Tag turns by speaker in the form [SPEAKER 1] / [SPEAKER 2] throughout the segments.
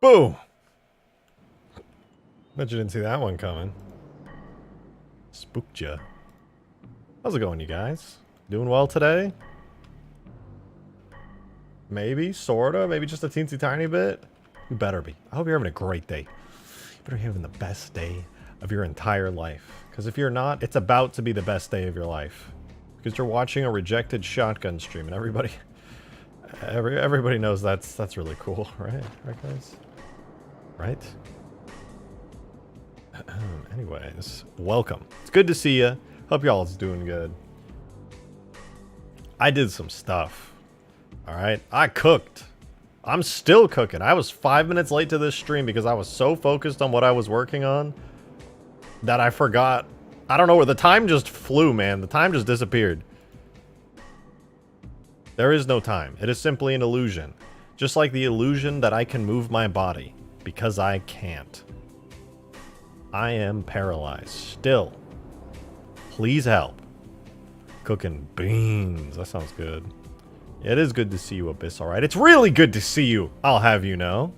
[SPEAKER 1] Boom! Bet you didn't see that one coming. Spooked ya. How's it going, you guys? Doing well today? Maybe, sorta, maybe just a teensy tiny bit. You better be. I hope you're having a great day. You better be having the best day of your entire life. Because if you're not, it's about to be the best day of your life. Because you're watching a rejected shotgun stream, and everybody knows that's really cool, right? Right, guys? Right? Anyways, welcome. It's good to see you. Hope y'all's doing good. I did some stuff. Alright, I cooked. I'm still cooking. I was 5 minutes late to this stream because I was so focused on what I was working on that I forgot. I don't know where the time just flew, man. The time just disappeared. There is no time. It is simply an illusion. Just like the illusion that I can move my body. Because I can't. I am paralyzed. Still. Please help. Cooking beans. That sounds good. It is good to see you, Abyss, alright? It's really good to see you, I'll have you know.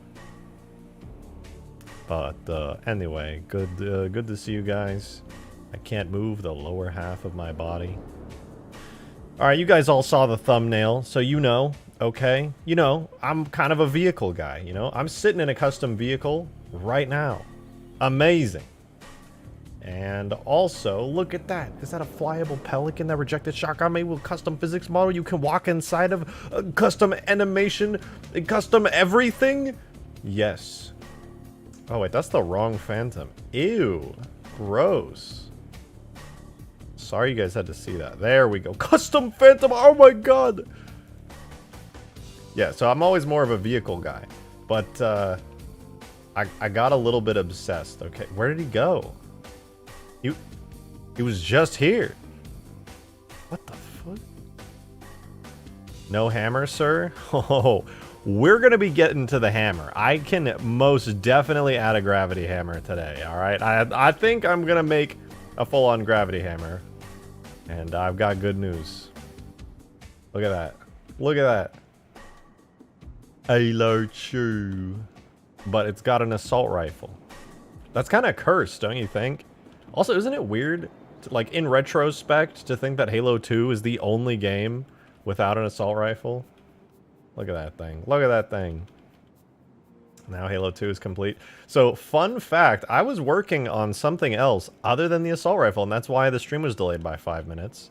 [SPEAKER 1] But, anyway, good to see you guys. I can't move the lower half of my body. Alright, you guys all saw the thumbnail, so you know, okay? You know, I'm kind of a vehicle guy, you know? I'm sitting in a custom vehicle right now. Amazing. And also, look at that. Is that a flyable pelican that rejected shotgun made with custom physics model? You can walk inside of custom animation, custom everything? Yes. Oh, wait, that's the wrong Phantom. Ew. Gross. Sorry you guys had to see that. There we go. Custom Phantom. Oh my god. Yeah, so I'm always more of a vehicle guy. But, I got a little bit obsessed. Okay, where did he go? He was just here. What the fuck? No hammer, sir? Oh, we're going to be getting to the hammer. I can most definitely add a gravity hammer today, all right? I think I'm going to make a full-on gravity hammer. And I've got good news. Look at that. Look at that. Halo 2. But it's got an assault rifle. That's kind of cursed, don't you think? Also, isn't it weird, like, in retrospect, to think that Halo 2 is the only game without an assault rifle? Look at that thing. Look at that thing. Now Halo 2 is complete. So, fun fact, I was working on something else other than the assault rifle, and that's why the stream was delayed by 5 minutes.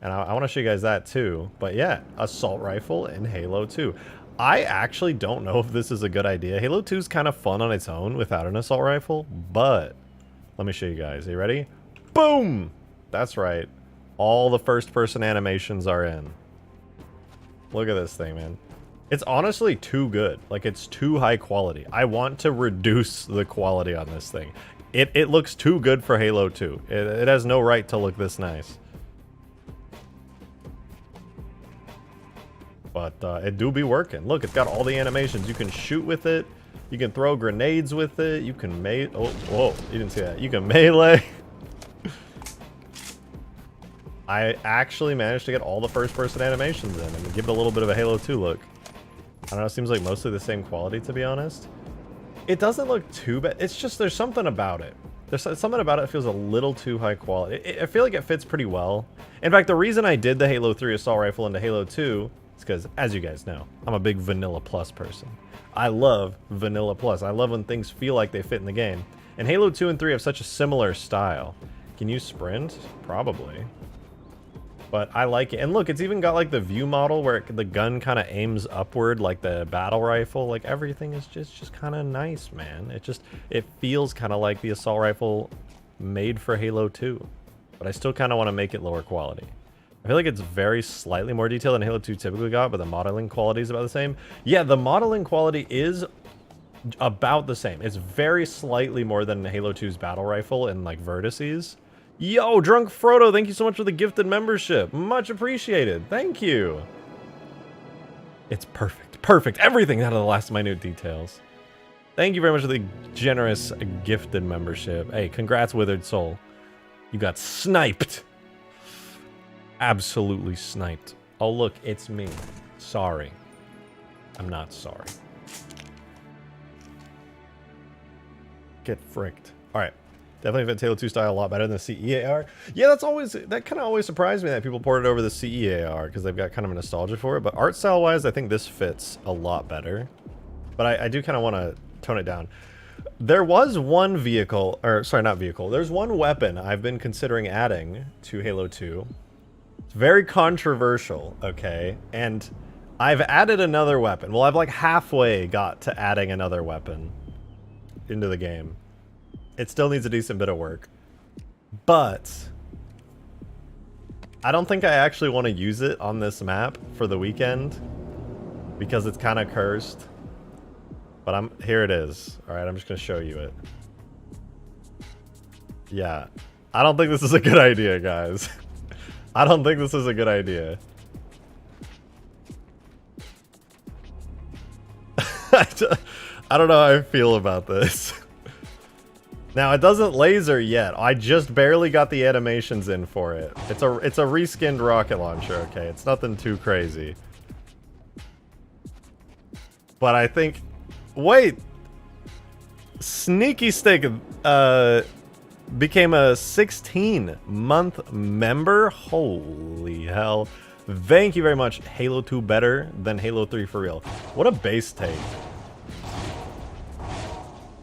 [SPEAKER 1] And I want to show you guys that, too. But yeah, assault rifle in Halo 2. I actually don't know if this is a good idea. Halo 2 is kind of fun on its own without an assault rifle, but let me show you guys. Are you ready? Boom! That's right. All the first-person animations are in. Look at this thing, man. It's honestly too good. Like, it's too high quality. I want to reduce the quality on this thing. It looks too good for Halo 2. It has no right to look this nice. But it do be working. Look, it's got all the animations. You can shoot with it. You can throw grenades with it. You can oh, whoa, you didn't see that. You can melee. I actually managed to get all the first-person animations in and give it a little bit of a Halo 2 look. I don't know, it seems like mostly the same quality, to be honest. It doesn't look too bad. It's just, there's something about it. There's something about it that feels a little too high quality. I feel like it fits pretty well. In fact, the reason I did the Halo 3 assault rifle into Halo 2 is because, as you guys know, I'm a big Vanilla Plus person. I love Vanilla Plus. I love when things feel like they fit in the game. And Halo 2 and 3 have such a similar style. Can you sprint? Probably. But I like it. And look, it's even got like the view model where the gun kind of aims upward like the battle rifle. Like everything is just kind of nice, man. It feels kind of like the assault rifle made for Halo 2. But I still kind of want to make it lower quality. I feel like it's very slightly more detailed than Halo 2 typically got, but the modeling quality is about the same. Yeah, the modeling quality is about the same. It's very slightly more than Halo 2's battle rifle in like vertices. Yo, Drunk Frodo, thank you so much for the gifted membership. Much appreciated. Thank you. It's perfect. Perfect. Everything out of the last minute details. Thank you very much for the generous gifted membership. Hey, congrats, Withered Soul. You got sniped. Absolutely sniped. Oh, look, it's me. Sorry. I'm not sorry. Get fricked. Alright. Definitely fit Halo 2 style a lot better than the CEAR. Yeah, that kind of always surprised me that people ported over the CEAR because they've got kind of a nostalgia for it. But art style wise, I think this fits a lot better. But I do kind of want to tone it down. There was one vehicle, or sorry, not vehicle. There's one weapon I've been considering adding to Halo 2. It's very controversial, okay? And I've added another weapon. Well, I've like halfway got to adding another weapon into the game. It still needs a decent bit of work. But I don't think I actually want to use it on this map for the weekend because it's kind of cursed. But here it is. All right, I'm just going to show you it. Yeah. I don't think this is a good idea, guys. I don't think this is a good idea. I don't know how I feel about this. Now, it doesn't laser yet. I just barely got the animations in for it. It's a reskinned rocket launcher, okay? It's nothing too crazy. But I think... Wait! Sneaky Stick became a 16-month member? Holy hell. Thank you very much. Halo 2 better than Halo 3 for real. What a base take.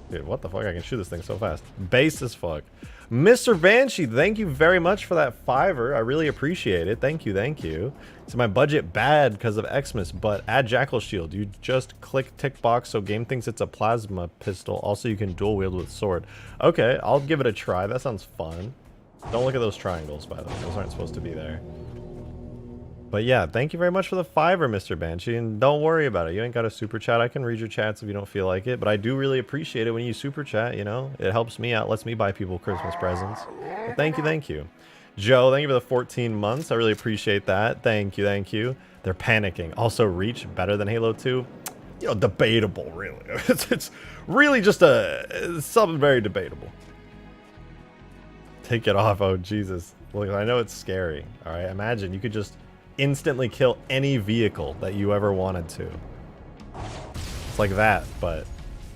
[SPEAKER 1] Dude, what the fuck? I can shoot this thing so fast. Base as fuck. Mr. Banshee, thank you very much for that $5. I really appreciate it. Thank you, thank you. Is my budget bad because of Xmas, but add Jackal Shield. You just click tick box so game thinks it's a plasma pistol. Also, you can dual wield with sword. Okay, I'll give it a try. That sounds fun. Don't look at those triangles, by the way. Those aren't supposed to be there. But yeah, thank you very much for the $5, Mr. Banshee, and don't worry about it. You ain't got a super chat. I can read your chats if you don't feel like it, but I do really appreciate it when you super chat, you know? It helps me out, lets me buy people Christmas presents. But thank you, thank you. Joe, thank you for the 14 months. I really appreciate that. Thank you, thank you. They're panicking. Also, Reach, better than Halo 2? You know, debatable, really. It's really just something very debatable. Take it off, oh Jesus. Look, I know it's scary, all right? Imagine you could just instantly kill any vehicle that you ever wanted to. It's like that, but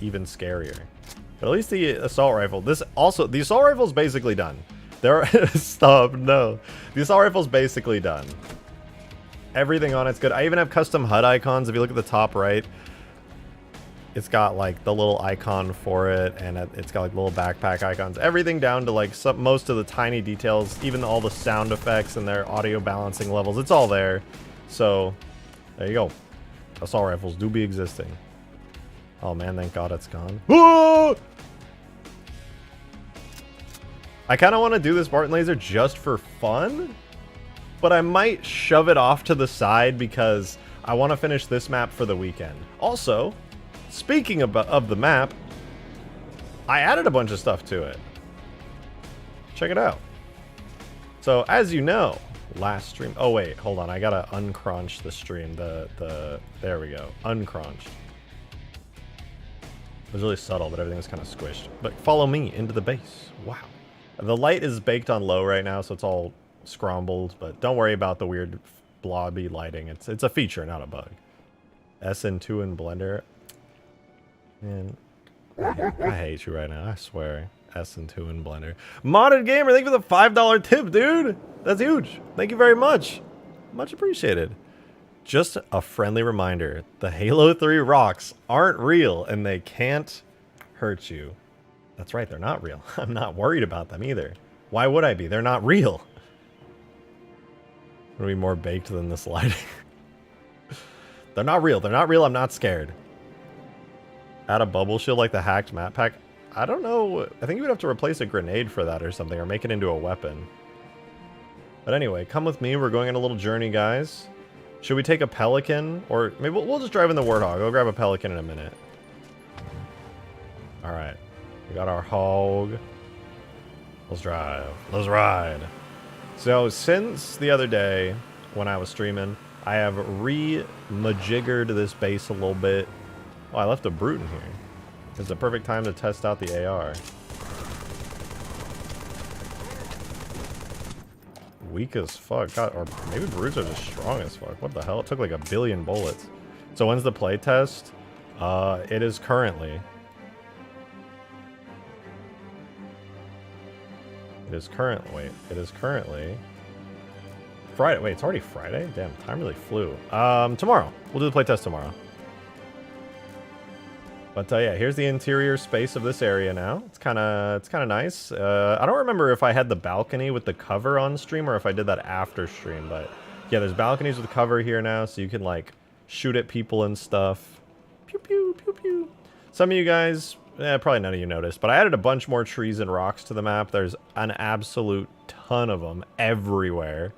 [SPEAKER 1] even scarier. But at least the assault rifle, the assault rifle is basically done. Stop, no. The assault rifle's basically done. Everything on it's good. I even have custom HUD icons. If you look at the top right, it's got like the little icon for it, and it's got like little backpack icons. Everything down to like most of the tiny details, even all the sound effects and their audio balancing levels. It's all there. So there you go. Assault rifles do be existing. Oh man, thank God it's gone. Ah! I kind of want to do this Spartan laser just for fun, but I might shove it off to the side because I want to finish this map for the weekend. Also, speaking of the map, I added a bunch of stuff to it. Check it out. So, as you know, last stream... Oh, wait, hold on. I gotta uncrunch the stream. There we go. Uncrunched. It was really subtle, but everything was kind of squished. But follow me into the base. Wow. The light is baked on low right now, so it's all scrambled. But don't worry about the weird blobby lighting. It's a feature, not a bug. SN2 in Blender. Man, I hate you right now, I swear. SN2 in Blender. Modded Gamer, thank you for the $5 tip, dude! That's huge. Thank you very much. Much appreciated. Just a friendly reminder, the Halo 3 rocks aren't real, and they can't hurt you. That's right, they're not real. I'm not worried about them either. Why would I be? They're not real. I'm gonna be more baked than this lighting. They're not real. They're not real. I'm not scared. Add a bubble shield like the hacked map pack. I don't know. I think you would have to replace a grenade for that or something, or make it into a weapon. But anyway, come with me. We're going on a little journey, guys. Should we take a Pelican? Or maybe we'll just drive in the Warthog. I'll grab a Pelican in a minute. Alright. We got our hog. Let's drive. Let's ride. So, since the other day, when I was streaming, I have re-majiggered this base a little bit. Oh, I left a brute in here. It's the perfect time to test out the AR. Weak as fuck. God, or maybe brutes are just strong as fuck. What the hell? It took like 1 billion bullets. So when's the play test? It is currently. It is currently Friday. Wait, it's already Friday? Damn, time really flew. Tomorrow. We'll do the playtest tomorrow. But yeah, here's the interior space of this area now. It's kind of nice. I don't remember if I had the balcony with the cover on stream or if I did that after stream, but yeah, there's balconies with cover here now, so you can like shoot at people and stuff. Pew pew pew pew. Some of you guys, probably none of you noticed, but I added a bunch more trees and rocks to the map. There's an absolute ton of them everywhere.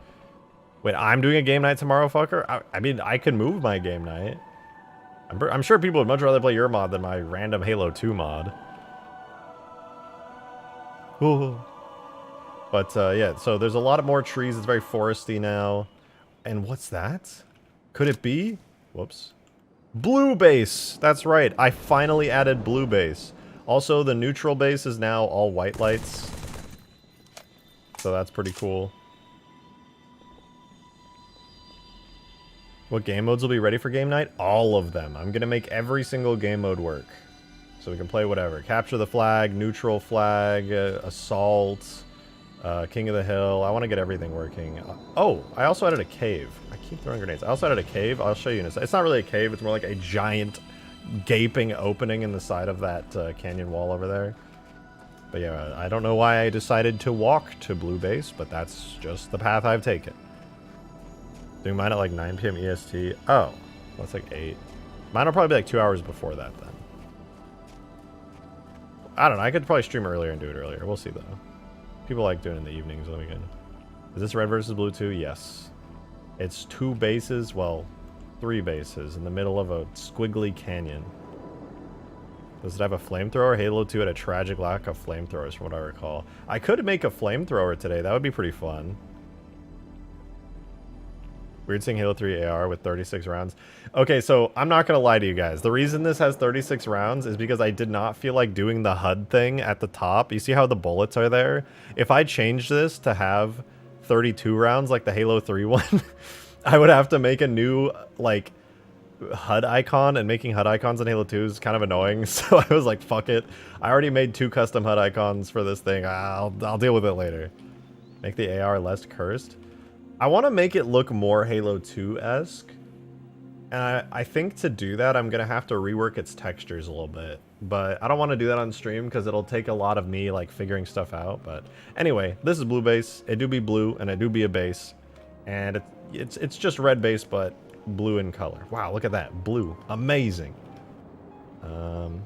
[SPEAKER 1] Wait, I'm doing a game night tomorrow, fucker? I mean, I can move my game night. I'm sure people would much rather play your mod than my random Halo 2 mod. Ooh. But yeah, so there's a lot of more trees. It's very foresty now. And what's that? Could it be? Whoops. Blue base! That's right. I finally added blue base. Also, the neutral base is now all white lights. So that's pretty cool. What game modes will be ready for game night? All of them. I'm going to make every single game mode work. So we can play whatever. Capture the flag, neutral flag, assault, king of the hill. I want to get everything working. Oh, I also added a cave. I keep throwing grenades. I also added a cave. I'll show you in a second. It's not really a cave. It's more like a giant gaping opening in the side of that canyon wall over there. But yeah, I don't know why I decided to walk to Blue Base, but that's just the path I've taken. Doing mine at like 9 p.m. EST. Oh, that's like 8. Mine will probably be like 2 hours before that then. I don't know. I could probably stream earlier and do it earlier. We'll see though. People like doing it in the evenings on the weekend. Is this red versus blue too? Yes. It's 2 bases, well, 3 bases in the middle of a squiggly canyon. Does it have a flamethrower? Halo 2 had a tragic lack of flamethrowers from what I recall. I could make a flamethrower today. That would be pretty fun. Weird seeing Halo 3 AR with 36 rounds. Okay, so I'm not going to lie to you guys. The reason this has 36 rounds is because I did not feel like doing the HUD thing at the top. You see how the bullets are there? If I changed this to have 32 rounds like the Halo 3 one, I would have to make a new, like, HUD icon, and making HUD icons in Halo 2 is kind of annoying, so I was like, fuck it. I already made 2 custom HUD icons for this thing. I'll deal with it later. Make the AR less cursed. I want to make it look more Halo 2-esque, and I think to do that, I'm going to have to rework its textures a little bit, but I don't want to do that on stream because it'll take a lot of me, like, figuring stuff out. But anyway, this is blue base. It do be blue, and it do be a base, and it's just red base, but blue in color. Wow, look at that. Blue. Amazing.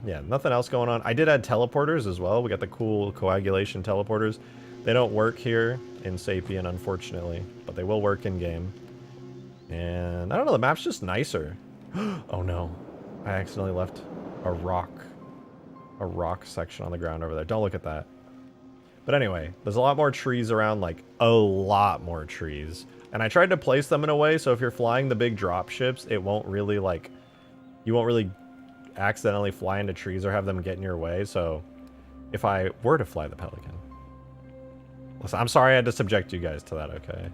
[SPEAKER 1] Yeah, nothing else going on. I did add teleporters as well. We got the cool coagulation teleporters. They don't work here in Sapien, unfortunately, but they will work in-game. And I don't know, the map's just nicer. Oh no, I accidentally left a rock section on the ground over there. Don't look at that. But anyway, there's a lot more trees around, like a lot more trees. And I tried to place them in a way so if you're flying the big drop ships, it won't really, like, you won't really accidentally fly into trees or have them get in your way. So if I were to fly the Pelican, listen, I'm sorry I had to subject you guys to that, okay?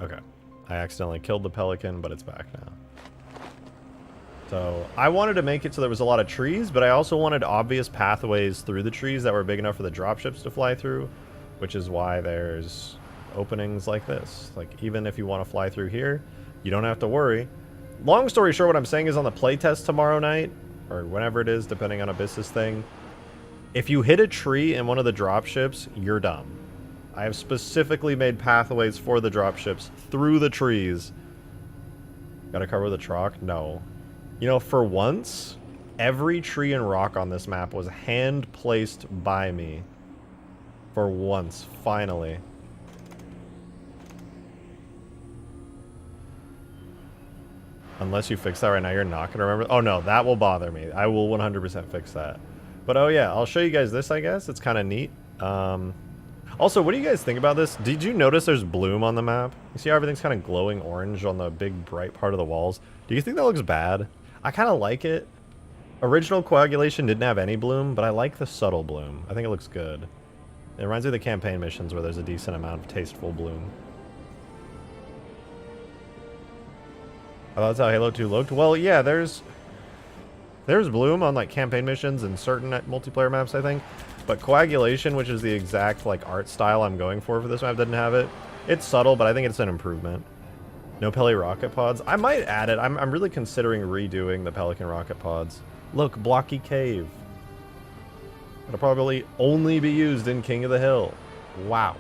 [SPEAKER 1] Okay. I accidentally killed the Pelican, but it's back now. So, I wanted to make it so there was a lot of trees, but I also wanted obvious pathways through the trees that were big enough for the dropships to fly through, which is why there's openings like this. Like, even if you want to fly through here, you don't have to worry. Long story short, what I'm saying is on the playtest tomorrow night, or whenever it is, depending on Abyss's thing, if you hit a tree in one of the dropships, you're dumb. I have specifically made pathways for the dropships through the trees. Gotta cover the chalk? No. You know, for once, every tree and rock on this map was hand-placed by me. For once, finally. Unless you fix that right now, you're not gonna remember. Oh no, that will bother me. I will 100% fix that. But oh yeah, I'll show you guys this, I guess. It's kind of neat. Also, what do you guys think about this? Did you notice there's bloom on the map? You see how everything's kind of glowing orange on the big bright part of the walls? Do you think that looks bad? I kind of like it. Original coagulation didn't have any bloom, but I like the subtle bloom. I think it looks good. It reminds me of the campaign missions where there's a decent amount of tasteful bloom. I thought that's how Halo 2 looked. Well, yeah, there's There's Bloom on like campaign missions and certain multiplayer maps, I think. But Coagulation, which is the exact like art style I'm going for this map, doesn't have it. It's subtle, but I think it's an improvement. No Peli rocket pods. I might add it. I'm really considering redoing the Pelican rocket pods. Look, Blocky Cave. It'll probably only be used in King of the Hill. Wow.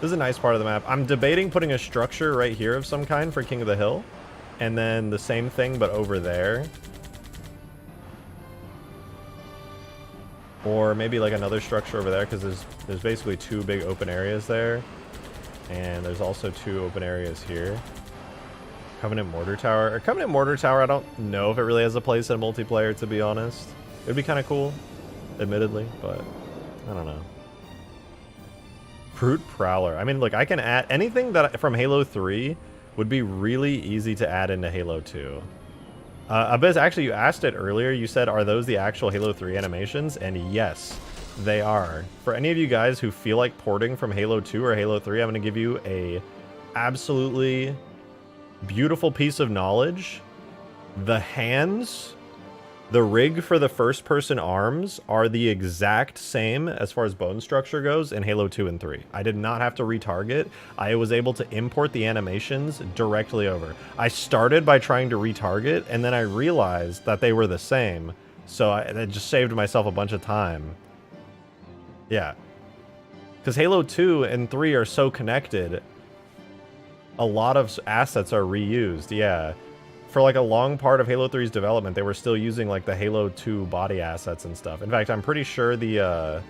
[SPEAKER 1] This is a nice part of the map. I'm debating putting a structure right here of some kind for King of the Hill. And then the same thing, but over there. Or maybe like another structure over there, because there's basically 2 big open areas there. And there's also 2 open areas here. Covenant Mortar Tower. Or Covenant Mortar Tower, I don't know if it really has a place in multiplayer, to be honest. It would be kind of cool, admittedly, but I don't know. Fruit Prowler. I mean, look, I can add anything that from Halo 3 would be really easy to add into Halo 2. Abyss, actually, you asked it earlier. You said, are those the actual Halo 3 animations? And yes, they are. For any of you guys who feel like porting from Halo 2 or Halo 3, I'm going to give you a absolutely beautiful piece of knowledge. The hands, the rig for the first-person arms are the exact same as far as bone structure goes in Halo 2 and 3. I did not have to retarget. I was able to import the animations directly over. I started by trying to retarget, and then I realized that they were the same. So it just saved myself a bunch of time. Yeah. Because Halo 2 and 3 are so connected, a lot of assets are reused, yeah. For like a long part of Halo 3's development, they were still using like the Halo 2 body assets and stuff. In fact, I'm pretty sure the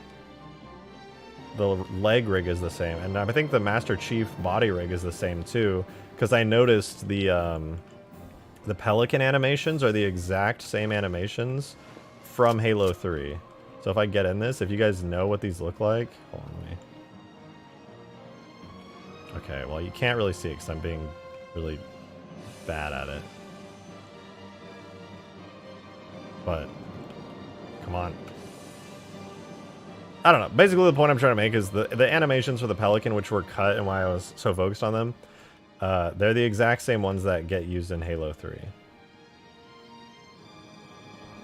[SPEAKER 1] leg rig is the same, and I think the Master Chief body rig is the same too, because I noticed the Pelican animations are the exact same animations from Halo 3. So if I get in this, if you guys know what these look like, hold on, let me. Okay, well you can't really see it because I'm being really bad at it. But, come on. I don't know. Basically, the point I'm trying to make is the animations for the Pelican, which were cut and why I was so focused on them, they're the exact same ones that get used in Halo 3.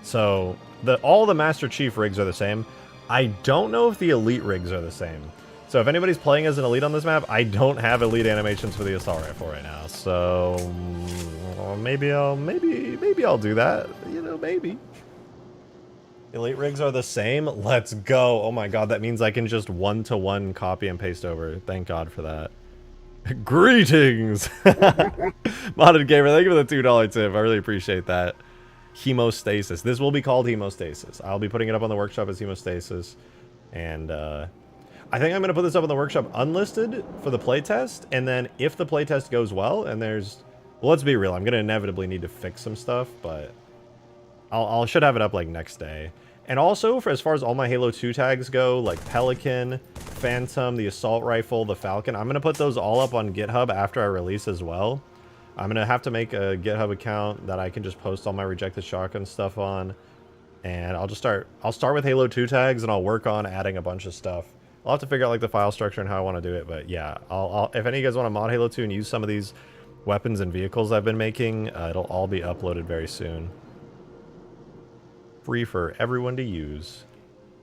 [SPEAKER 1] So, all the Master Chief rigs are the same. I don't know if the Elite rigs are the same. So if anybody's playing as an Elite on this map, I don't have Elite animations for the Assault Rifle right now. So, maybe I'll do that. You know, maybe. Elite rigs are the same? Let's go. Oh my god, that means I can just one-to-one copy and paste over. Thank god for that. Greetings! Modded Gamer, thank you for the $2 tip. I really appreciate that. Hemostasis. This will be called Hemostasis. I'll be putting it up on the workshop as Hemostasis. And, I think I'm going to put this up on the workshop unlisted for the playtest. And then if the playtest goes well, and there's... Well, let's be real. I'm going to inevitably need to fix some stuff, but... I should have it up, like, next day. And also, for as far as all my Halo 2 tags go, like Pelican, Phantom, the Assault Rifle, the Falcon, I'm going to put those all up on GitHub after I release as well. I'm going to have to make a GitHub account that I can just post all my Rejected Shotgun stuff on. And I'll start with Halo 2 tags, and I'll work on adding a bunch of stuff. I'll have to figure out, like, the file structure and how I want to do it, but yeah. If any of you guys want to mod Halo 2 and use some of these weapons and vehicles I've been making, it'll all be uploaded very soon. Free for everyone to use.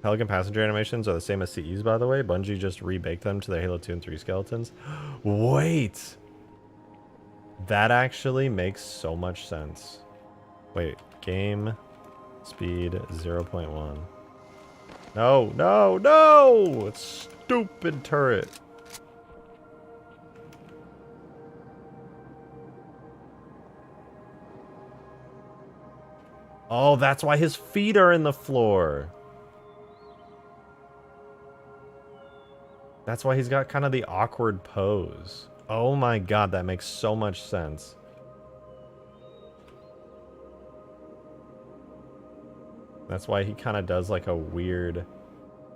[SPEAKER 1] Pelican passenger animations are the same as CE's, by the way. Bungie just rebaked them to their Halo 2 and 3 skeletons. Wait! That actually makes so much sense. Wait, game speed 0.1. No, no, no! Stupid turret. Oh, that's why his feet are in the floor. That's why he's got kind of the awkward pose. Oh my god, that makes so much sense. That's why he kind of does like a weird...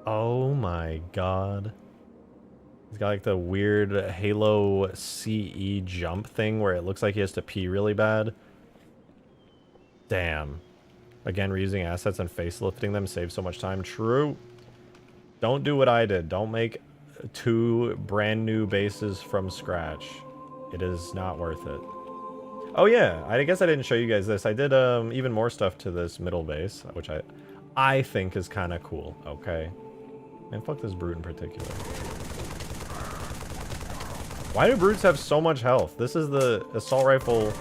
[SPEAKER 1] Oh my god. He's got like the weird Halo CE jump thing where it looks like he has to pee really bad. Damn. Again, reusing assets and facelifting them saves so much time. True. Don't do what I did. Don't make 2 brand new bases from scratch. It is not worth it. Oh yeah, I guess I didn't show you guys this. I did even more stuff to this middle base, which I think is kind of cool. Okay, and fuck this brute in particular. Why do brutes have so much health? This is the assault rifle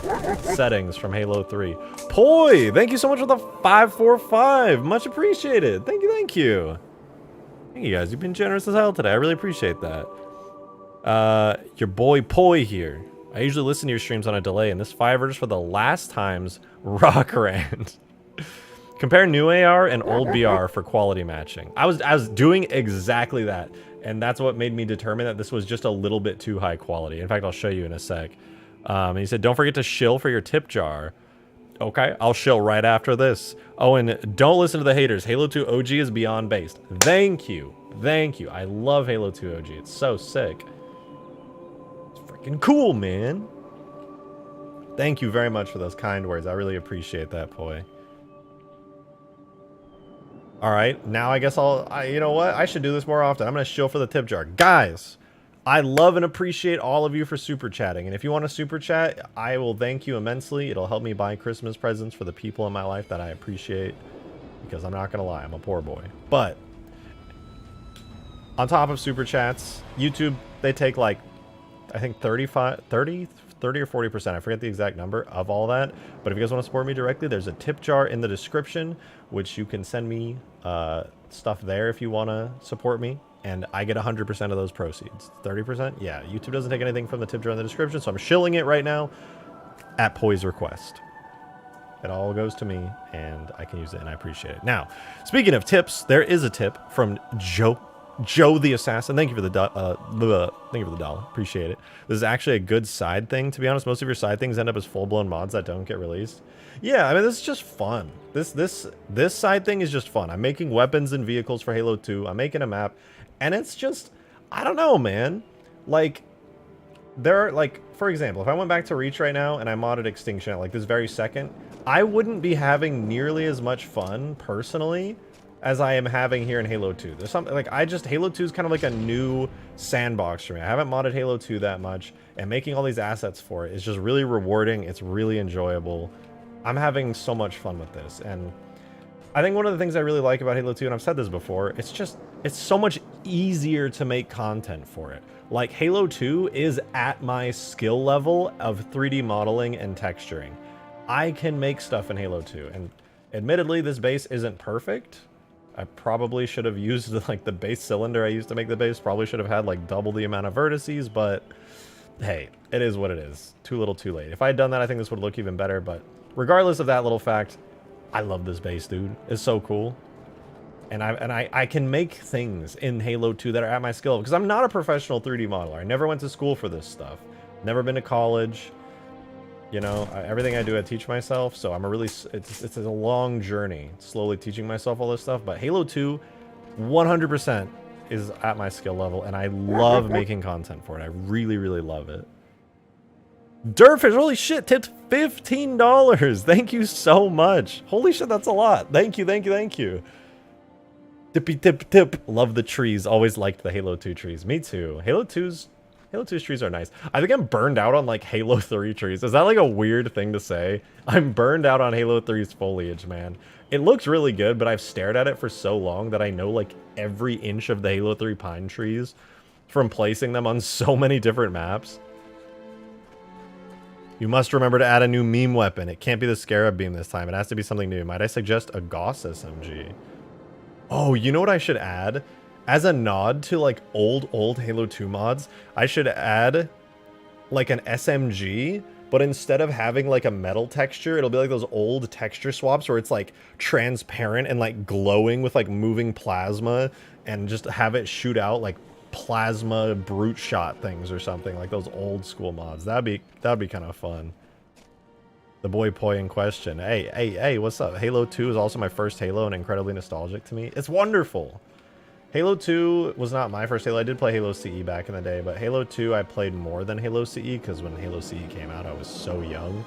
[SPEAKER 1] settings from Halo 3. Poi, thank you so much for the 545. Much appreciated. Thank you, thank you. Thank you guys. You've been generous as hell today. I really appreciate that. Your boy Poi here. I usually listen to your streams on a delay, and this $5 for the last time's rock rand. Compare new AR and old BR for quality matching. I was doing exactly that, and that's what made me determine that this was just a little bit too high quality. In fact, I'll show you in a sec. And he said, don't forget to shill for your tip jar. Okay, I'll shill right after this. Oh, and don't listen to the haters. Halo 2 OG is beyond based. Thank you. Thank you. I love Halo 2 OG. It's so sick. It's freaking cool, man. Thank you very much for those kind words. I really appreciate that, Poi. All right, now I guess you know what? I should do this more often. I'm going to shill for the tip jar. Guys, I love and appreciate all of you for super chatting. And if you want to super chat, I will thank you immensely. It'll help me buy Christmas presents for the people in my life that I appreciate. Because I'm not going to lie, I'm a poor boy. But on top of super chats, YouTube, they take like, I think 30 or 40%, I forget the exact number of all that. But if you guys want to support me directly, there's a tip jar in the description, which you can send me stuff there if you want to support me. And I get 100% of those proceeds. 30%? Yeah, YouTube doesn't take anything from the tip jar in the description, so I'm shilling it right now at Poi's request. It all goes to me, and I can use it, and I appreciate it. Now, speaking of tips, there is a tip from Joe the Assassin. Thank you for the dollar. Appreciate it. This is actually a good side thing, to be honest. Most of your side things end up as full-blown mods that don't get released. Yeah, I mean, this is just fun. This side thing is just fun. I'm making weapons and vehicles for Halo 2. I'm making a map, and it's just, I don't know, man. Like, there are, like, for example, if I went back to Reach right now and I modded Extinction at, like, this very second, I wouldn't be having nearly as much fun, personally, as I am having here in Halo 2. There's something, like, Halo 2 is kind of like a new sandbox for me. I haven't modded Halo 2 that much, and making all these assets for it is just really rewarding. It's really enjoyable. I'm having so much fun with this, and I think one of the things I really like about Halo 2, and I've said this before, it's so much easier to make content for it. Like, Halo 2 is at my skill level of 3D modeling and texturing. I can make stuff in Halo 2, and admittedly, this base isn't perfect. I probably should have used, like, the base cylinder I used to make the base. Probably should have had, like, double the amount of vertices, but hey, it is what it is. Too little, too late. If I had done that, I think this would look even better, but regardless of that little fact, I love this base, dude. It's so cool. And I can make things in Halo 2 that are at my skill, because I'm not a professional 3D modeler. I never went to school for this stuff. Never been to college. You know, everything I do, I teach myself. So I'm it's a long journey, slowly teaching myself all this stuff. But Halo 2, 100% is at my skill level, and I love making content for it. I really, really love it. Dirtfish, holy shit, tipped $15. Thank you so much. Holy shit, that's a lot. Thank you, thank you, thank you. Tippy tip tip. Love the trees. Always liked the Halo 2 trees. Me too. Halo 2's trees are nice. I think I'm burned out on, like, Halo 3 trees. Is that, like, a weird thing to say? I'm burned out on Halo 3's foliage, man. It looks really good, but I've stared at it for so long that I know, like, every inch of the Halo 3 pine trees from placing them on so many different maps. You must remember to add a new meme weapon. It can't be the Scarab Beam this time. It has to be something new. Might I suggest a Gauss SMG? Oh, you know what I should add? As a nod to, like, old Halo 2 mods, I should add, like, an SMG, but instead of having, like, a metal texture, it'll be like those old texture swaps where it's, like, transparent and, like, glowing with, like, moving plasma, and just have it shoot out, like, plasma brute shot things or something, like those old school mods. That'd be kind of fun. The boy Poi in question. Hey, what's up? Halo 2 is also my first Halo and incredibly nostalgic to me. It's wonderful. Halo 2 was not my first Halo. I did play Halo CE back in the day, but Halo 2 I played more than Halo CE because when Halo CE came out, I was so young.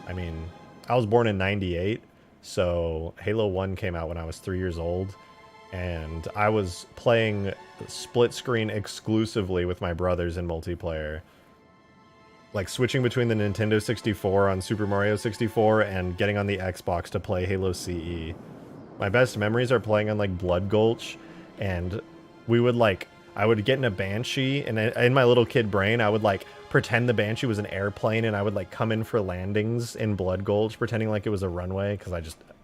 [SPEAKER 1] I mean, I was born in '98, so Halo 1 came out when I was 3 years old, and I was playing split screen exclusively with my brothers in multiplayer. like switching between the Nintendo 64 on Super Mario 64 and getting on the Xbox to play Halo CE. My best memories are playing on like Blood Gulch, and we would like, I would get in a Banshee, and in my little kid brain, I would like pretend the Banshee was an airplane, and I would like come in for landings in Blood Gulch, pretending like it was a runway, because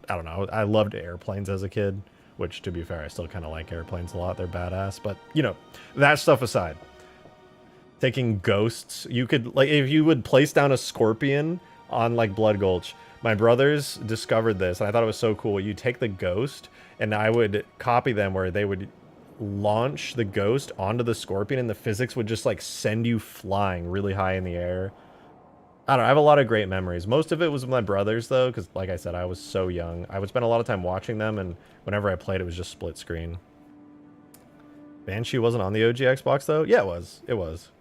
[SPEAKER 1] I don't know, I loved airplanes as a kid, which to be fair, I still kind of like airplanes a lot, they're badass, but you know, that stuff aside. Taking ghosts, you could, like, if you would place down a scorpion on, like, Blood Gulch, my brothers discovered this, and I thought it was so cool. You take the ghost, and I would copy them where they would launch the ghost onto the scorpion, and the physics would just, like, send you flying really high in the air. I don't know, I have a lot of great memories. Most of it was with my brothers, though, because, like I said, I was so young. I would spend a lot of time watching them, and whenever I played, it was just split screen. Banshee wasn't on the OG Xbox, though? Yeah, it was. It was.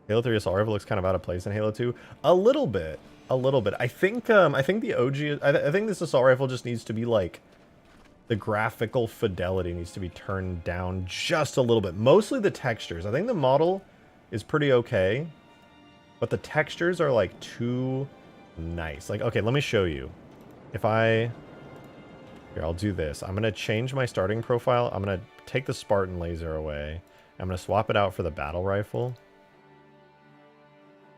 [SPEAKER 1] Halo 3 Assault Rifle looks kind of out of place in Halo 2. A little bit. A little bit. I think the OG... I think this Assault Rifle just needs to be, like... The graphical fidelity needs to be turned down just a little bit. Mostly the textures. I think the model is pretty okay. But the textures are, like, too nice. Like, okay, let me show you. If I... Here, I'll do this. I'm going to change my starting profile. I'm going to take the Spartan laser away. I'm going to swap it out for the battle rifle.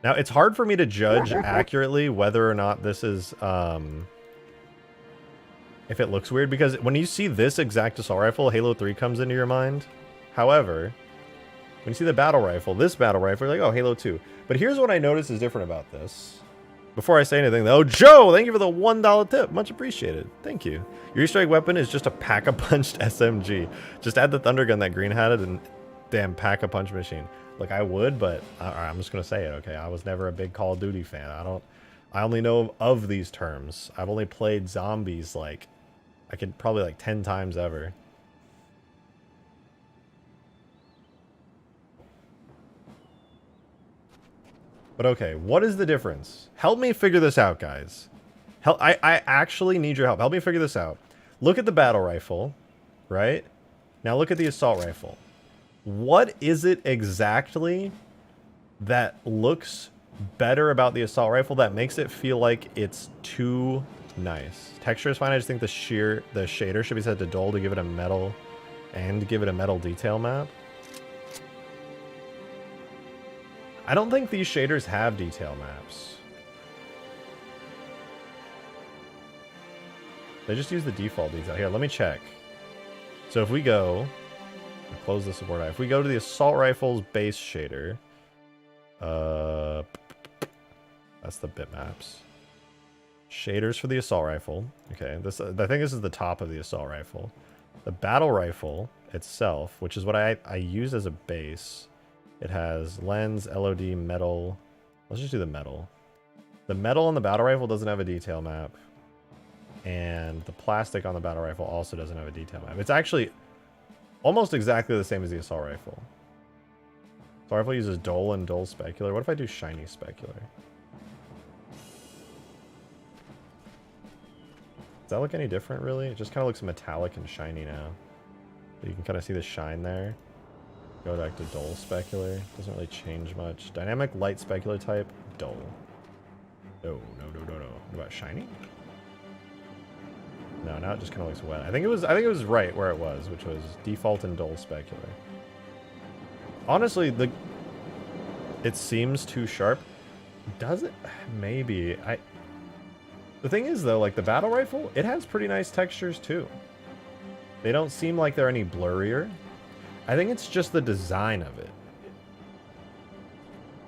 [SPEAKER 1] Now, it's hard for me to judge accurately whether or not this is, if it looks weird, because when you see this exact assault rifle, Halo 3 comes into your mind. However, when you see the battle rifle, this battle rifle, you're like, oh, Halo 2. But here's what I notice is different about this. Before I say anything, though, Joe, thank you for the $1 tip. Much appreciated. Thank you. Your Easter egg weapon is just a pack-a-punched SMG. Just add the thunder gun that Green had it and damn pack-a-punch machine. Look, I would, but I'm just gonna say it, okay? I was never a big Call of Duty fan. I only know of these terms. I've only played zombies, like, I could probably, like, 10 times ever. But okay, what is the difference? Help me figure this out, guys. I actually need your help. Help me figure this out. Look at the battle rifle, right? Now look at the assault rifle. What is it exactly that looks better about the assault rifle that makes it feel like it's too nice? Texture is fine. I just think the shader should be set to dull to give it a metal and give it a metal detail map. I don't think these shaders have detail maps. They just use the default detail. Here, let me check. So if we go... Close the support eye. If we go to the assault rifle's base shader, that's the bitmaps. Shaders for the assault rifle. Okay, this I think this is the top of the assault rifle. The battle rifle itself, which is what I use as a base, it has lens, LOD, metal. Let's just do the metal. The metal on the battle rifle doesn't have a detail map, and the plastic on the battle rifle also doesn't have a detail map. It's actually almost exactly the same as the assault rifle. Assault rifle uses dull and dull specular. What if I do shiny specular? Does that look any different, really? It just kind of looks metallic and shiny now. You can kind of see the shine there. Go back to dull specular. Doesn't really change much. Dynamic light specular type, dull. No. What about shiny? No, now it just kind of looks wet. I think it was right where it was, which was default and dull specular. Honestly, it seems too sharp. Does it? Maybe. The thing is, though, like the battle rifle, it has pretty nice textures too. They don't seem like they're any blurrier. I think it's just the design of it.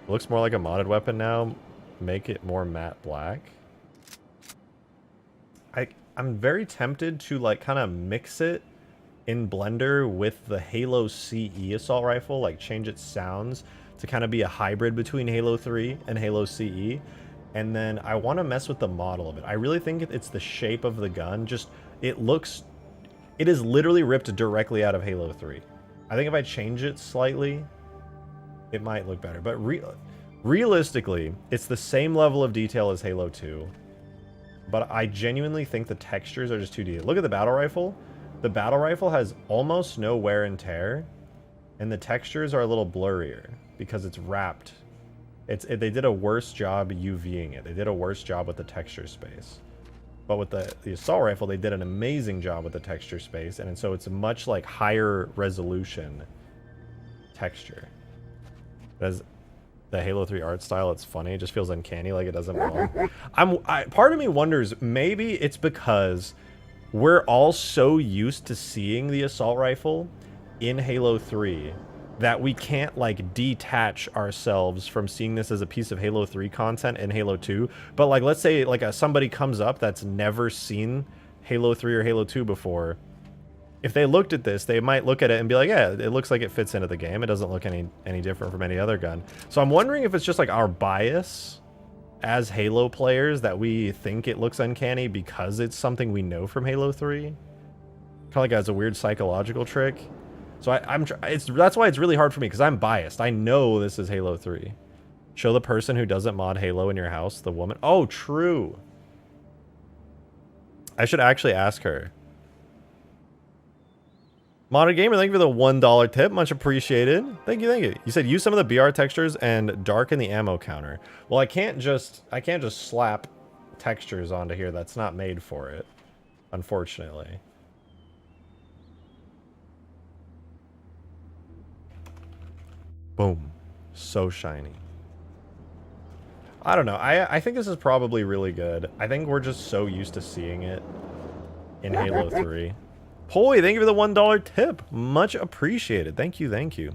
[SPEAKER 1] It looks more like a modded weapon now. Make it more matte black. I'm very tempted to like kind of mix it in Blender with the Halo CE assault rifle, like change its sounds to kind of be a hybrid between Halo 3 and Halo CE. And then I want to mess with the model of it. I really think it's the shape of the gun. Just, it is literally ripped directly out of Halo 3. I think if I change it slightly, it might look better. But realistically, it's the same level of detail as Halo 2. But I genuinely think the textures are just too detailed. Look at the battle rifle. The battle rifle has almost no wear and tear. And the textures are a little blurrier because it's wrapped They did a worse job UVing it. They did a worse job with the texture space. But with the assault rifle, they did an amazing job with the texture space, and so it's a much like higher resolution texture. As the Halo 3 art style, it's funny. It just feels uncanny, like it doesn't belong. Part of me wonders, maybe it's because we're all so used to seeing the assault rifle in Halo 3 that we can't like detach ourselves from seeing this as a piece of Halo 3 content in Halo 2. But like, let's say like somebody comes up that's never seen Halo 3 or Halo 2 before. If they looked at this, they might look at it and be like, yeah, it looks like it fits into the game. It doesn't look any different from any other gun. So I'm wondering if it's just like our bias as Halo players that we think it looks uncanny because it's something we know from Halo 3. Kind of like as a weird psychological trick. So that's why it's really hard for me, because I'm biased. I know this is Halo 3. Show the person who doesn't mod Halo in your house, the woman. Oh, true. I should actually ask her. Modded Gamer, thank you for the $1 tip. Much appreciated. Thank you, thank you. You said use some of the BR textures and darken the ammo counter. Well, I can't just slap textures onto here. That's not made for it, unfortunately. Boom. So shiny. I don't know. I think this is probably really good. I think we're just so used to seeing it in Halo 3. Poi, thank you for the $1 tip. Much appreciated. Thank you, thank you.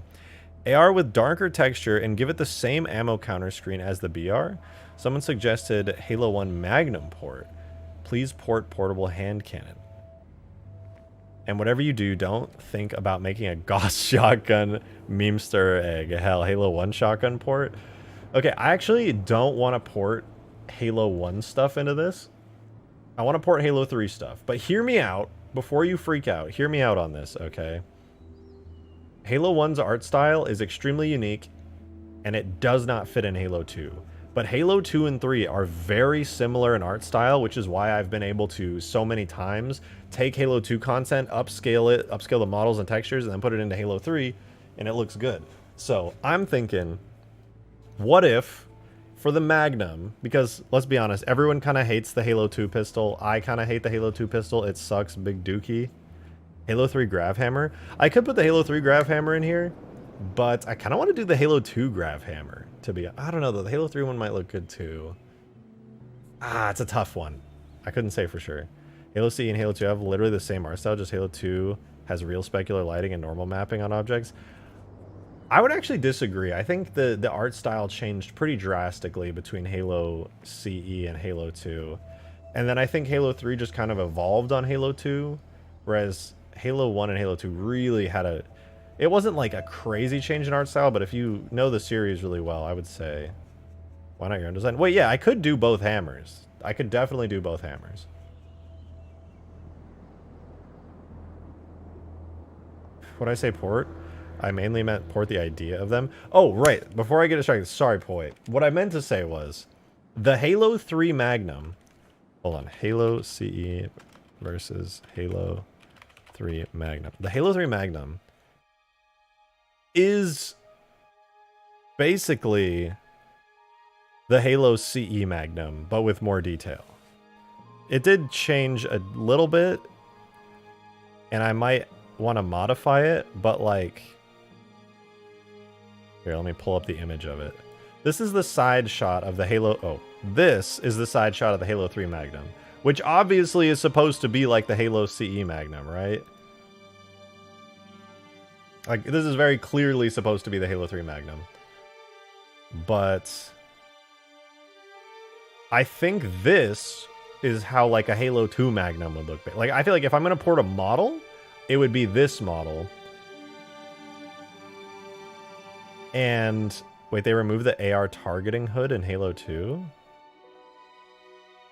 [SPEAKER 1] AR with darker texture and give it the same ammo counter screen as the BR. Someone suggested Halo 1 Magnum port. Please port portable hand cannon. And whatever you do, don't think about making a Gauss shotgun memester egg. Hell, Halo 1 shotgun port. Okay, I actually don't want to port Halo 1 stuff into this. I want to port Halo 3 stuff. But hear me out. Before you freak out, hear me out on this, okay? Halo 1's art style is extremely unique, and it does not fit in Halo 2. But Halo 2 and 3 are very similar in art style, which is why I've been able to so many times take Halo 2 content, upscale the models and textures, and then put it into Halo 3, and it looks good. So I'm thinking, what if, for the Magnum, because let's be honest, everyone kind of hates the Halo 2 pistol. I kind of hate the Halo 2 pistol. It sucks, big dookie. Halo 3 grav hammer. I could put the Halo 3 grav hammer in here, but I kind of want to do the Halo 2 grav hammer. I don't know though. The Halo 3 one might look good too. It's a tough one. I couldn't say for sure. Halo CE and Halo 2 have literally the same art style, just Halo 2 has real specular lighting and normal mapping on objects. I would actually disagree. I think the art style changed pretty drastically between Halo CE and Halo 2. And then I think Halo 3 just kind of evolved on Halo 2, whereas Halo 1 and Halo 2 really had it wasn't like a crazy change in art style, but if you know the series really well, I would say, why not your own design? Wait, yeah, I could do both hammers. I could definitely do both hammers. What I say port? I mainly meant port the idea of them. Oh, right. Before I get distracted, sorry, Poi. What I meant to say was the Halo 3 Magnum. Hold on. Halo CE versus Halo 3 Magnum. The Halo 3 Magnum is basically the Halo CE Magnum, but with more detail. It did change a little bit, and I might want to modify it, but like... Here, let me pull up the image of it. This is the side shot of the Halo... Oh, this is the side shot of the Halo 3 Magnum, which obviously is supposed to be like the Halo CE Magnum, right? Like, this is very clearly supposed to be the Halo 3 Magnum. But I think this is how, like, a Halo 2 Magnum would look. Like, I feel like if I'm going to port a model, it would be this model. And wait, they removed the AR targeting hood in Halo 2?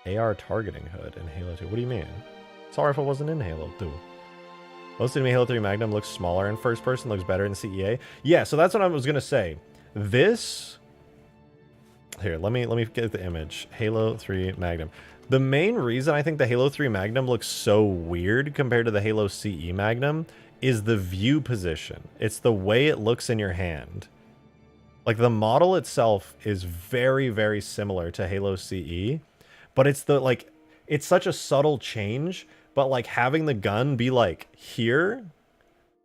[SPEAKER 1] AR targeting hood in Halo 2. What do you mean? Sorry if it wasn't in Halo 2. Most enemy Halo 3 Magnum looks smaller in first person, looks better in CEA. Yeah, so that's what I was gonna say. This here, let me get the image. Halo 3 Magnum. The main reason I think the Halo 3 Magnum looks so weird compared to the Halo CE Magnum is the view position. It's the way it looks in your hand. Like the model itself is very, very similar to Halo CE, but it's the like it's such a subtle change, but like having the gun be like here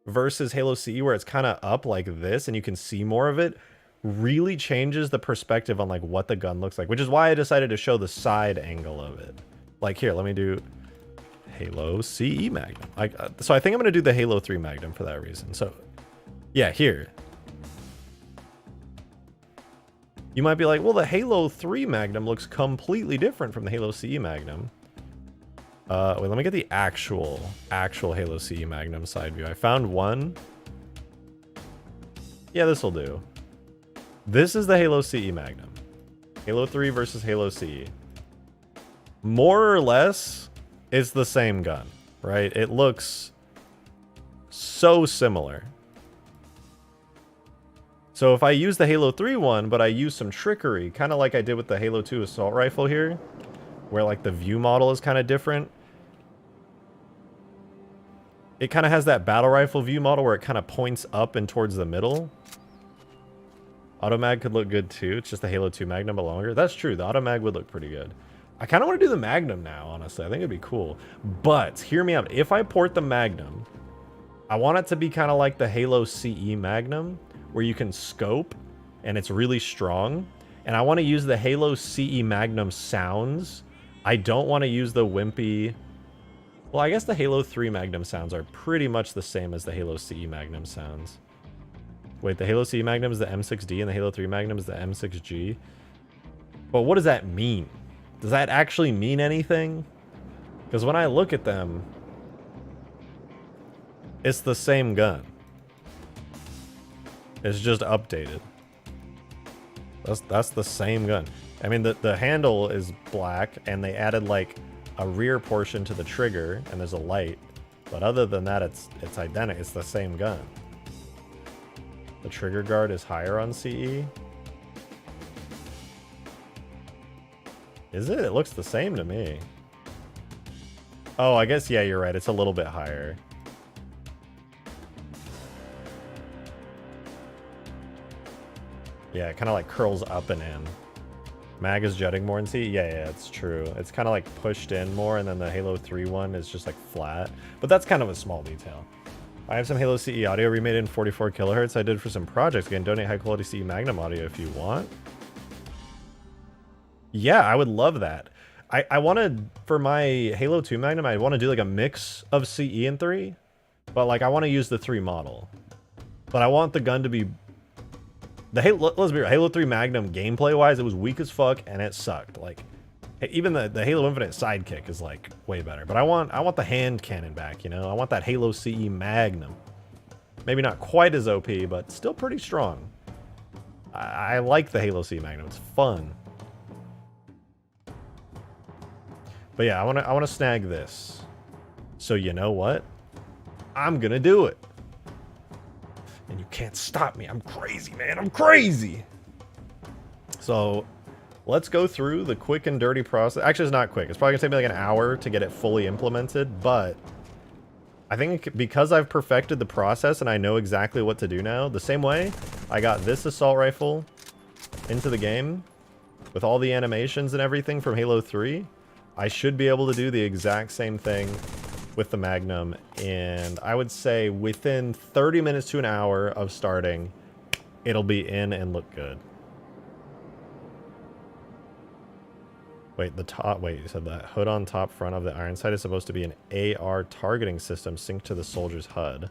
[SPEAKER 1] versus Halo CE where it's kind of up like this and you can see more of it really changes the perspective on like what the gun looks like, which is why I decided to show the side angle of it. Like here, let me do Halo CE Magnum. So I think I'm going to do the Halo 3 Magnum for that reason. So yeah, here. You might be like, well, the Halo 3 Magnum looks completely different from the Halo CE Magnum. Wait, let me get the actual Halo CE Magnum side view. I found one. Yeah, this will do. This is the Halo CE Magnum. Halo 3 versus Halo CE. More or less, it's the same gun, right? It looks so similar. So if I use the Halo 3 one, but I use some trickery, kind of like I did with the Halo 2 assault rifle here, where like the view model is kind of different. It kind of has that battle rifle view model where it kind of points up and towards the middle. Automag could look good too. It's just the Halo 2 Magnum but longer. That's true. The Automag would look pretty good. I kind of want to do the Magnum now, honestly. I think it'd be cool. But hear me out. If I port the Magnum, I want it to be kind of like the Halo CE Magnum, where you can scope and it's really strong. And I want to use the Halo CE Magnum sounds. I don't want to use the wimpy... Well, I guess the Halo 3 Magnum sounds are pretty much the same as the Halo CE Magnum sounds. Wait, the Halo CE Magnum is the M6D and the Halo 3 Magnum is the M6G. But what does that mean? Does that actually mean anything? Because when I look at them, it's the same gun. It's just updated. That's the same gun. I mean, the handle is black, and they added like a rear portion to the trigger, and there's a light. But other than that, it's identical. It's the same gun. The trigger guard is higher on CE. Is it? It looks the same to me. Oh, I guess, yeah, you're right. It's a little bit higher. Yeah, it kind of like curls up and in. Mag is jutting more in CE? Yeah, it's true. It's kind of like pushed in more, and then the Halo 3 one is just like flat. But that's kind of a small detail. I have some Halo CE audio remade in 44 kilohertz I did for some projects. Again, donate high quality CE Magnum audio if you want. Yeah, I would love that. I wanted, for my Halo 2 Magnum, I want to do like a mix of CE and 3. But like, I want to use the 3 model. But I want the gun to be... Let's be real, Halo 3 Magnum gameplay-wise, it was weak as fuck, and it sucked. Like, even the Halo Infinite sidekick is like way better. But I want the hand cannon back, you know? I want that Halo CE Magnum. Maybe not quite as OP, but still pretty strong. I like the Halo CE Magnum. It's fun. But yeah, I want to snag this. So you know what? I'm gonna do it. And you can't stop me. I'm crazy, man. I'm crazy. So let's go through the quick and dirty process. Actually, it's not quick. It's probably gonna take me like an hour to get it fully implemented, but I think because I've perfected the process and I know exactly what to do now, the same way I got this assault rifle into the game with all the animations and everything from Halo 3, I should be able to do the exact same thing with the Magnum, and I would say within 30 minutes to an hour of starting, it'll be in and look good. Wait, you said that hood on top front of the iron sight is supposed to be an AR targeting system synced to the soldier's HUD.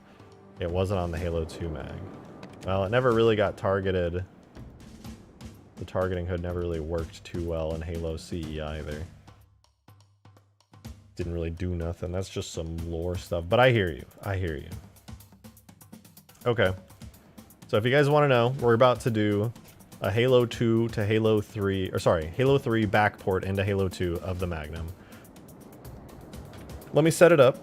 [SPEAKER 1] It wasn't on the Halo 2 mag. Well, it never really got targeted. The targeting hood never really worked too well in Halo CE either. Didn't really do nothing. That's just some lore stuff. But I hear you. I hear you. Okay. So if you guys want to know, we're about to do a Halo 2 to Halo 3, or sorry, Halo 3 backport into Halo 2 of the Magnum. Let me set it up,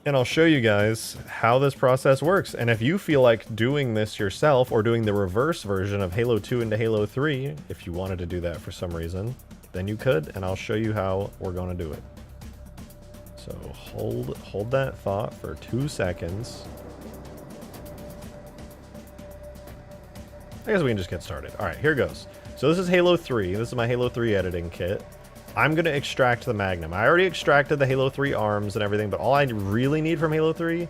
[SPEAKER 1] and I'll show you guys how this process works. And if you feel like doing this yourself, or doing the reverse version of Halo 2 into Halo 3, if you wanted to do that for some reason, then you could, and I'll show you how we're going to do it. So hold that thought for 2 seconds. I guess we can just get started. All right, here goes. So this is Halo 3. This is my Halo 3 editing kit. I'm going to extract the Magnum. I already extracted the Halo 3 arms and everything, but all I really need from Halo 3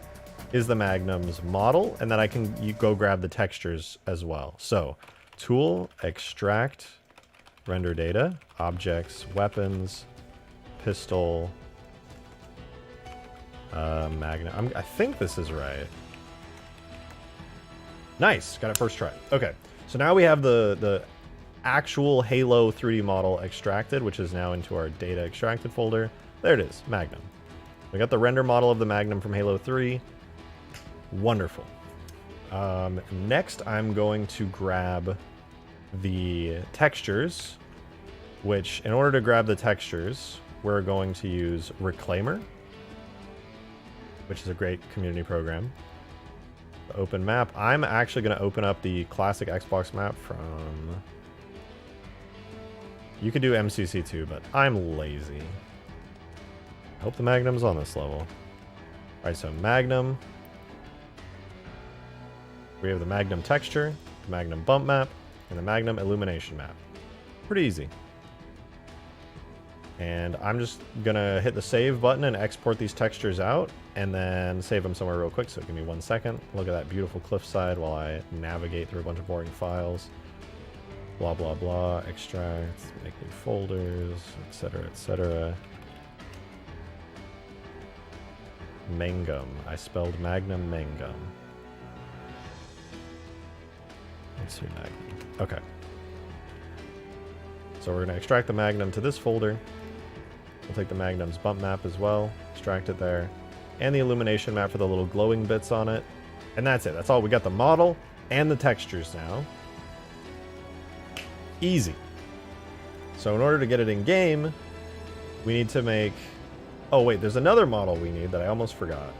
[SPEAKER 1] is the Magnum's model, and then I can go grab the textures as well. So, tool, extract, render data, objects, weapons, pistol, Magnum. I think this is right. Nice, got it first try. Okay, so now we have the actual Halo 3D model extracted, which is now into our data extracted folder. There it is, Magnum. We got the render model of the Magnum from Halo 3. Wonderful. Next, I'm going to grab the textures, which in order to grab the textures, we're going to use Reclaimer, which is a great community program. The open map. I'm actually going to open up the classic Xbox map from... You could do MCC too, but I'm lazy. I hope the Magnum's on this level. Alright, so Magnum. We have the Magnum texture, the Magnum bump map, and the Magnum illumination map. Pretty easy. And I'm just gonna hit the save button and export these textures out, and then save them somewhere real quick, so give me 1 second. Look at that beautiful cliffside while I navigate through a bunch of boring files. Blah, blah, blah, extract, make new folders, etc., etc. Mangum. I spelled Magnum Mangum. Let's see, Magnum. Okay. So we're going to extract the Magnum to this folder. We'll take the Magnum's bump map as well, extract it there, and the illumination map for the little glowing bits on it. And that's it. That's all. We got the model and the textures now. Easy. So in order to get it in game, we need to make... Oh wait, there's another model we need that I almost forgot.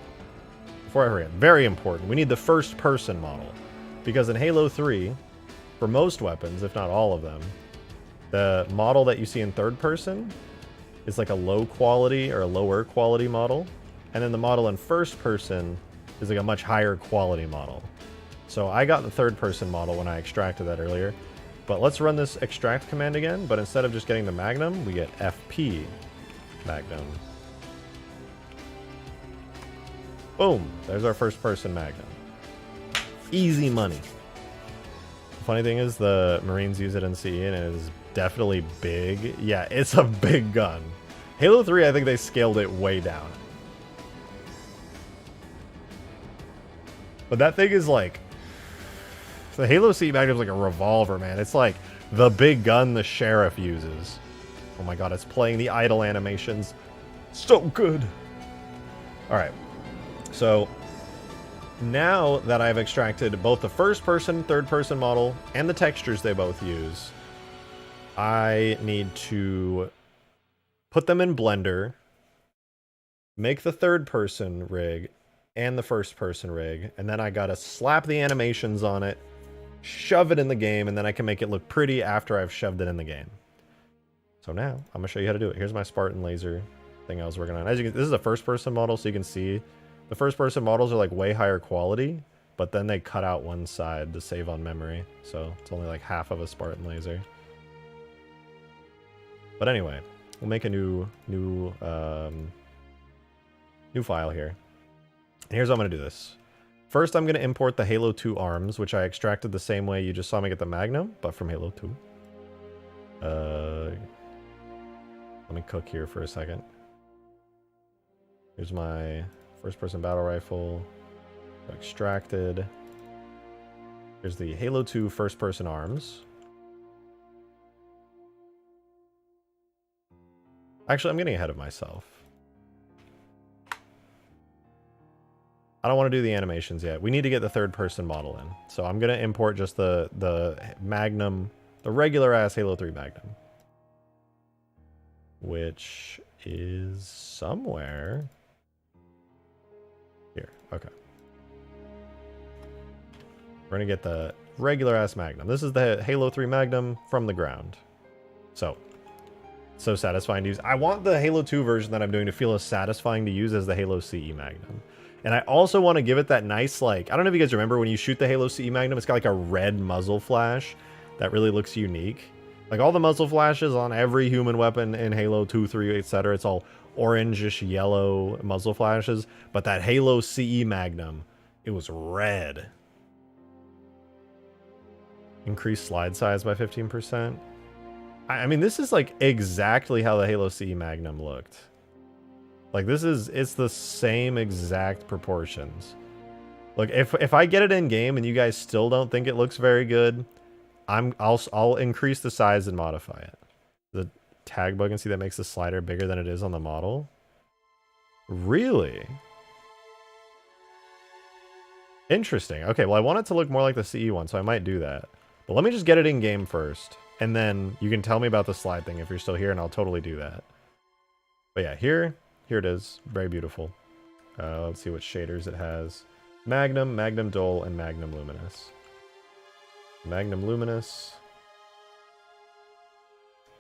[SPEAKER 1] Before I forget, very important. We need the first person model. Because in Halo 3, for most weapons, if not all of them, the model that you see in third person is like a low quality or a lower quality model. And then the model in first person is like a much higher quality model. So I got the third person model when I extracted that earlier. But let's run this extract command again, but instead of just getting the Magnum, we get FP Magnum. Boom! There's our first person Magnum. Easy money. The funny thing is the Marines use it in CE and it is definitely big. Yeah, it's a big gun. Halo 3, I think they scaled it way down. But that thing is like... The Halo CE Magnum's like a revolver, man. It's like the big gun the sheriff uses. Oh my god, it's playing the idle animations. So good. Alright. So, now that I've extracted both the first person, third person model, and the textures they both use, I need to put them in Blender, make the third person rig, and the first person rig, and then I gotta slap the animations on it, shove it in the game, and then I can make it look pretty after I've shoved it in the game. So now, I'm going to show you how to do it. Here's my Spartan laser thing I was working on. As you can, this is a first-person model, so you can see the first-person models are like way higher quality, but then they cut out one side to save on memory, so it's only like half of a Spartan laser. But anyway, we'll make a new file here. And here's how I'm going to do this. First, I'm going to import the Halo 2 arms, which I extracted the same way you just saw me get the Magnum, but from Halo 2. Let me cook here for a second. Here's my first-person battle rifle. Extracted. Here's the Halo 2 first-person arms. Actually, I'm getting ahead of myself. I don't want to do the animations yet. We need to get the third person model in. So I'm going to import just the Magnum, the regular ass Halo 3 Magnum. Which is somewhere here. Okay. We're going to get the regular ass Magnum. This is the Halo 3 Magnum from the ground. So satisfying to use. I want the Halo 2 version that I'm doing to feel as satisfying to use as the Halo CE Magnum. And I also want to give it that nice, like, I don't know if you guys remember when you shoot the Halo CE Magnum, it's got like a red muzzle flash that really looks unique. Like all the muzzle flashes on every human weapon in Halo 2, 3, etc. It's all orangish yellow muzzle flashes. But that Halo CE Magnum, it was red. Increase slide size by 15%. I mean, this is like exactly how the Halo CE Magnum looked. Like it's the same exact proportions. Look, if I get it in game and you guys still don't think it looks very good, I'll increase the size and modify it. The tag bug, and see that makes the slider bigger than it is on the model. Really? Interesting. Okay, well I want it to look more like the CE one, so I might do that. But let me just get it in game first, and then you can tell me about the slide thing if you're still here, and I'll totally do that. But yeah, here it is. Very beautiful. Let's see what shaders it has. Magnum, Magnum Dull, and Magnum Luminous. Magnum Luminous.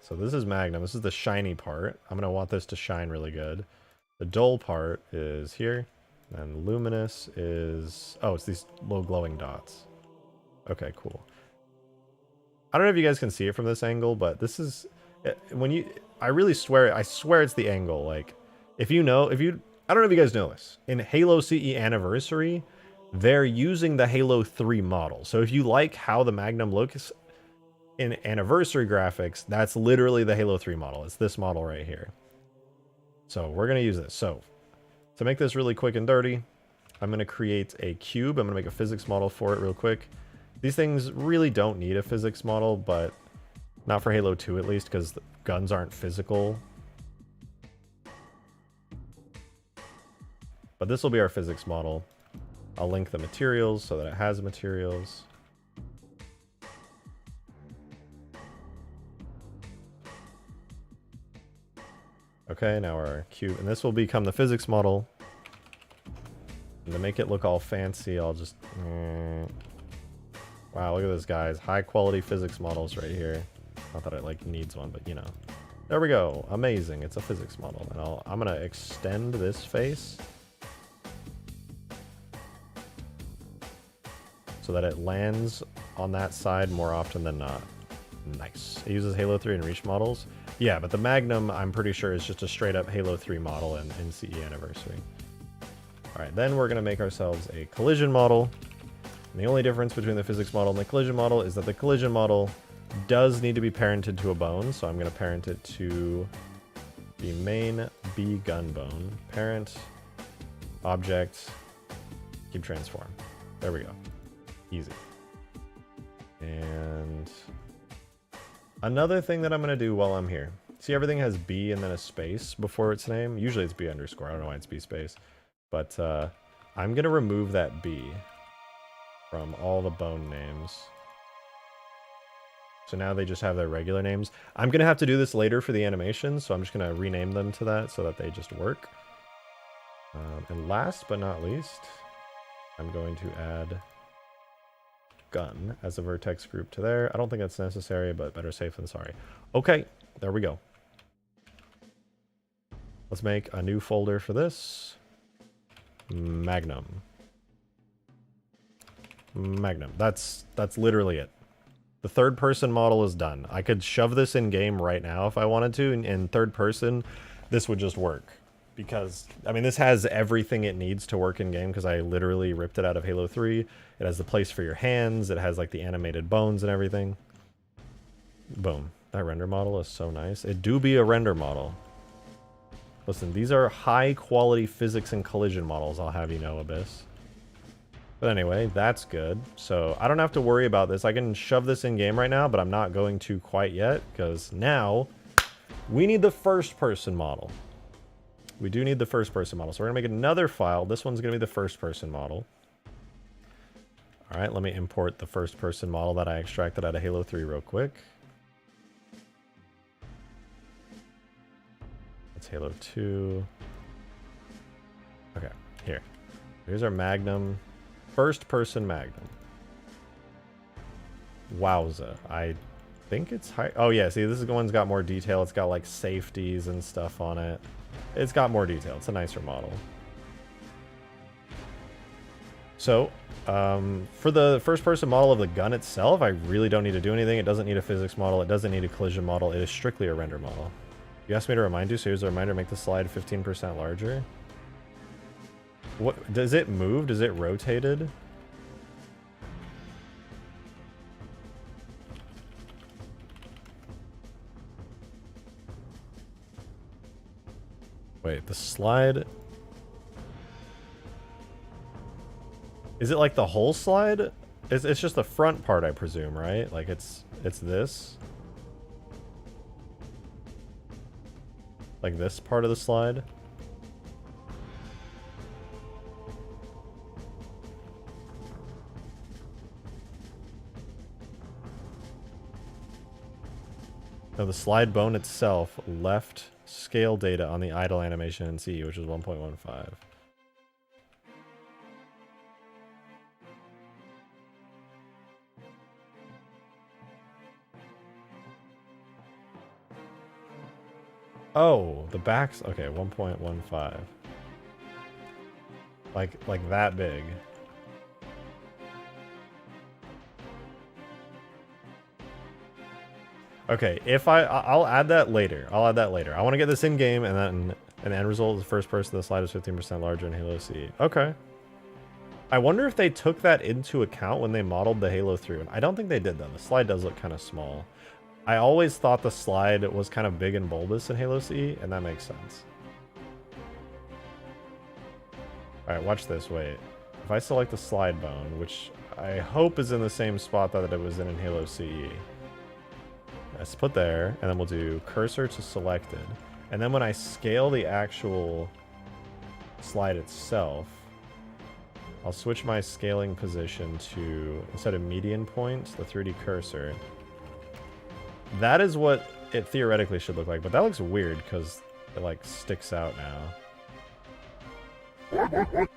[SPEAKER 1] So this is Magnum. This is the shiny part. I'm going to want this to shine really good. The dull part is here. And Luminous is... oh, it's these little glowing dots. Okay, cool. I don't know if you guys can see it from this angle, but this is... when you... I really swear... I swear it's the angle. Like, if you know... if you... I don't know if you guys know this. In Halo CE Anniversary, they're using the Halo 3 model. So if you like how the Magnum looks in Anniversary graphics, that's literally the Halo 3 model. It's this model right here. So we're going to use this. So to make this really quick and dirty, I'm going to create a cube. I'm going to make a physics model for it real quick. These things really don't need a physics model, but not for Halo 2 at least, because guns aren't physical. But this will be our physics model. I'll link the materials so that it has materials. Okay, now our cube, and this will become the physics model. And to make it look all fancy, I'll just... wow, look at this, guys. High quality physics models right here. Not that it like needs one, but you know. There we go. Amazing. It's a physics model. And I'm gonna extend this face so that it lands on that side more often than not. Nice. It uses Halo 3 and Reach models. Yeah, but the Magnum, I'm pretty sure, is just a straight up Halo 3 model in CE Anniversary. Alright, then we're going to make ourselves a collision model. And the only difference between the physics model and the collision model is that the collision model does need to be parented to a bone. So I'm going to parent it to the main B gun bone. Parent, object, cube transform. There we go. Easy. And another thing that I'm going to do while I'm here. See, everything has B and then a space before its name. Usually it's B underscore. I don't know why it's B space. But I'm going to remove that B from all the bone names. So now they just have their regular names. I'm going to have to do this later for the animation, so I'm just going to rename them to that so that they just work. And last but not least, I'm going to add gun as a vertex group to there. I don't think that's necessary, but better safe than sorry. Okay, there we go. Let's make a new folder for this. Magnum. Magnum. That's literally it. The third person model is done. I could shove this in game right now if I wanted to. In third person, this would just work. Because, I mean, this has everything it needs to work in game because I literally ripped it out of Halo 3. It has the place for your hands. It has, like, the animated bones and everything. Boom. That render model is so nice. It do be a render model. Listen, these are high-quality physics and collision models, I'll have you know, Abyss. But anyway, that's good. So I don't have to worry about this. I can shove this in game right now, but I'm not going to quite yet because now we need the first-person model. We do need the first-person model. So we're going to make another file. This one's going to be the first-person model. All right, let me import the first-person model that I extracted out of Halo 3 real quick. That's Halo 2. Okay, here. Here's our Magnum. First-person Magnum. Wowza. I think it's high. Oh, yeah, see, this is the one's got more detail. It's got, like, safeties and stuff on it. It's got more detail. It's a nicer model. So, for the first-person model of the gun itself, I really don't need to do anything. It doesn't need a physics model. It doesn't need a collision model. It is strictly a render model. You asked me to remind you, so here's a reminder. Make the slide 15% larger. What, does it move? Does it rotated? Wait, the slide... Is it like the whole slide? It's just the front part, I presume, right? Like it's this. Like this part of the slide. Now the slide bone itself left scale data on the idle animation in C, which is 1.15. Oh, the back's okay, 1.15. Like that big. Okay, if I'll add that later. I'll add that later. I want to get this in game, and then an end result is the first person. The slide is 15% larger in Halo CE. Okay. I wonder if they took that into account when they modeled the Halo 3 one. I don't think they did though. The slide does look kind of small. I always thought the slide was kind of big and bulbous in Halo CE, and that makes sense. Alright, watch this. Wait. If I select the slide bone, which I hope is in the same spot that it was in Halo CE. Let's put there, and then we'll do cursor to selected. And then when I scale the actual slide itself, I'll switch my scaling position to, instead of median point, the 3D cursor. That is what it theoretically should look like, but that looks weird because it like sticks out now.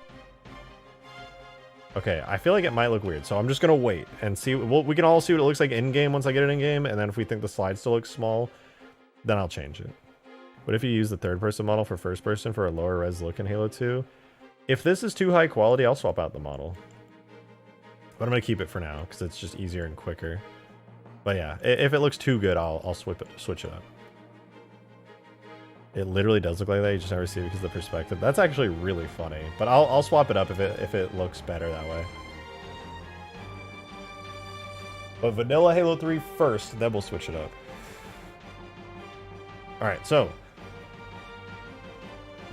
[SPEAKER 1] Okay, I feel like it might look weird, so I'm just gonna wait and see. We can all see what it looks like in-game once I get it in-game, and then if we think the slide still looks small, then I'll change it. What if you use the third-person model for first-person for a lower res look in Halo 2? If this is too high quality, I'll swap out the model. But I'm gonna keep it for now, because it's just easier and quicker. But yeah, if it looks too good, I'll switch it up. It literally does look like that. You just never see it because of the perspective. That's actually really funny. But I'll swap it up if it looks better that way. But vanilla Halo 3 first, then we'll switch it up. Alright, so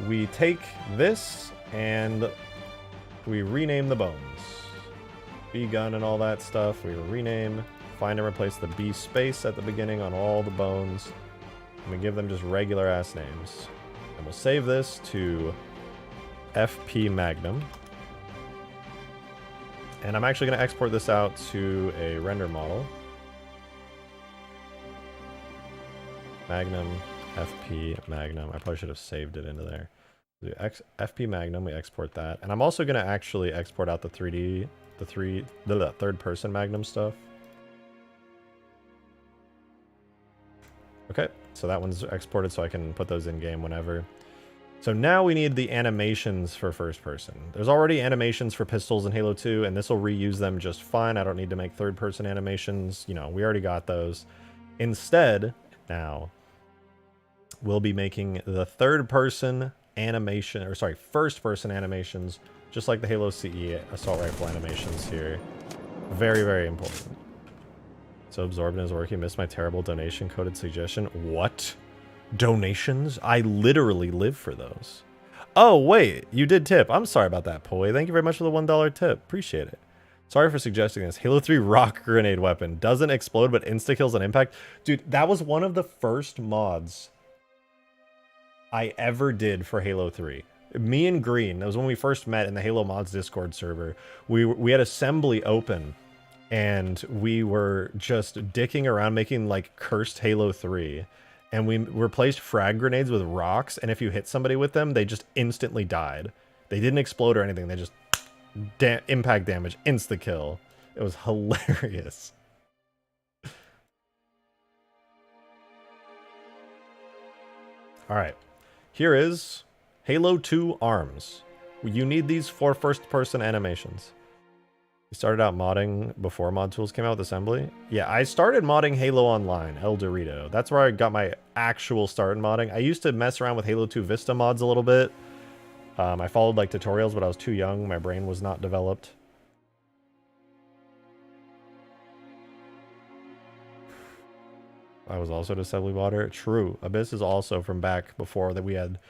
[SPEAKER 1] we take this and we rename the bones. B gun and all that stuff. We rename, find and replace the B space at the beginning on all the bones. And we give them just regular ass names. And we'll save this to FP Magnum. And I'm actually going to export this out to a render model. Magnum, FP Magnum. I probably should have saved it into there. FP Magnum, we export that. And I'm also going to actually export out the 3D, the third person Magnum stuff. Okay, so that one's exported so I can put those in game whenever. So now we need the animations for first person. There's already animations for pistols in Halo 2, and this will reuse them just fine. I don't need to make third person animations. You know, we already got those. Instead, now, we'll be making the third person animation, or sorry, first person animations, just like the Halo CE assault rifle animations here. Very, very important. So Absorbent is working. Missed my terrible donation coded suggestion. What? Donations? I literally live for those. Oh, wait. You did tip. I'm sorry about that, Poi. Thank you very much for the $1 tip. Appreciate it. Sorry for suggesting this. Halo 3 rock grenade weapon. Doesn't explode, but insta-kills on impact. Dude, that was one of the first mods I ever did for Halo 3. Me and Green, that was when we first met in the Halo Mods Discord server. We had assembly open. And we were just dicking around making like cursed Halo 3. And we replaced frag grenades with rocks. And if you hit somebody with them, they just instantly died. They didn't explode or anything. They just impact damage, insta-kill. It was hilarious. Alright. Here is Halo 2 arms. You need these for first person animations. You started out modding before mod tools came out with assembly? Yeah, I started modding Halo Online, El Dorito. That's where I got my actual start in modding. I used to mess around with Halo 2 Vista mods a little bit. I followed like tutorials, but I was too young. My brain was not developed. I was also an assembly modder. True. Abyss is also from back before that we had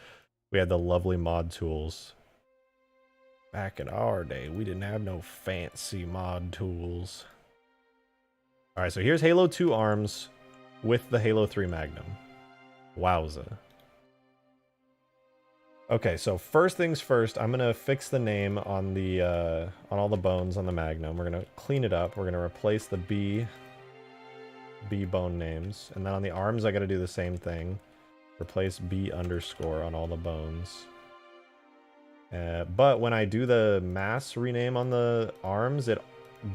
[SPEAKER 1] the lovely mod tools. Back in our day, we didn't have no fancy mod tools. Alright, so here's Halo 2 arms with the Halo 3 Magnum. Wowza. Okay, so first things first, I'm gonna fix the name on the on all the bones on the Magnum. We're gonna clean it up. We're gonna replace the B bone names. And then on the arms, I gotta do the same thing. Replace B underscore on all the bones. But when I do the mass rename on the arms, it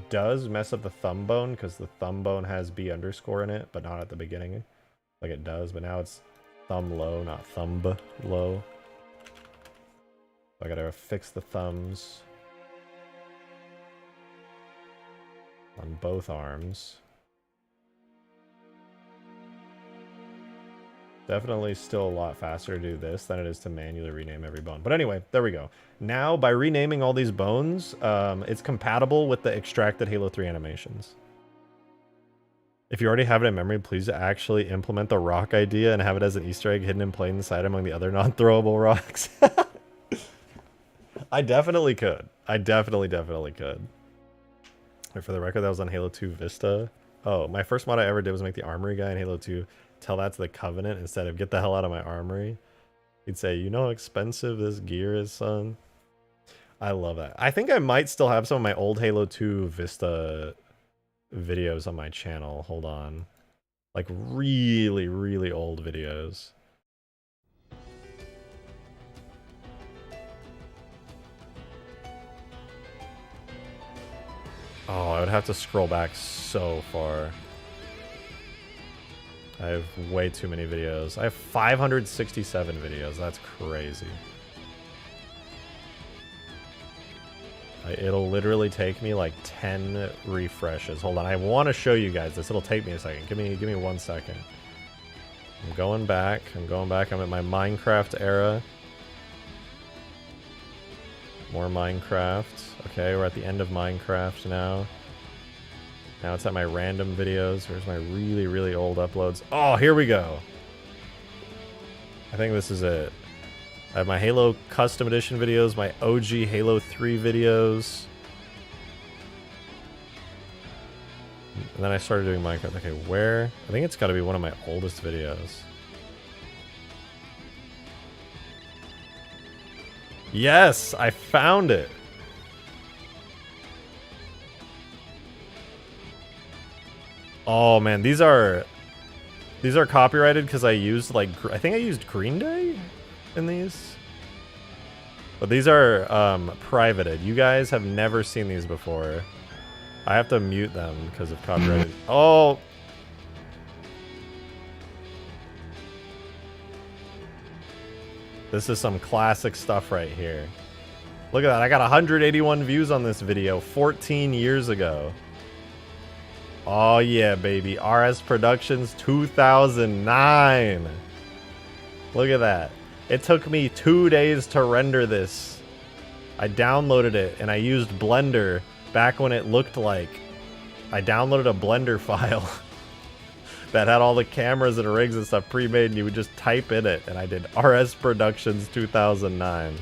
[SPEAKER 1] does mess up the thumb bone because the thumb bone has B underscore in it, but not at the beginning. Like it does, but now it's thumb low, not thumb low. So I gotta fix the thumbs on both arms. Definitely still a lot faster to do this than it is to manually rename every bone. But anyway, there we go. Now, by renaming all these bones, it's compatible with the extracted Halo 3 animations. If you already have it in memory, please actually implement the rock idea and have it as an Easter egg hidden in plain sight among the other non-throwable rocks. I definitely could. I definitely could. For the record, that was on Halo 2 Vista. Oh, my first mod I ever did was make the armory guy in Halo 2 tell that to the Covenant instead of get the hell out of my armory. He'd say, you know how expensive this gear is, son? I love that. I think I might still have some of my old Halo 2 Vista videos on my channel. Hold on. Like really, really old videos. Oh, I would have to scroll back so far. I have way too many videos. I have 567 videos. That's crazy. It'll literally take me like 10 refreshes. Hold on, I want to show you guys this. It'll take me a second. Give me 1 second. I'm going back. I'm at my Minecraft era. More Minecraft. Okay, we're at the end of Minecraft now. Now it's at my random videos. Here's my really, really old uploads. Oh, here we go. I think this is it. I have my Halo Custom Edition videos, my OG Halo 3 videos. And then I started doing Minecraft. Okay, where? I think it's got to be one of my oldest videos. Yes, I found it. Oh man, these are copyrighted because I used like I think I used Green Day in these. But these are privated. You guys have never seen these before. I have to mute them because of copyrighted. Oh. This is some classic stuff right here. Look at that. I got 181 views on this video 14 years ago. Oh yeah, baby. RS Productions 2009. Look at that. It took me 2 days to render this. I downloaded it and I used Blender back when it looked like I downloaded a Blender file that had all the cameras and rigs and stuff pre-made, and you would just type in it, and I did RS Productions 2009.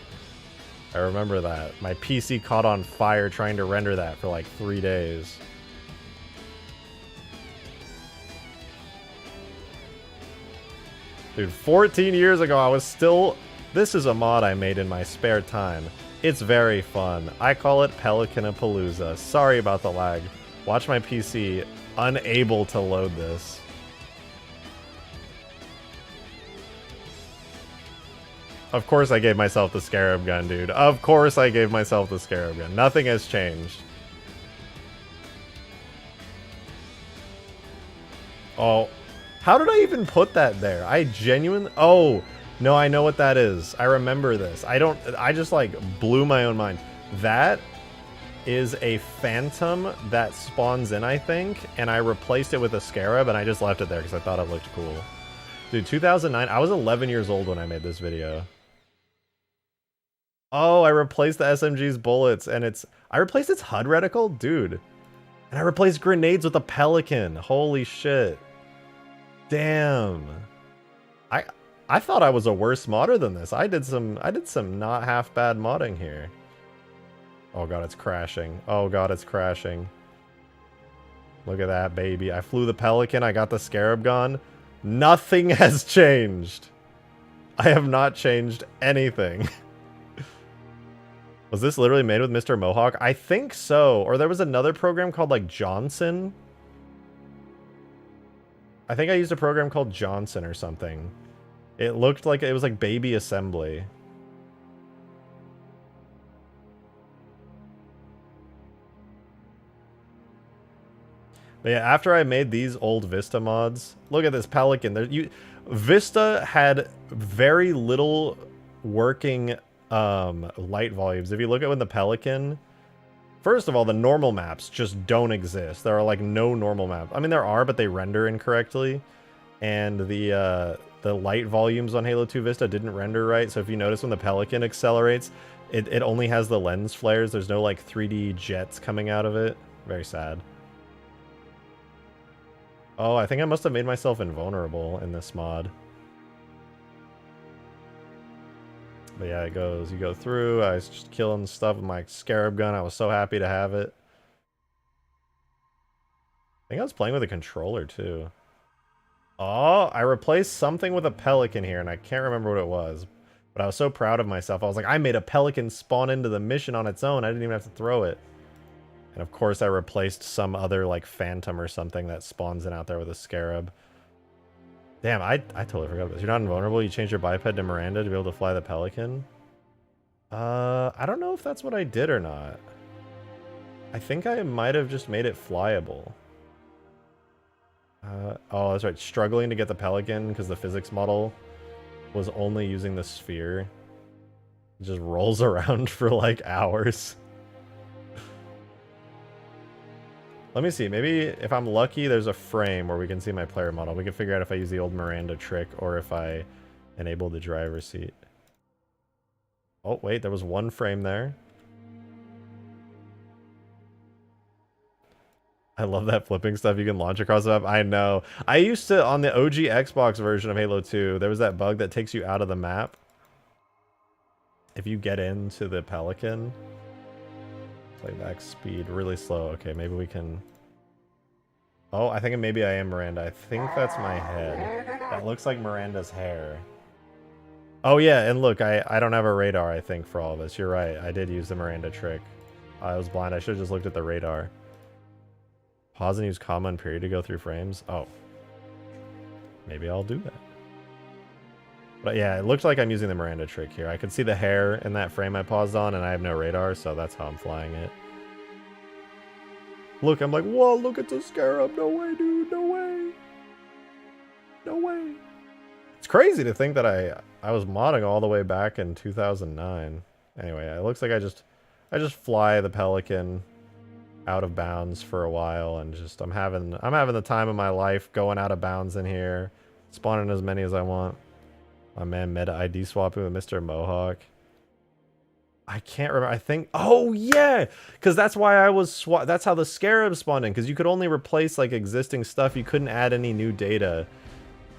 [SPEAKER 1] I remember that. My PC caught on fire trying to render that for like 3 days. Dude, 14 years ago, I was still... This is a mod I made in my spare time. It's very fun. I call it Pelicanapalooza. Sorry about the lag. Watch my PC unable to load this. Of course I gave myself the Scarab gun, dude. Of course I gave myself the Scarab gun. Nothing has changed. Oh... How did I even put that there? I genuinely... Oh, no, I know what that is. I remember this. I just, like, blew my own mind. That is a phantom that spawns in, I think, and I replaced it with a scarab, and I just left it there because I thought it looked cool. Dude, 2009, I was 11 years old when I made this video. Oh, I replaced the SMG's bullets, and I replaced its HUD reticle? Dude. And I replaced grenades with a pelican. Holy shit. Damn. I thought I was a worse modder than this. I did some not half bad modding here. Oh god, it's crashing. Oh god, it's crashing. Look at that, baby. I flew the pelican, I got the scarab gun. Nothing has changed. I have not changed anything. Was this literally made with Mr. Mohawk? I think so. Or there was another program called like Johnson. I think I used a program called Johnson or something. It looked like it was like baby assembly. But yeah, after I made these old Vista mods, look at this pelican. Vista had very little working light volumes. If you look at when the pelican, first of all, the normal maps just don't exist. There are like no normal maps. I mean, there are, but they render incorrectly. And the light volumes on Halo 2 Vista didn't render right. So if you notice when the pelican accelerates, it only has the lens flares. There's no like 3D jets coming out of it. Very sad. Oh, I think I must have made myself invulnerable in this mod. But yeah, it goes. You go through. I was just killing stuff with my scarab gun. I was so happy to have it. I think I was playing with a controller too. Oh, I replaced something with a pelican here, and I can't remember what it was. But I was so proud of myself. I was like, I made a pelican spawn into the mission on its own. I didn't even have to throw it. And of course, I replaced some other like phantom or something that spawns in out there with a scarab. Damn, I totally forgot about this. You're not invulnerable. You changed your biped to Miranda to be able to fly the pelican. I don't know if that's what I did or not. I think I might have just made it flyable. Oh, that's right. Struggling to get the pelican because the physics model was only using the sphere. It just rolls around for like hours. Let me see. Maybe if I'm lucky, there's a frame where we can see my player model. We can figure out if I use the old Miranda trick or if I enable the driver's seat. Oh, wait. There was one frame there. I love that flipping stuff you can launch across the map. I know. I used to, on the OG Xbox version of Halo 2, there was that bug that takes you out of the map. If you get into the pelican. Playback speed, really slow. Okay, maybe we can... Oh, I think maybe I am Miranda. I think that's my head. That looks like Miranda's hair. Oh yeah, and look, I don't have a radar, I think, for all of this. You're right, I did use the Miranda trick. I was blind, I should have just looked at the radar. Pause and use comma and period to go through frames. Oh. Maybe I'll do that. But yeah, it looks like I'm using the Miranda trick here. I can see the hair in that frame I paused on, and I have no radar, so that's how I'm flying it. Look, I'm like, whoa, look at the scarab. No way, dude. No way. No way. It's crazy to think that I was modding all the way back in 2009. Anyway, it looks like I just fly the pelican out of bounds for a while, and just I'm having the time of my life going out of bounds in here, spawning as many as I want. My man meta ID swapping with Mr. Mohawk. I can't remember. I think, oh yeah, because that's why I was that's how the scarab spawned in, because you could only replace like existing stuff. You couldn't add any new data.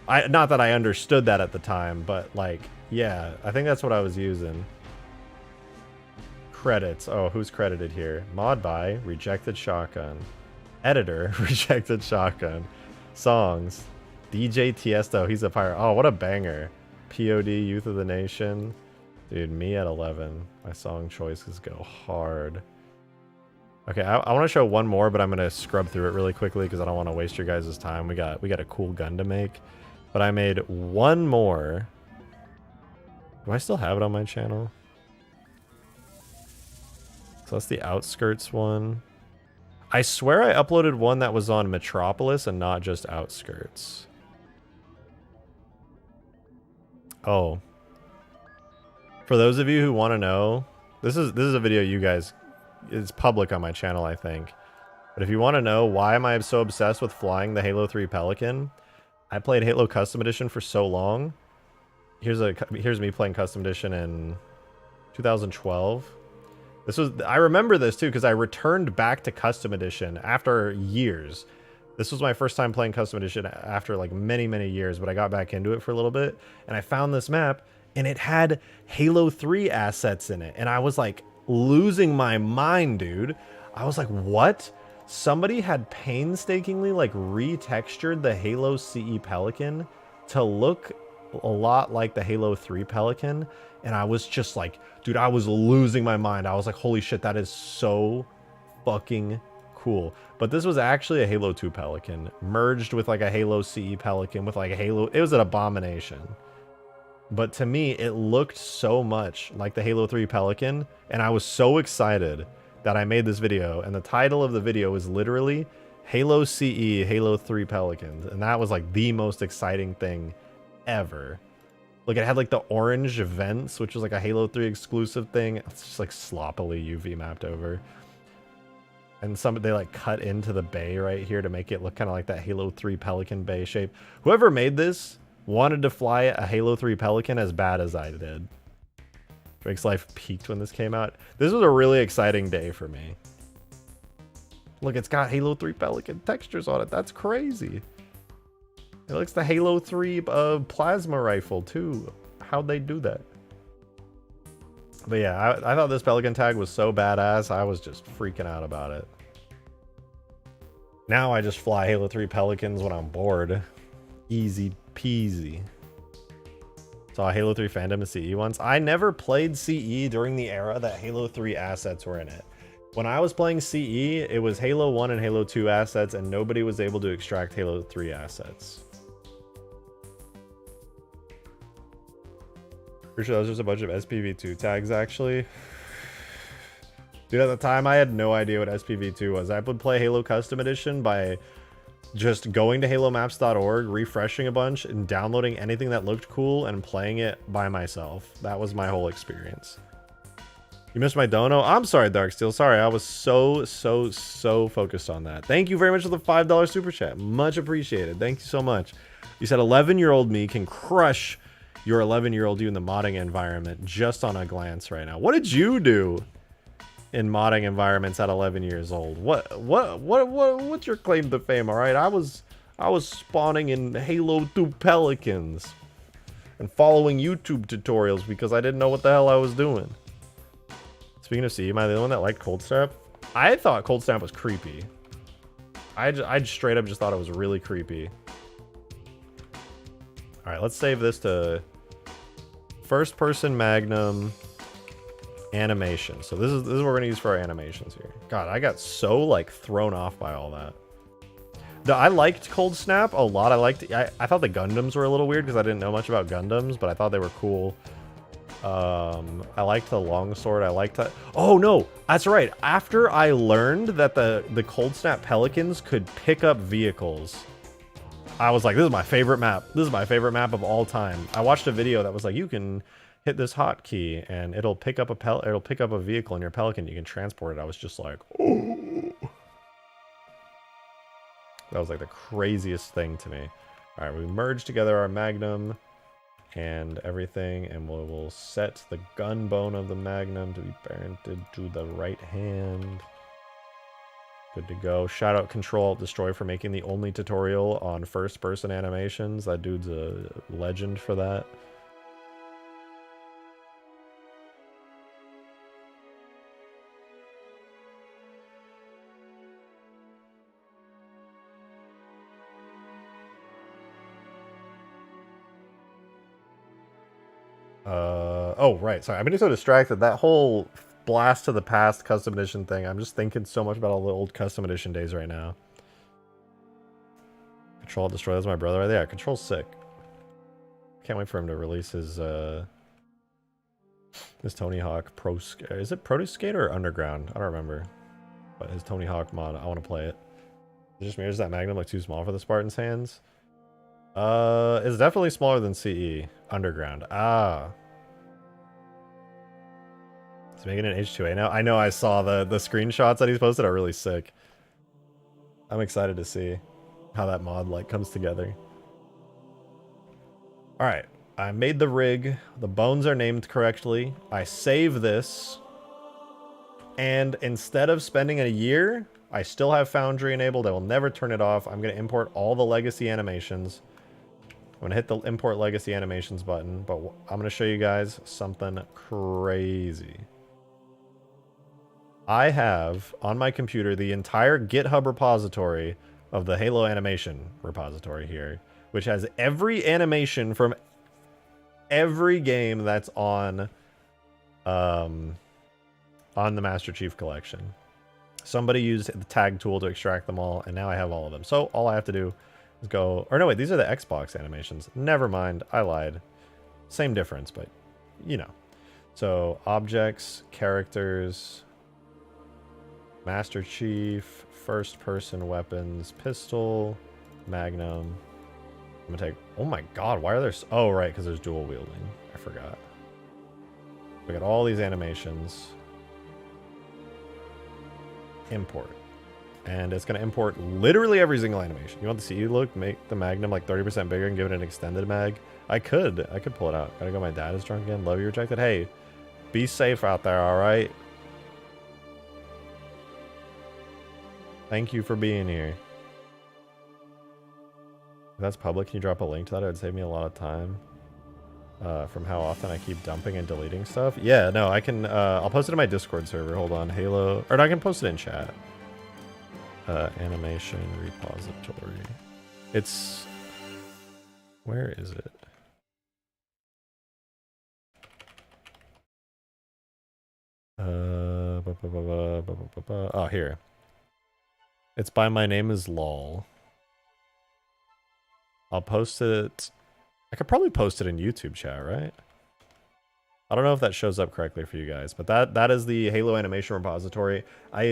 [SPEAKER 1] Not that I understood that at the time, but like, yeah, I think that's what I was using. Credits. Oh, who's credited here? Mod by Rejected Shotgun. Editor Rejected Shotgun. Songs DJ Tiesto. He's a pirate. Oh, what a banger. POD Youth of the Nation. Dude, me at 11. My song choices go hard. Okay, I want to show one more, but I'm going to scrub through it really quickly because I don't want to waste your guys' time. We got a cool gun to make. But I made one more. Do I still have it on my channel? So that's the Outskirts one. I swear I uploaded one that was on Metropolis and not just Outskirts. Oh. For those of you who want to know, this is a video you guys it's public on my channel, I think. But if you want to know why am I so obsessed with flying the Halo 3 Pelican, I played Halo Custom Edition for so long. Here's me playing Custom Edition in 2012. I remember this too because I returned back to Custom Edition after years. This was my first time playing Custom Edition after like many, many years, but I got back into it for a little bit and I found this map and it had Halo 3 assets in it. And I was like losing my mind, dude. I was like, what? Somebody had painstakingly like retextured the Halo CE Pelican to look a lot like the Halo 3 Pelican. And I was just like, dude, I was losing my mind. I was like, holy shit, that is so fucking cool. But this was actually a Halo 2 Pelican merged with like a Halo CE Pelican with like a Halo. It was an abomination. But to me, it looked so much like the Halo 3 Pelican. And I was so excited that I made this video. And the title of the video is literally Halo CE Halo 3 Pelicans. And that was like the most exciting thing ever. Like it had like the orange vents, which was like a Halo 3 exclusive thing. It's just like sloppily UV mapped over. And they like cut into the bay right here to make it look kind of like that Halo 3 Pelican bay shape. Whoever made this wanted to fly a Halo 3 Pelican as bad as I did. Drake's life peaked when this came out. This was a really exciting day for me. Look, it's got Halo 3 Pelican textures on it. That's crazy. It looks the Halo 3 plasma rifle too. How'd they do that? But yeah, I thought this Pelican tag was so badass. I was just freaking out about it. Now I just fly Halo 3 Pelicans when I'm bored. Easy peasy. Saw Halo 3 fandom of CE once. I never played CE during the era that Halo 3 assets were in it. When I was playing CE, it was Halo 1 and Halo 2 assets, and nobody was able to extract Halo 3 assets. Pretty sure those was a bunch of SPV2 tags, actually. Dude, at the time, I had no idea what SPV2 was. I would play Halo Custom Edition by just going to halomaps.org, refreshing a bunch, and downloading anything that looked cool and playing it by myself. That was my whole experience. You missed my dono? I'm sorry, Darksteel. Sorry, I was so focused on that. Thank you very much for the $5 super chat. Much appreciated. Thank you so much. You said 11-year-old me can crush your 11-year-old you in the modding environment just on a glance right now. What did you do in modding environments at 11 years old? What's your claim to fame? All right, I was spawning in Halo 2 Pelicans and following YouTube tutorials because I didn't know what the hell I was doing. Speaking of CE, am I the only one that liked Cold Snap? I thought Cold Snap was creepy. I straight up just thought it was really creepy. All right, let's save this to first person Magnum animation. So this is what we're gonna use for our animations here. God, I got so like thrown off by all that. I liked Cold Snap a lot. I thought the Gundams were a little weird because I didn't know much about Gundams, but I thought they were cool. I liked the longsword. I liked that. Oh no, that's right. After I learned that the Cold Snap Pelicans could pick up vehicles, I was like, this is my favorite map. This is my favorite map of all time. I watched a video that was like, you can hit this hotkey and it'll pick up a vehicle in your Pelican. You can transport it. I was just like, oh. That was like the craziest thing to me. All right, we merged together our Magnum and everything, and we'll set the gun bone of the Magnum to be parented to the right hand. Good to go. Shout out Control Alt Destroy for making the only tutorial on first person animations. That dude's a legend for that. Oh, right. Sorry, I'm getting so distracted. That whole Blast to the Past custom edition thing. I'm just thinking so much about all the old custom edition days right now. Control Destroy. That's my brother right there. Yeah, Control's sick. Can't wait for him to release his Tony Hawk Pro. Is it Pro Skater or Underground? I don't remember. But his Tony Hawk mod. I want to play it. It just mirrors that Magnum like too small for the Spartan's hands. It's definitely smaller than CE. Underground. Ah. He's making an H2A now. I know, I saw the screenshots that he's posted are really sick. I'm excited to see how that mod like comes together. All right, I made the rig. The bones are named correctly. I save this. And instead of spending a year, I still have Foundry enabled. I will never turn it off. I'm going to import all the legacy animations. I'm going to hit the import legacy animations button, but I'm going to show you guys something crazy. I have on my computer the entire GitHub repository of the Halo animation repository here, which has every animation from every game that's on the Master Chief Collection. Somebody used the tag tool to extract them all, and now I have all of them. So all I have to do is go... Or no, wait, these are the Xbox animations. Never mind, I lied. Same difference, but you know. So objects, characters, Master Chief, first-person weapons, pistol, Magnum. I'm gonna take... Oh my god, why are there... Oh, right, because there's dual wielding. I forgot. We got all these animations. Import. And it's going to import literally every single animation. You want the CE look? Make the Magnum like 30% bigger and give it an extended mag? I could pull it out. Gotta go, my dad is drunk again. Love you rejected. Hey, be safe out there, alright? Thank you for being here. If that's public, can you drop a link to that? It would save me a lot of time. From how often I keep dumping and deleting stuff. Yeah, no, I can, I'll post it in my Discord server. Hold on, Halo, or no, I can post it in chat. Animation repository. It's, where is it? Oh, here. It's by my name is lol. I'll post it. I could probably post it in YouTube chat, right? I don't know if that shows up correctly for you guys, but that is the Halo animation repository. I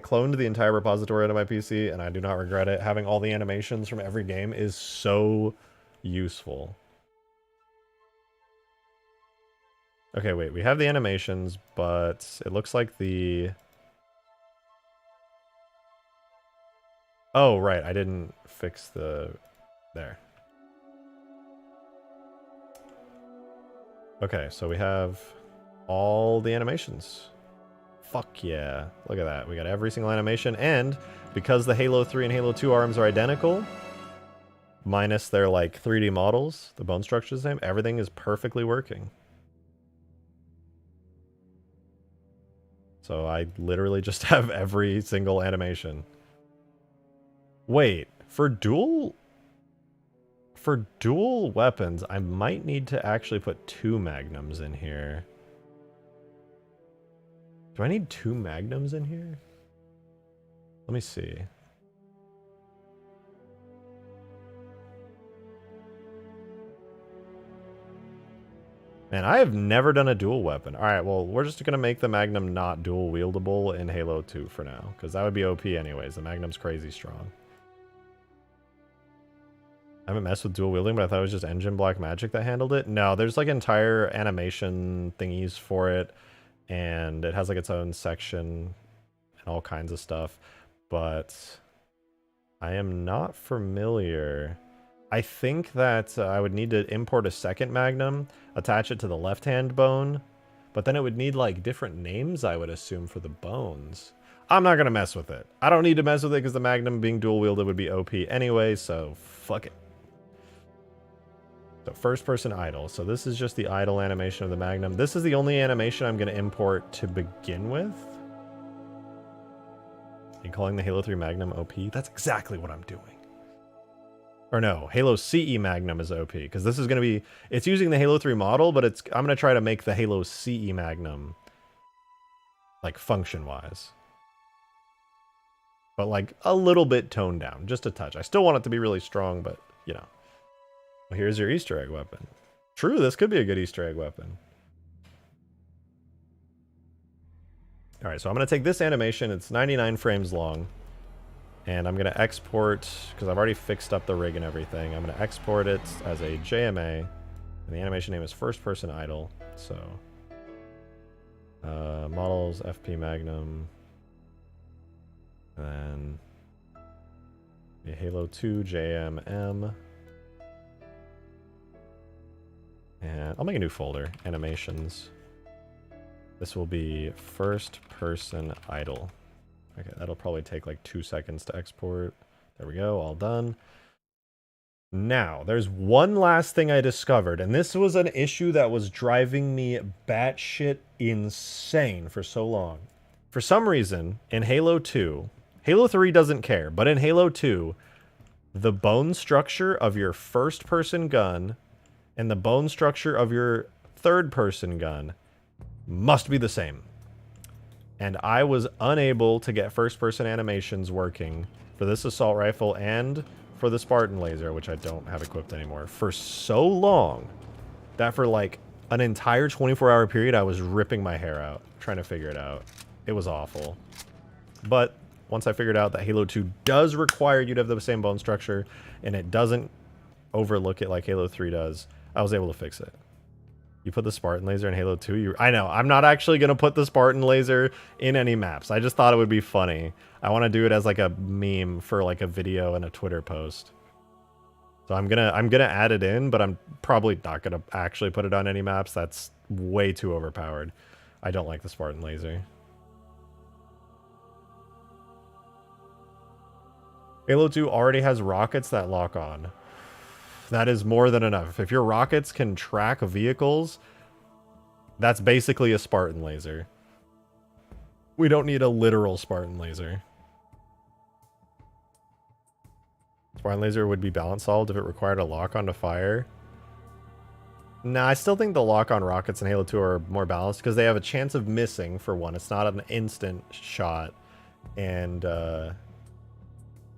[SPEAKER 1] cloned the entire repository onto my PC, and I do not regret it. Having all the animations from every game is so useful. Okay, wait, we have the animations, but it looks like the... Oh, right, I didn't fix the... There. Okay, so we have all the animations. Fuck yeah. Look at that. We got every single animation, and because the Halo 3 and Halo 2 arms are identical, minus their like 3D models, the bone structure is the same, everything is perfectly working. So I literally just have every single animation. Wait, for dual weapons, I might need to actually put 2 Magnums in here. Do I need 2 Magnums in here? Let me see. Man, I have never done a dual weapon. Alright, well, we're just gonna make the Magnum not dual wieldable in Halo 2 for now, because that would be OP anyways. The Magnum's crazy strong. I haven't messed with dual wielding, but I thought it was just Engine Black Magic that handled it. No, there's like entire animation thingies for it, and it has like its own section and all kinds of stuff, but I am not familiar. I think that I would need to import a second Magnum, attach it to the left-hand bone, but then it would need like different names, I would assume, for the bones. I'm not going to mess with it. I don't need to mess with it because the Magnum being dual wielded would be OP anyway, so fuck it. So first person idle. So this is just the idle animation of the Magnum. This is the only animation I'm going to import to begin with. And calling the Halo 3 Magnum OP? That's exactly what I'm doing. Or no, Halo CE Magnum is OP, because this is going to be, it's using the Halo 3 model, but I'm going to try to make the Halo CE Magnum like function-wise. But like a little bit toned down, just a touch. I still want it to be really strong, but you know. Well, here's your Easter egg weapon. True, this could be a good Easter egg weapon. Alright, so I'm going to take this animation. It's 99 frames long. And I'm going to export, because I've already fixed up the rig and everything. I'm going to export it as a JMA. And the animation name is First Person Idle. So Models, FP Magnum. And then the Halo 2 JMM. And I'll make a new folder, animations. This will be first person idle. Okay, that'll probably take like 2 seconds to export. There we go, all done. Now, there's one last thing I discovered, and this was an issue that was driving me batshit insane for so long. For some reason, in Halo 2, Halo 3 doesn't care, but in Halo 2, the bone structure of your first-person gun and the bone structure of your third-person gun must be the same. And I was unable to get first-person animations working for this assault rifle and for the Spartan laser, which I don't have equipped anymore, for so long that for like an entire 24-hour period, I was ripping my hair out trying to figure it out. It was awful. But once I figured out that Halo 2 does require you to have the same bone structure and it doesn't overlook it like Halo 3 does, I was able to fix it. You put the Spartan laser in Halo 2? I know, I'm not actually going to put the Spartan laser in any maps. I just thought it would be funny. I want to do it as like a meme for like a video and a Twitter post. So I'm gonna add it in, but I'm probably not gonna actually put it on any maps. That's way too overpowered. I don't like the Spartan laser. Halo 2 already has rockets that lock on. That is more than enough. If your rockets can track vehicles, that's basically a Spartan laser. We don't need a literal Spartan laser. Spartan laser would be balance solved if it required a lock on to fire. Nah, I still think the lock on rockets in Halo 2 are more balanced because they have a chance of missing, for one. It's not an instant shot. And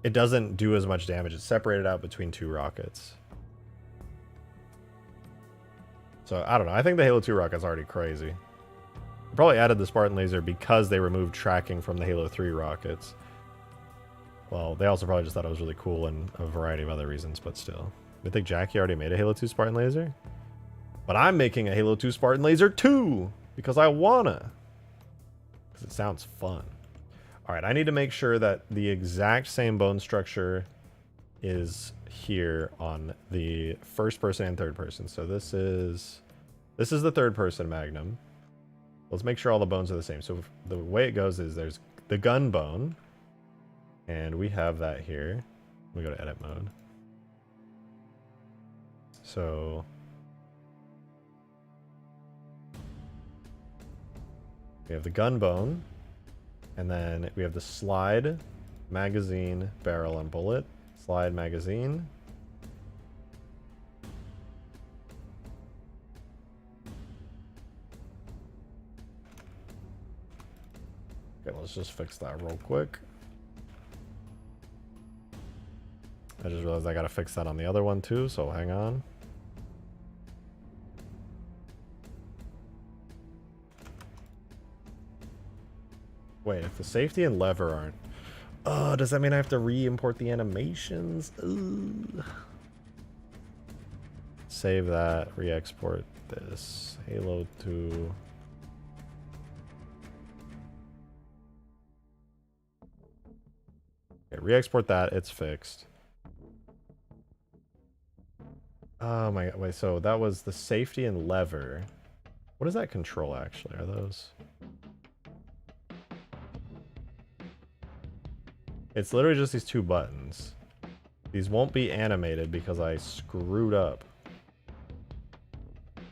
[SPEAKER 1] it doesn't do as much damage. It's separated out between 2 rockets. So, I don't know. I think the Halo 2 rocket's already crazy. They probably added the Spartan laser because they removed tracking from the Halo 3 rockets. Well, they also probably just thought it was really cool and a variety of other reasons, but still. I think Jackie already made a Halo 2 Spartan laser. But I'm making a Halo 2 Spartan laser too! Because I wanna. Because it sounds fun. Alright, I need to make sure that the exact same bone structure is here on the first person and third person. So this is the third person Magnum. Let's make sure all the bones are the same. So the way it goes is there's the gun bone, and we have that here. We go to edit mode. So we have the gun bone, and then we have the slide, magazine, barrel, and bullet. Slide, magazine. Okay, let's just fix that real quick. I just realized I gotta fix that on the other one too, so hang on. Wait, if the safety and lever aren't... Oh, does that mean I have to re-import the animations? Ugh. Save that, re-export this. Halo 2. Okay, re-export that, it's fixed. Oh my god, wait, so that was the safety and lever. What does that control actually? Are those... It's literally just these 2 buttons. These won't be animated because I screwed up.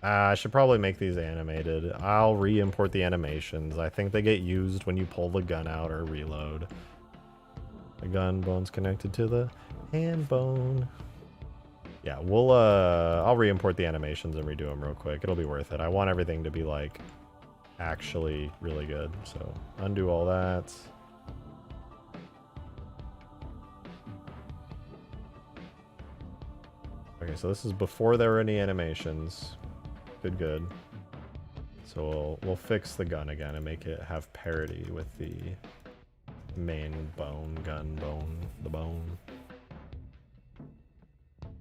[SPEAKER 1] I should probably make these animated. I'll re-import the animations. I think they get used when you pull the gun out or reload. The gun bone's connected to the hand bone. Yeah, we'll I'll re-import the animations and redo them real quick. It'll be worth it. I want everything to be like actually really good. So undo all that. Okay, so this is before there were any animations. Good. So we'll fix the gun again and make it have parity with the main bone, gun bone, the bone.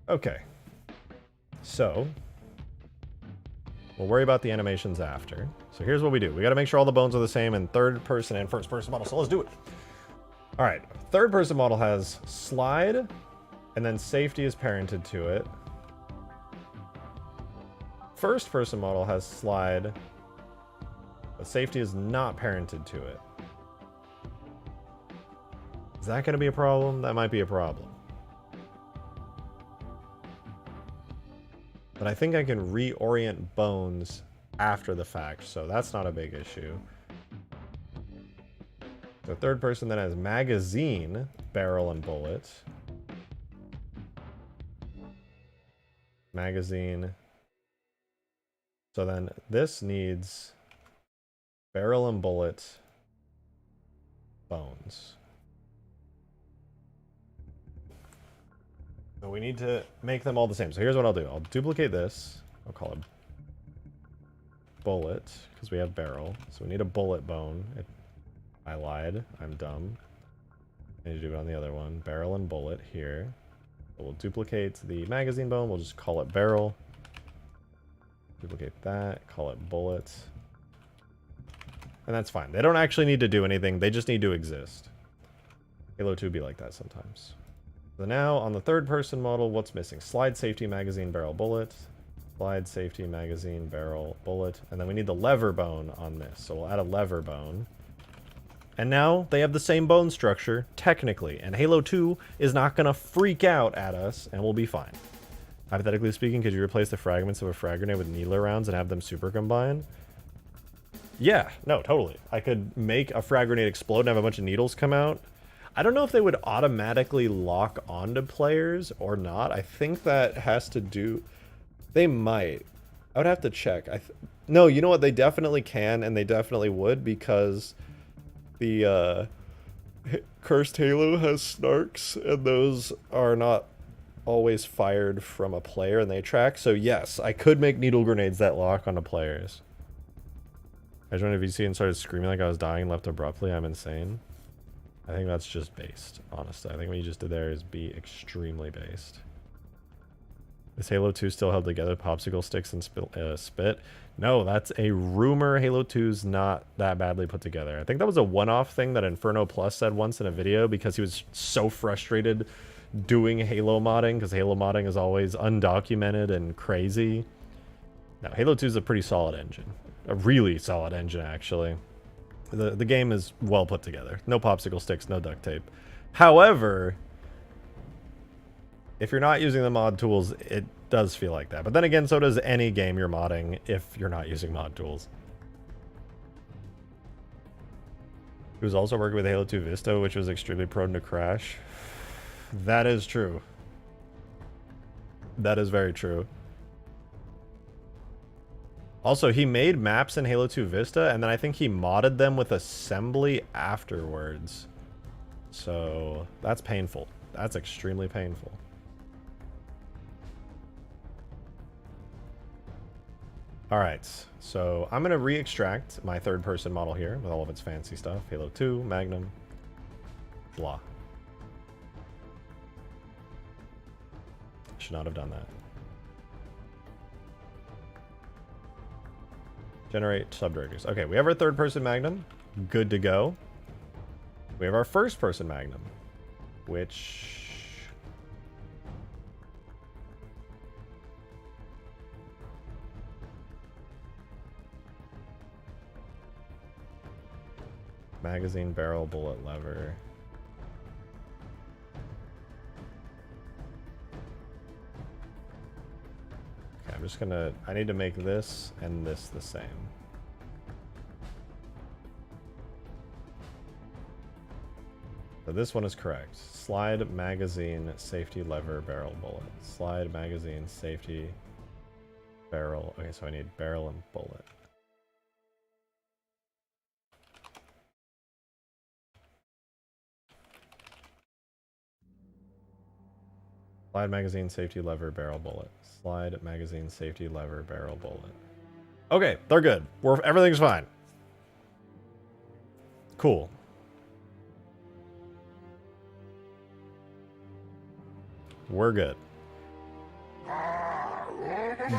[SPEAKER 1] Okay. So We'll worry about the animations after. So here's what we do. We got to make sure all the bones are the same in third person and first person model. So let's do it. All right. Third person model has slide, and then safety is parented to it. First person model has slide, but safety is not parented to it. Is that going to be a problem? That might be a problem. But I think I can reorient bones after the fact, so that's not a big issue. The third person then has magazine, barrel, and bullet. Magazine. So then this needs barrel and bullet, bones. So we need to make them all the same. So here's what I'll do. I'll duplicate this. I'll call it bullet, because we have barrel. So we need a bullet bone. I lied. I'm dumb. I need to do it on the other one. Barrel and bullet here. So we'll duplicate the magazine bone. We'll just call it barrel. Duplicate that. Call it bullet. And that's fine. They don't actually need to do anything. They just need to exist. Halo 2 be like that sometimes. So now on the third person model, what's missing? Slide, safety, magazine, barrel, bullet. Slide, safety, magazine, barrel, bullet. And then we need the lever bone on this. So we'll add a lever bone. And now they have the same bone structure, technically. And Halo 2 is not going to freak out at us, and we'll be fine. Hypothetically speaking, could you replace the fragments of a frag grenade with needler rounds and have them super combine? Yeah, no, totally. I could make a frag grenade explode and have a bunch of needles come out. I don't know if they would automatically lock onto players or not. I think that has to do... They might. I would have to check. No, you know what? They definitely can, and they definitely would, because the Cursed Halo has snarks, and those are not always fired from a player, and they track. So yes, I could make needle grenades that lock onto players. I joined a VC and started screaming like I was dying and left abruptly. I'm insane. I think that's just based, honestly. I think what you just did there is be extremely based. Is Halo 2 still held together? Popsicle sticks and spit? No, that's a rumor. Halo 2's not that badly put together. I think that was a one-off thing that Inferno Plus said once in a video because he was so frustrated doing Halo modding, because Halo modding is always undocumented and crazy. Now, Halo 2 is a pretty solid engine. A really solid engine, actually. The game is well put together. No popsicle sticks, no duct tape. However, if you're not using the mod tools, it does feel like that. But then again, so does any game you're modding if you're not using mod tools. He was also working with Halo 2 Vista, which was extremely prone to crash. That is true. That is very true. Also, he made maps in Halo 2 Vista, and then I think he modded them with assembly afterwards. So, that's painful. That's extremely painful. Alright, so I'm going to re-extract my third-person model here with all of its fancy stuff. Halo 2, Magnum, blah. Should not have done that. Generate subdirectories. Okay, we have our third-person Magnum. Good to go. We have our first-person Magnum, which... Magazine, barrel, bullet, lever. Okay, I'm just gonna... I need to make this and this the same. So this one is correct. Slide, magazine, safety, lever, barrel, bullet. Slide, magazine, safety, barrel. Okay, so I need barrel and bullet. Slide, magazine, safety, lever, barrel, bullet. Slide, magazine, safety, lever, barrel, bullet. Okay, they're good. Everything's fine. Cool. We're good.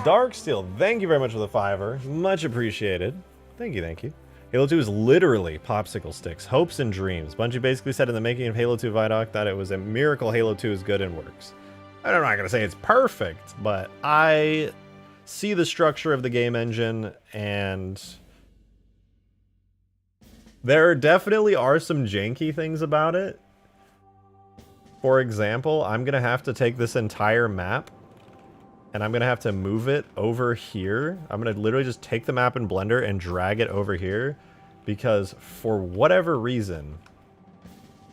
[SPEAKER 1] Darksteel, thank you very much for the $5. Much appreciated. Thank you, thank you. Halo 2 is literally popsicle sticks, hopes and dreams. Bungie basically said in the making of Halo 2 Vidoc that it was a miracle Halo 2 is good and works. I'm not going to say it's perfect, but I see the structure of the game engine, and there definitely are some janky things about it. For example, I'm going to have to take this entire map and I'm going to have to move it over here. I'm going to literally just take the map in Blender and drag it over here because for whatever reason,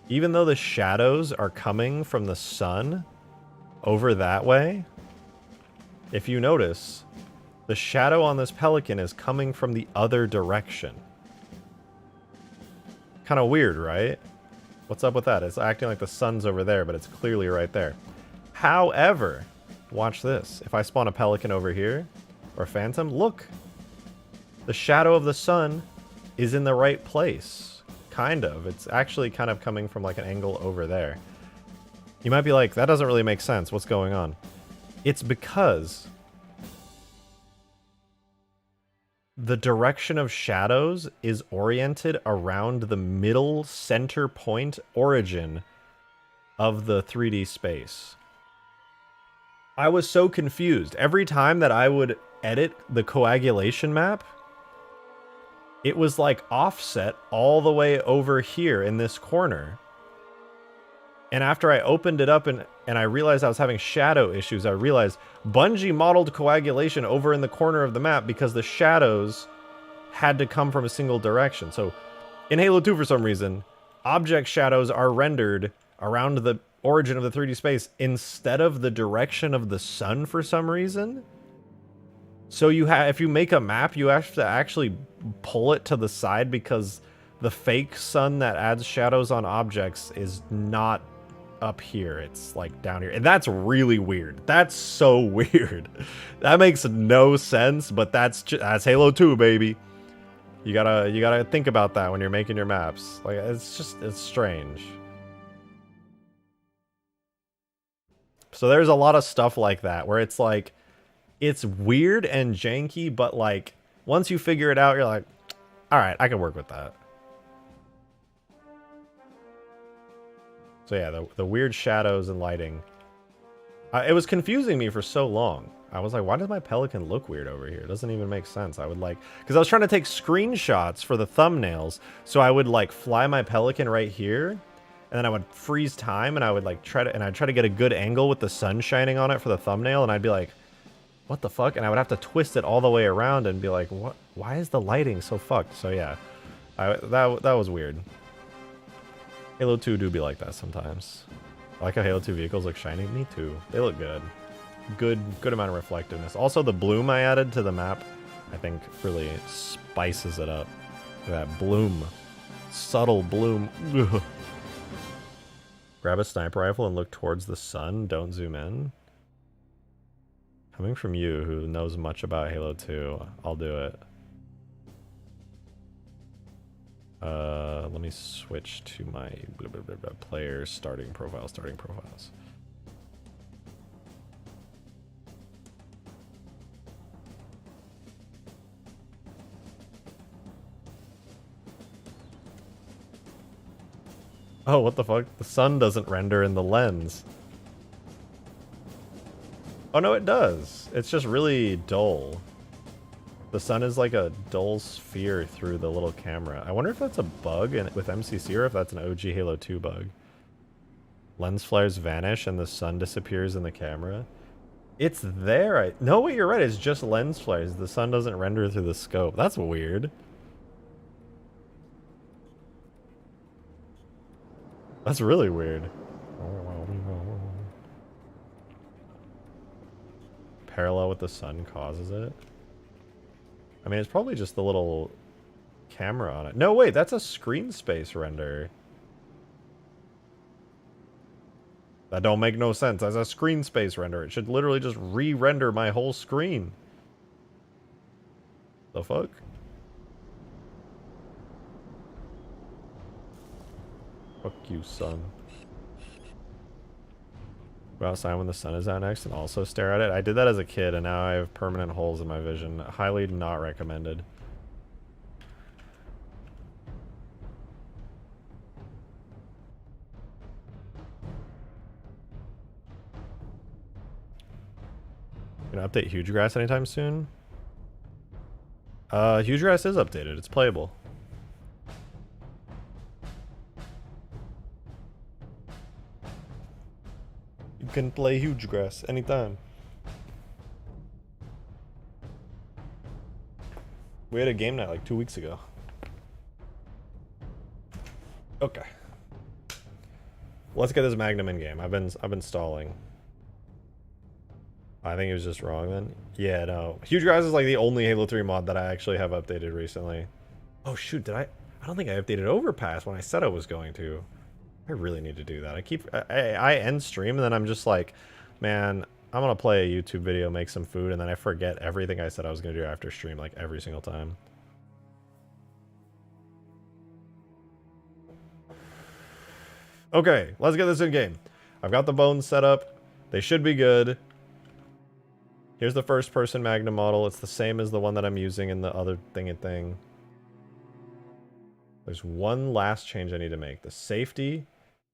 [SPEAKER 1] even though the shadows are coming from the sun over that way, if you notice, the shadow on this pelican is coming from the other direction. Kind of weird, right? What's up with that? It's acting like the sun's over there, but it's clearly right there. However, watch this. If I spawn a pelican over here, or a phantom, look. The shadow of the sun is in the right place. Kind of. It's actually kind of coming from like an angle over there. You might be like, that doesn't really make sense. What's going on? It's because the direction of shadows is oriented around the middle center point origin of the 3D space. I was so confused. Every time that I would edit the coagulation map, it was like offset all the way over here in this corner. And after I opened it up and I realized I was having shadow issues, I realized Bungie modeled coagulation over in the corner of the map because the shadows had to come from a single direction. So in Halo 2, for some reason, object shadows are rendered around the origin of the 3D space instead of the direction of the sun for some reason. So if you make a map, you have to actually pull it to the side because the fake sun that adds shadows on objects is not up here. It's like down here. And that's really weird. That's so weird. That makes no sense, but that's Halo 2, baby. You gotta think about that when you're making your maps. Like, it's strange. So there's a lot of stuff like that where it's like, it's weird and janky, but like, once you figure it out, you're like, all right, I can work with that. So yeah, the weird shadows and lighting. It was confusing me for so long. I was like, why does my pelican look weird over here? It doesn't even make sense. I would like, because I was trying to take screenshots for the thumbnails. So I would like fly my pelican right here. And then I would freeze time and I would like I'd try to get a good angle with the sun shining on it for the thumbnail. And I'd be like, what the fuck? And I would have to twist it all the way around and be like, what? Why is the lighting so fucked? So yeah, that was weird. Halo 2 do be like that sometimes. I like how Halo 2 vehicles look shiny. Me too. They look good. Good amount of reflectiveness. Also, the bloom I added to the map, I think, really spices it up. That bloom. Subtle bloom. Ugh. Grab a sniper rifle and look towards the sun. Don't zoom in. Coming from you, who knows much about Halo 2, I'll do it. Let me switch to my players starting profiles. Oh, what the fuck? The sun doesn't render in the lens. Oh no, it does. It's just really dull. The sun is like a dull sphere through the little camera. I wonder if that's a bug with MCC or if that's an OG Halo 2 bug. Lens flares vanish and the sun disappears in the camera. It's there. No, wait, you're right. It's just lens flares. The sun doesn't render through the scope. That's weird. That's really weird. Parallel with the sun causes it. I mean, it's probably just the little camera on it. No, wait, that's a screen space render. That don't make no sense. That's a screen space render. It should literally just re-render my whole screen. The fuck? Fuck you, son. Go outside when the sun is out next and also stare at it. I did that as a kid and now I have permanent holes in my vision. Highly not recommended. Gonna update Huge Grass anytime soon? Huge Grass is updated. It's playable. You can play Huge Grass anytime. We had a game night like 2 weeks ago. Okay. Let's get this Magnum in game. I've been stalling. I think it was just wrong then. Yeah, no. Huge Grass is like the only Halo 3 mod that I actually have updated recently. Oh shoot, did I don't think I updated Overpass when I said I was going to. I really need to do that. I end stream and then I'm just like, man, I'm gonna play a YouTube video, make some food, and then I forget everything I said I was gonna do after stream, like every single time. Okay, let's get this in game. I've got the bones set up. They should be good. Here's the first person Magnum model. It's the same as the one that I'm using in the other thing. There's one last change I need to make. The safety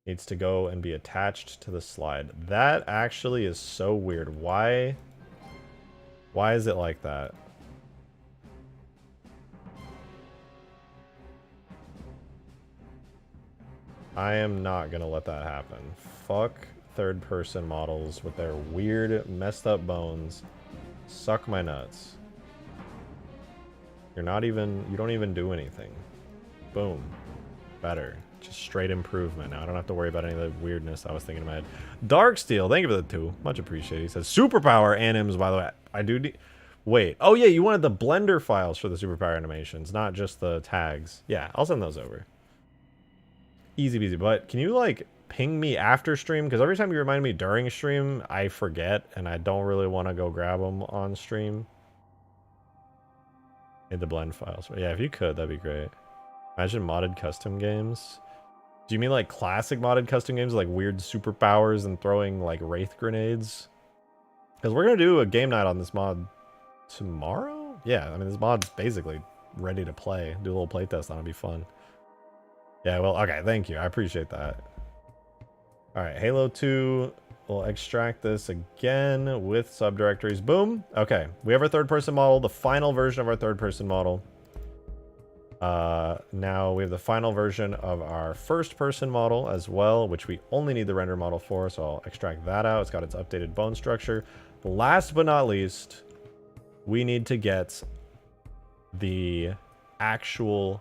[SPEAKER 1] needs to go and be attached to the slide. That actually is so weird. Why is it like that? I am not gonna let that happen. Fuck third person models with their weird messed up bones. Suck my nuts. You don't even do anything. Boom. Better. Just straight improvement. Now I don't have to worry about any of the weirdness I was thinking in my head. Darksteel, thank you for the 2. Much appreciated. He says superpower anims, by the way. I do need... Wait. Oh yeah, you wanted the Blender files for the superpower animations, not just the tags. Yeah, I'll send those over. Easy peasy. But can you like ping me after stream? Because every time you remind me during stream, I forget and I don't really want to go grab them on stream. Need the blend files. Yeah, if you could, that'd be great. Imagine modded custom games. Do you mean like classic modded custom games, like weird superpowers and throwing like wraith grenades? Because we're gonna do a game night on this mod tomorrow. Yeah, I mean this mod's basically ready to play. Do a little playtest on it. It'd be fun. Yeah, well, okay, thank you. I appreciate that. All right, Halo 2. We'll extract this again with subdirectories. Boom. Okay, we have our third-person model, the final version of our third-person model. Now we have the final version of our first-person model as well, which we only need the render model for, so I'll extract that out. It's got its updated bone structure. Last but not least, we need to get the actual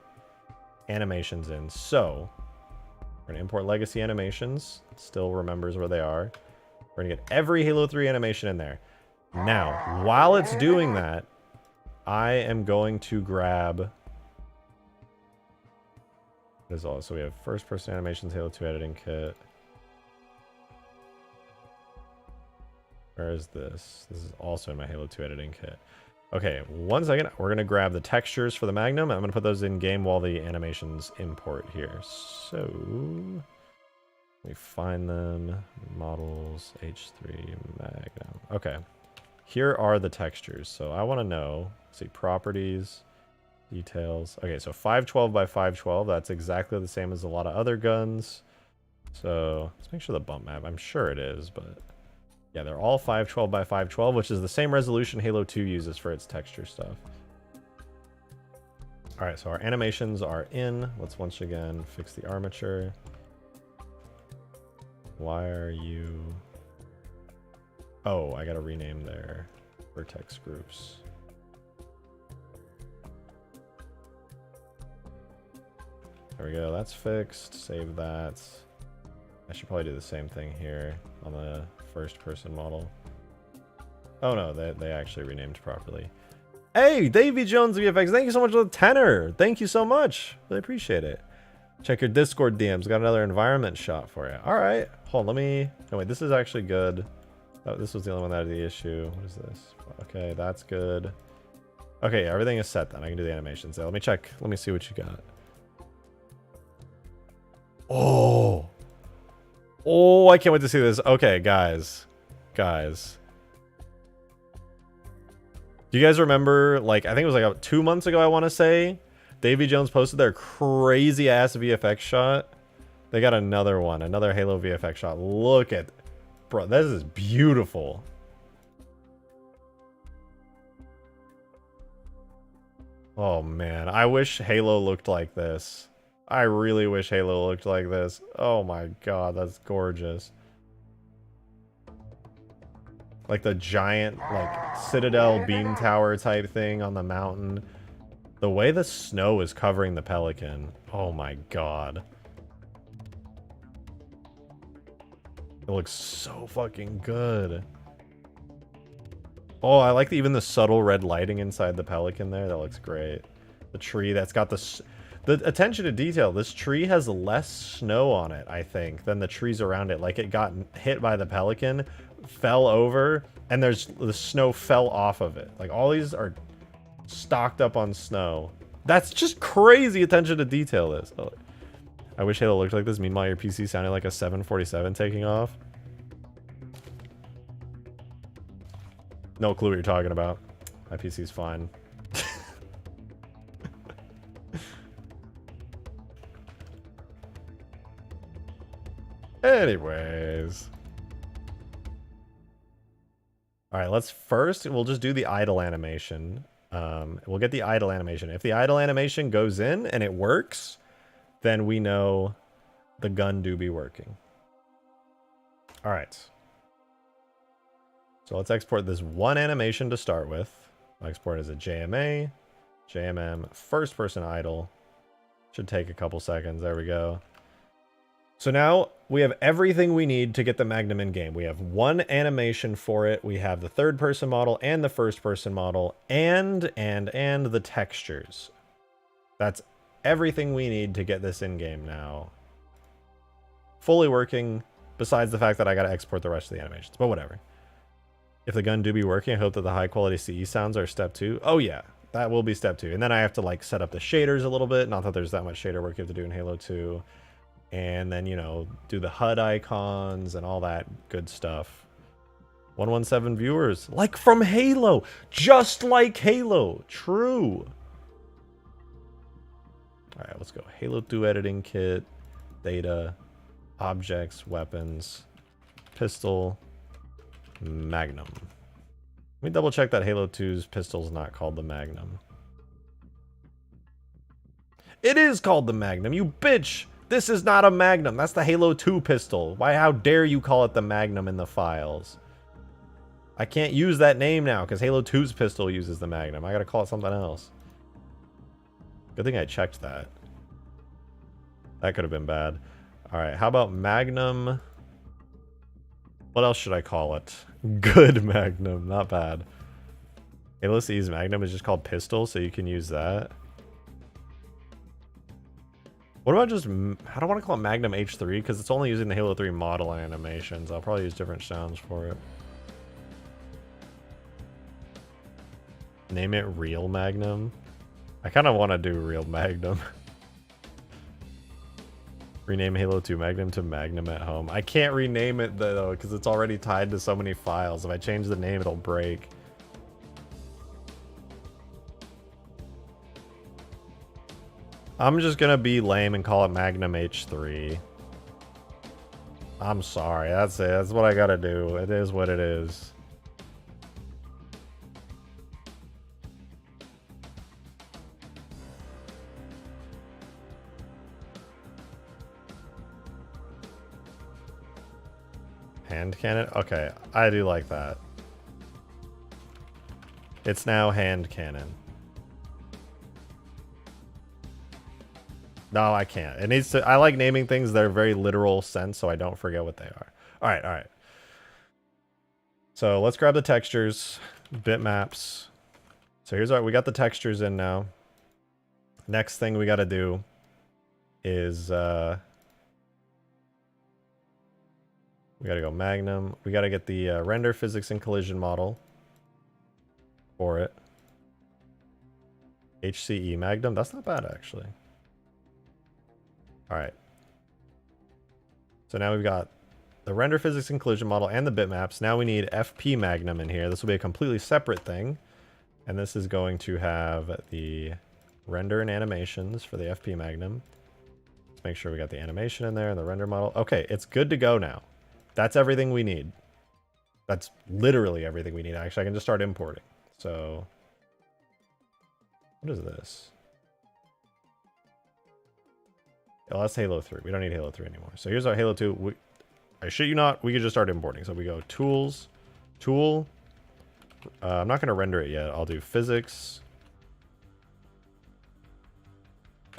[SPEAKER 1] animations in. So we're gonna import legacy animations. Still remembers where they are. We're gonna get every Halo 3 animation in there. Now, while it's doing that, I am going to grab... What is all? So we have first person animations, Halo 2 editing kit. Where is this? This is also in my Halo 2 editing kit. Okay, 1 second. We're going to grab the textures for the Magnum. I'm going to put those in game while the animations import here. So, we find them. Models, H3, Magnum. Okay, here are the textures. So I want to know, let's see, properties, details. Okay, so 512 by 512. That's exactly the same as a lot of other guns. So let's make sure the bump map, I'm sure it is, but... Yeah, they're all 512 by 512, which is the same resolution Halo 2 uses for its texture stuff. All right, so our animations are in. Let's once again fix the armature. Why are you... Oh, I gotta rename their vertex groups. There we go, that's fixed. Save that. I should probably do the same thing here on the first person model. Oh no, they actually renamed properly. Hey, Davy Jones VFX, thank you so much for the tenor. Thank you so much. Really appreciate it. Check your Discord DMs. Got another environment shot for you. All right, hold on, let me... No, wait, this is actually good. Oh, this was the only one that had the issue. What is this? Okay, that's good. Okay, yeah, everything is set then. I can do the animations. Yeah, let me check. Let me see what you got. Oh! Oh, I can't wait to see this. Okay, guys. Guys. Do you guys remember, like, I think it was like 2 months ago, I want to say, Davy Jones posted their crazy ass VFX shot. They got another one, another Halo VFX shot. Look at, bro, this is beautiful. Oh man, I wish Halo looked like this. I really wish Halo looked like this. Oh my god, that's gorgeous. Like the giant, like, Citadel beam tower type thing on the mountain. The way the snow is covering the Pelican. Oh my god. It looks so fucking good. Oh, I like even the subtle red lighting inside the Pelican there. That looks great. The tree that's got the attention to detail. This tree has less snow on it, I think, than the trees around it. Like, it got hit by the Pelican, fell over, and the snow fell off of it. Like, all these are stocked up on snow. That's just crazy attention to detail, this. Oh, I wish Halo looked like this. Meanwhile, your PC sounded like a 747 taking off. No clue what you're talking about. My PC's fine. Anyways. Alright, we'll just do the idle animation. We'll get the idle animation. If the idle animation goes in and it works, then we know the gun do be working. Alright. So let's export this one animation to start with. I'll export it as a JMA, JMM, first person idle. Should take a couple seconds. There we go. So now we have everything we need to get the Magnum in game. We have one animation for it. We have the third person model and the first person model and the textures. That's everything we need to get this in game now. Fully working, besides the fact that I gotta export the rest of the animations, but whatever. If the gun do be working, I hope that the high quality CE sounds are step 2. Oh yeah, that will be step 2. And then I have to like set up the shaders a little bit. Not that there's that much shader work you have to do in Halo 2. And then, you know, do the HUD icons and all that good stuff. 117 viewers, like from Halo, just like Halo, true. All right, let's go. Halo 2 editing kit, data, objects, weapons, pistol, Magnum. Let me double check that Halo 2's pistol's not called the Magnum. It is called the Magnum, you bitch! This is not a Magnum, that's the Halo 2 pistol. Why, how dare you call it the Magnum in the files? I can't use that name now, because Halo 2's pistol uses the Magnum. I gotta call it something else. Good thing I checked that. That could have been bad. Alright, how about Magnum? What else should I call it? Good Magnum, not bad. Halo CE's Magnum is just called pistol, so you can use that. What about just, I don't want to call it Magnum H3 because it's only using the Halo 3 model animations. I'll probably use different sounds for it. Name it Real Magnum. I kind of want to do Real Magnum. Rename Halo 2 Magnum to Magnum at Home. I can't rename it though because it's already tied to so many files. If I change the name, it'll break. I'm just gonna be lame and call it Magnum H3. I'm sorry, that's it. That's what I gotta do. It is what it is. Hand cannon? Okay, I do like that. It's now hand cannon. No, I can't. It needs to. I like naming things that are very literal sense so I don't forget what they are. All right, all right. So let's grab the textures, bitmaps. So here's our, we got the textures in now. Next thing we got to do is we got to go Magnum. We got to get the render physics and collision model for it. HCE Magnum. That's not bad actually. All right. So now we've got the render physics and collision model and the bitmaps. Now we need FP Magnum in here. This will be a completely separate thing. And this is going to have the render and animations for the FP Magnum. Let's make sure we got the animation in there and the render model. Okay, it's good to go now. That's everything we need. That's literally everything we need. Actually, I can just start importing. So, what is this? Oh, that's Halo 3. We don't need Halo 3 anymore. So here's our Halo 2. I shit you not, we could just start importing. So we go Tools, Tool. I'm not going to render it yet. I'll do Physics,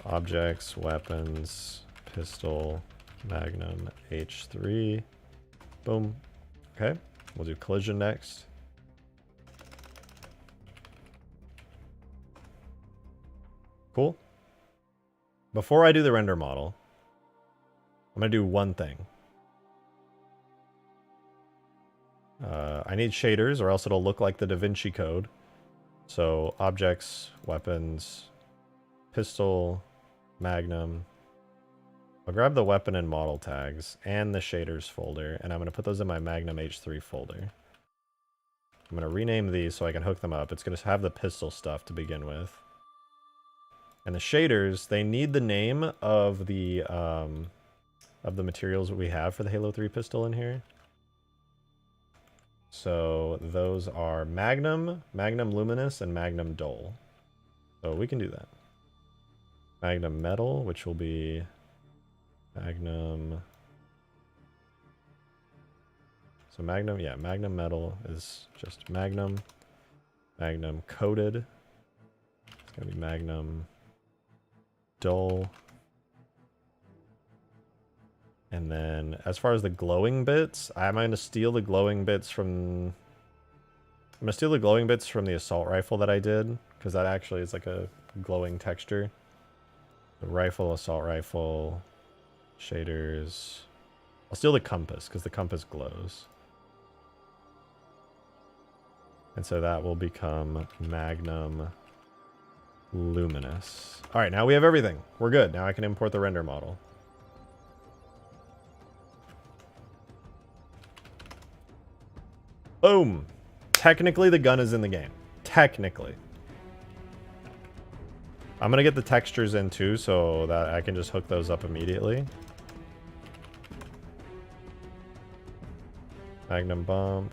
[SPEAKER 1] Objects, Weapons, Pistol, Magnum, H3. Boom. Okay. We'll do Collision next. Cool. Before I do the render model, I'm going to do one thing. I need shaders or else it'll look like the Da Vinci Code. So Objects, Weapons, Pistol, Magnum. I'll grab the weapon and model tags and the shaders folder, and I'm going to put those in my Magnum H3 folder. I'm going to rename these so I can hook them up. It's going to have the pistol stuff to begin with. And the shaders, they need the name of the materials that we have for the Halo 3 pistol in here. So those are Magnum, Magnum Luminous, and Magnum Dull. So we can do that. Magnum Metal, which will be Magnum... So Magnum, yeah, Magnum Metal is just Magnum. Magnum Coated. It's going to be Magnum Dull. And then, as far as the glowing bits, I'm going to steal the glowing bits from... I'm going to steal the glowing bits from the assault rifle that I did, because that actually is like a glowing texture. The rifle, assault rifle, shaders. I'll steal the compass, because the compass glows. And so that will become Magnum Luminous. Alright, now we have everything. We're good. Now I can import the render model. Boom! Technically, the gun is in the game. Technically. I'm gonna get the textures in too, so that I can just hook those up immediately. Magnum bump.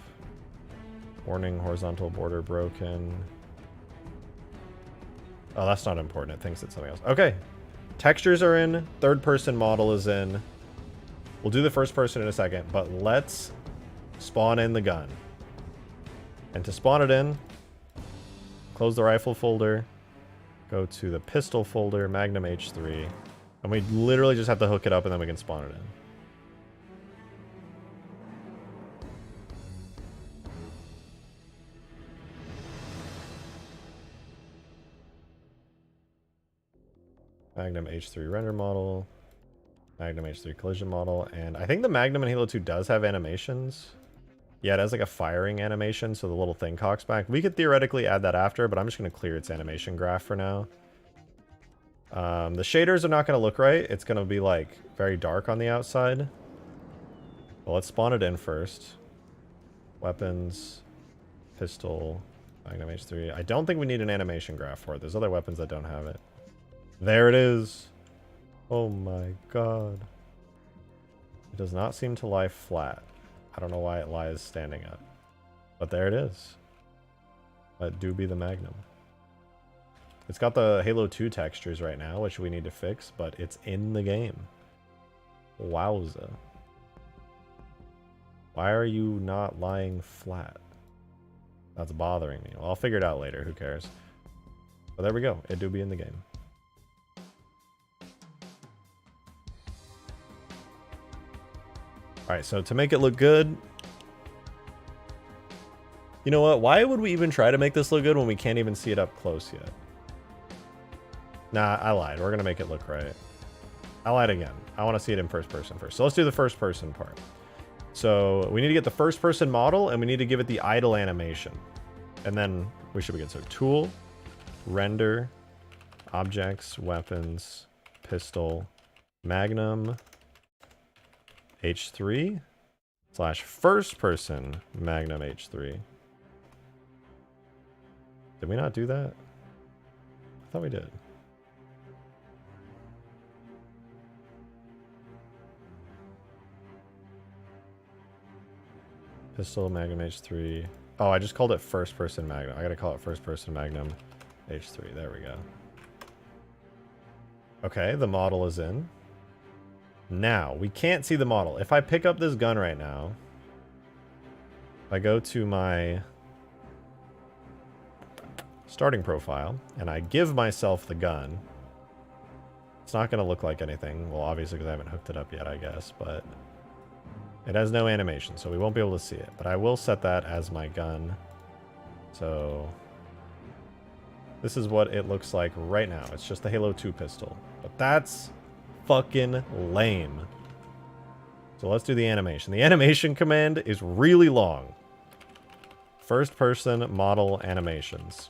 [SPEAKER 1] Warning, horizontal border broken. Oh, that's not important. It thinks it's something else. Okay. Textures are in. Third person model is in. We'll do the first person in a second, but let's spawn in the gun. And to spawn it in, close the rifle folder, go to the pistol folder, Magnum H3, and we literally just have to hook it up and then we can spawn it in. Magnum H3 render model, Magnum H3 collision model, and I think the Magnum in Halo 2 does have animations. Yeah, it has like a firing animation, so the little thing cocks back. We could theoretically add that after, but I'm just going to clear its animation graph for now. The shaders are not going to look right. It's going to be like very dark on the outside. Well, let's spawn it in first. Weapons, pistol, Magnum H3. I don't think we need an animation graph for it. There's other weapons that don't have it. There it is. Oh my god. It does not seem to lie flat. I don't know why it lies standing up. But there it is. That do be the Magnum. It's got the Halo 2 textures right now, which we need to fix, but it's in the game. Wowza. Why are you not lying flat? That's bothering me. Well, I'll figure it out later. Who cares? But there we go. It do be in the game. Alright, so to make it look good... You know what? Why would we even try to make this look good when we can't even see it up close yet? Nah, I lied. We're going to make it look right. I lied again. I want to see it in first person first. So let's do the first person part. So we need to get the first person model and we need to give it the idle animation. And then we should be good. So tool, render, objects, weapons, pistol, Magnum, H3. / first person Magnum H3. Did we not do that? I thought we did. Pistol Magnum H3. Oh, I just called it first person Magnum. I gotta call it first person Magnum H3. There we go. Okay, the model is in. Now, we can't see the model. If I pick up this gun right now, if I go to my starting profile and I give myself the gun, it's not going to look like anything. Well, obviously because I haven't hooked it up yet, I guess, but it has no animation, so we won't be able to see it. But I will set that as my gun. So this is what it looks like right now. It's just the Halo 2 pistol. But that's fucking lame. So let's do the animation. The animation command is really long. First person model animations.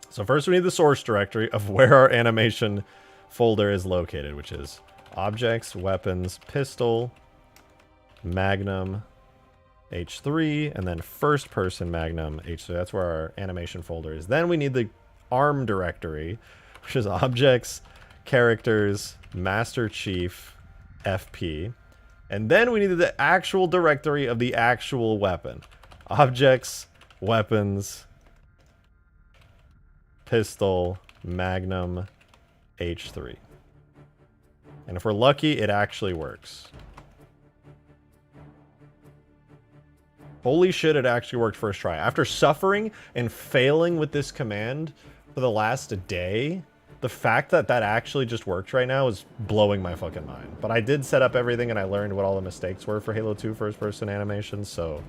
[SPEAKER 1] So first we need the source directory of where our animation folder is located, which is objects, weapons, pistol, Magnum, H3, and then first person Magnum H3. That's where our animation folder is. Then we need the ARM directory, which is objects, characters, Master Chief, FP. And then we needed the actual directory of the actual weapon. Objects, weapons, pistol, Magnum, H3. And if we're lucky, it actually works. Holy shit, it actually worked first try. After suffering and failing with this command for the last day, the fact that that actually just worked right now is blowing my fucking mind. But I did set up everything and I learned what all the mistakes were for Halo 2 first-person animations, so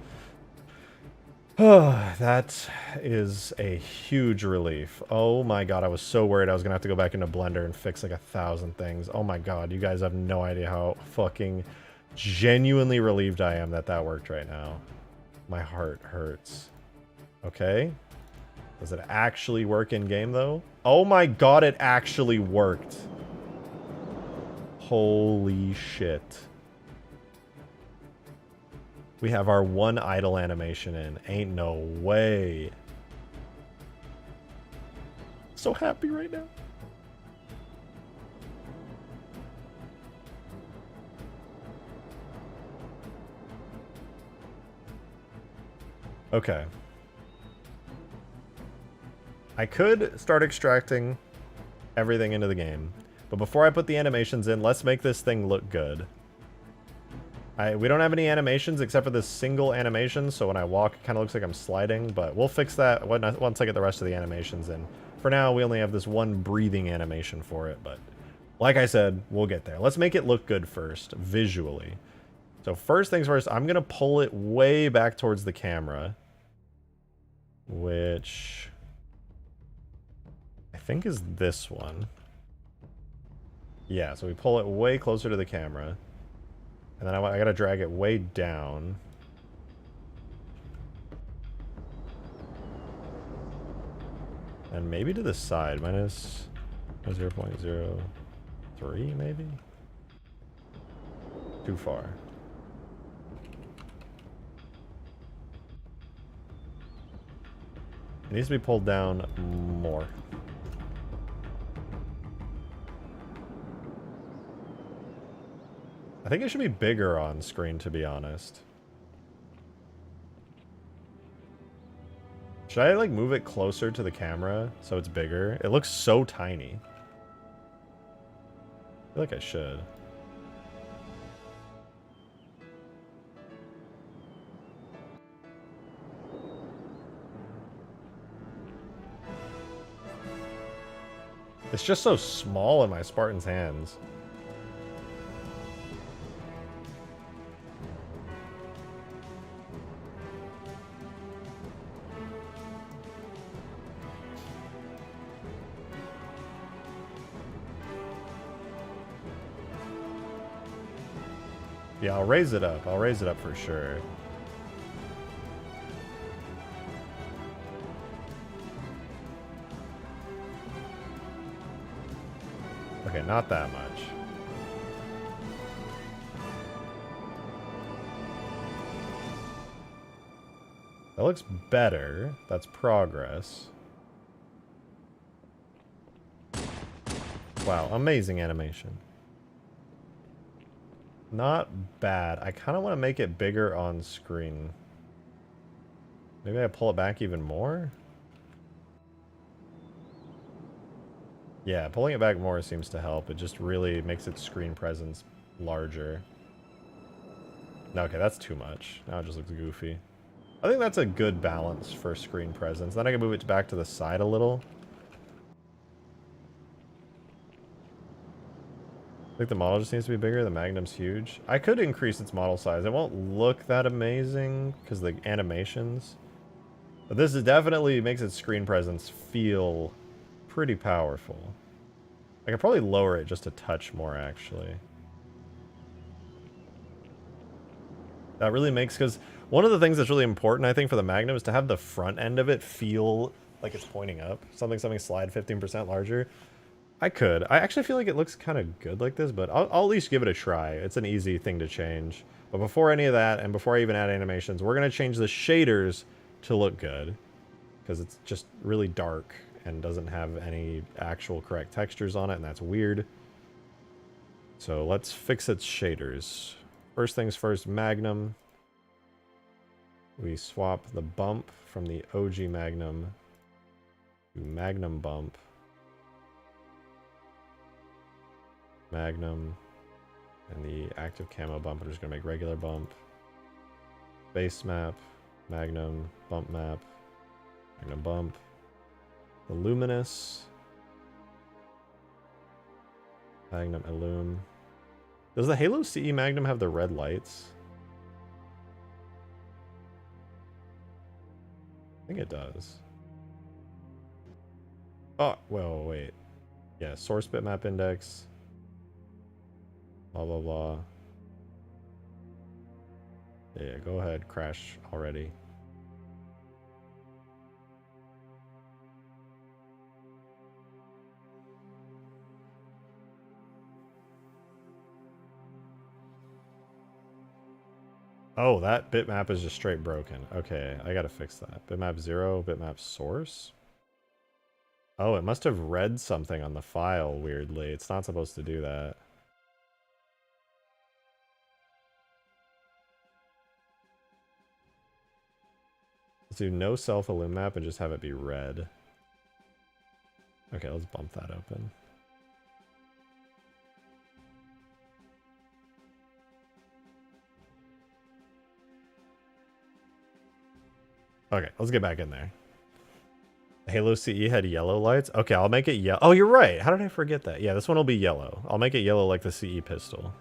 [SPEAKER 1] that is a huge relief. Oh my god, I was so worried I was gonna have to go back into Blender and fix like 1,000 things. Oh my god, you guys have no idea how fucking genuinely relieved I am that that worked right now. My heart hurts. Okay. Does it actually work in game though? Oh my god, it actually worked. Holy shit. We have our one idle animation in. Ain't no way. So happy right now. Okay. I could start extracting everything into the game, but before I put the animations in, let's make this thing look good. We don't have any animations except for this single animation, so when I walk, it kind of looks like I'm sliding, but we'll fix that once I get the rest of the animations in. For now, we only have this one breathing animation for it, but like I said, we'll get there. Let's make it look good first, visually. So first things first, I'm going to pull it way back towards the camera, which I think is this one. Yeah, so we pull it way closer to the camera. And then I gotta drag it way down. And maybe to the side, minus 0.03 maybe? Too far. It needs to be pulled down more. I think it should be bigger on screen, to be honest. Should I, like, move it closer to the camera so it's bigger? It looks so tiny. I feel like I should. It's just so small in my Spartan's hands. Yeah, I'll raise it up. I'll raise it up for sure. Okay, not that much. That looks better. That's progress. Wow, amazing animation. Not bad. I kind of want to make it bigger on screen. Maybe I pull it back even more? Yeah, pulling it back more seems to help. It just really makes its screen presence larger. No, okay, that's too much. Now it just looks goofy. I think that's a good balance for screen presence. Then I can move it back to the side a little. I think the model just needs to be bigger. The Magnum's huge. I could increase its model size. It won't look that amazing because the animations. But this is definitely makes its screen presence feel pretty powerful. I could probably lower it just a touch more, actually. That really makes, because one of the things that's really important, I think, for the Magnum is to have the front end of it feel like it's pointing up. Something slide 15% larger. I actually feel like it looks kind of good like this, but I'll at least give it a try. It's an easy thing to change. But before any of that, and before I even add animations, we're going to change the shaders to look good. Because it's just really dark and doesn't have any actual correct textures on it, and that's weird. So let's fix its shaders. First things first, Magnum. We swap the bump from the OG Magnum to Magnum bump. Magnum. And the active camo bump, we're just going to make regular bump. Base map, Magnum, bump map, Magnum bump. The luminous. Magnum Illum. Does the Halo CE Magnum have the red lights? I think it does. Oh, well, wait. Yeah, source bitmap index. Blah, blah, blah. Yeah, go ahead. Crash already. Oh, that bitmap is just straight broken. Okay, I gotta fix that. Bitmap 0, bitmap source. Oh, it must have read something on the file, weirdly. It's not supposed to do that. Let's do no self-illum map and just have it be red. Okay, let's bump that open. Okay, let's get back in there. Halo CE had yellow lights? Okay, I'll make it yellow. Oh, you're right. How did I forget that? Yeah, this one will be yellow. I'll make it yellow like the CE pistol.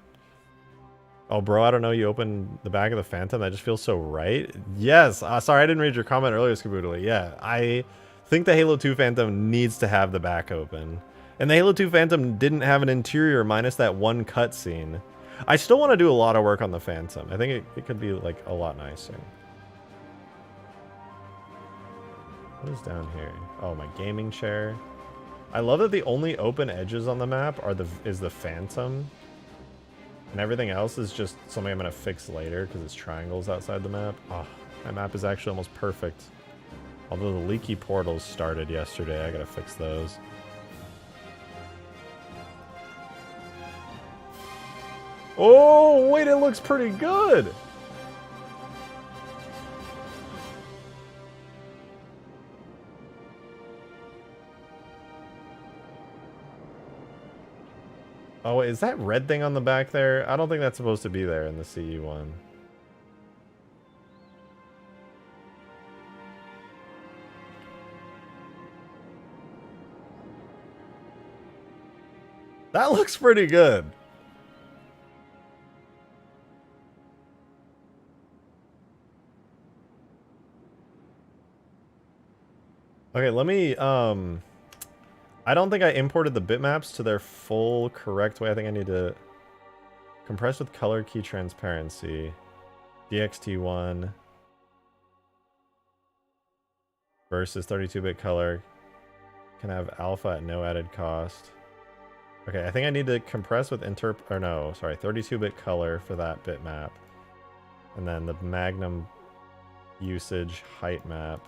[SPEAKER 1] Oh, bro, I don't know. You opened the back of the Phantom. That just feels so right. Yes. Sorry, I didn't read your comment earlier, Skaboodly. Yeah, I think the Halo 2 Phantom needs to have the back open. And the Halo 2 Phantom didn't have an interior minus that one cutscene. I still want to do a lot of work on the Phantom. I think it could be, like, a lot nicer. What is down here? Oh, my gaming chair. I love that the only open edges on the map is the Phantom. And everything else is just something I'm going to fix later because it's triangles outside the map. Oh, my map is actually almost perfect. Although the leaky portals started yesterday, I got to fix those. Oh, wait, it looks pretty good! Oh, is that red thing on the back there? I don't think that's supposed to be there in the CE one. That looks pretty good. Okay, let me, I don't think I imported the bitmaps to their full correct way. I think I need to compress with color key transparency. DXT1 versus 32-bit color can have alpha at no added cost. Okay, I think I need to compress with 32-bit color for that bitmap. And then the Magnum usage, height map.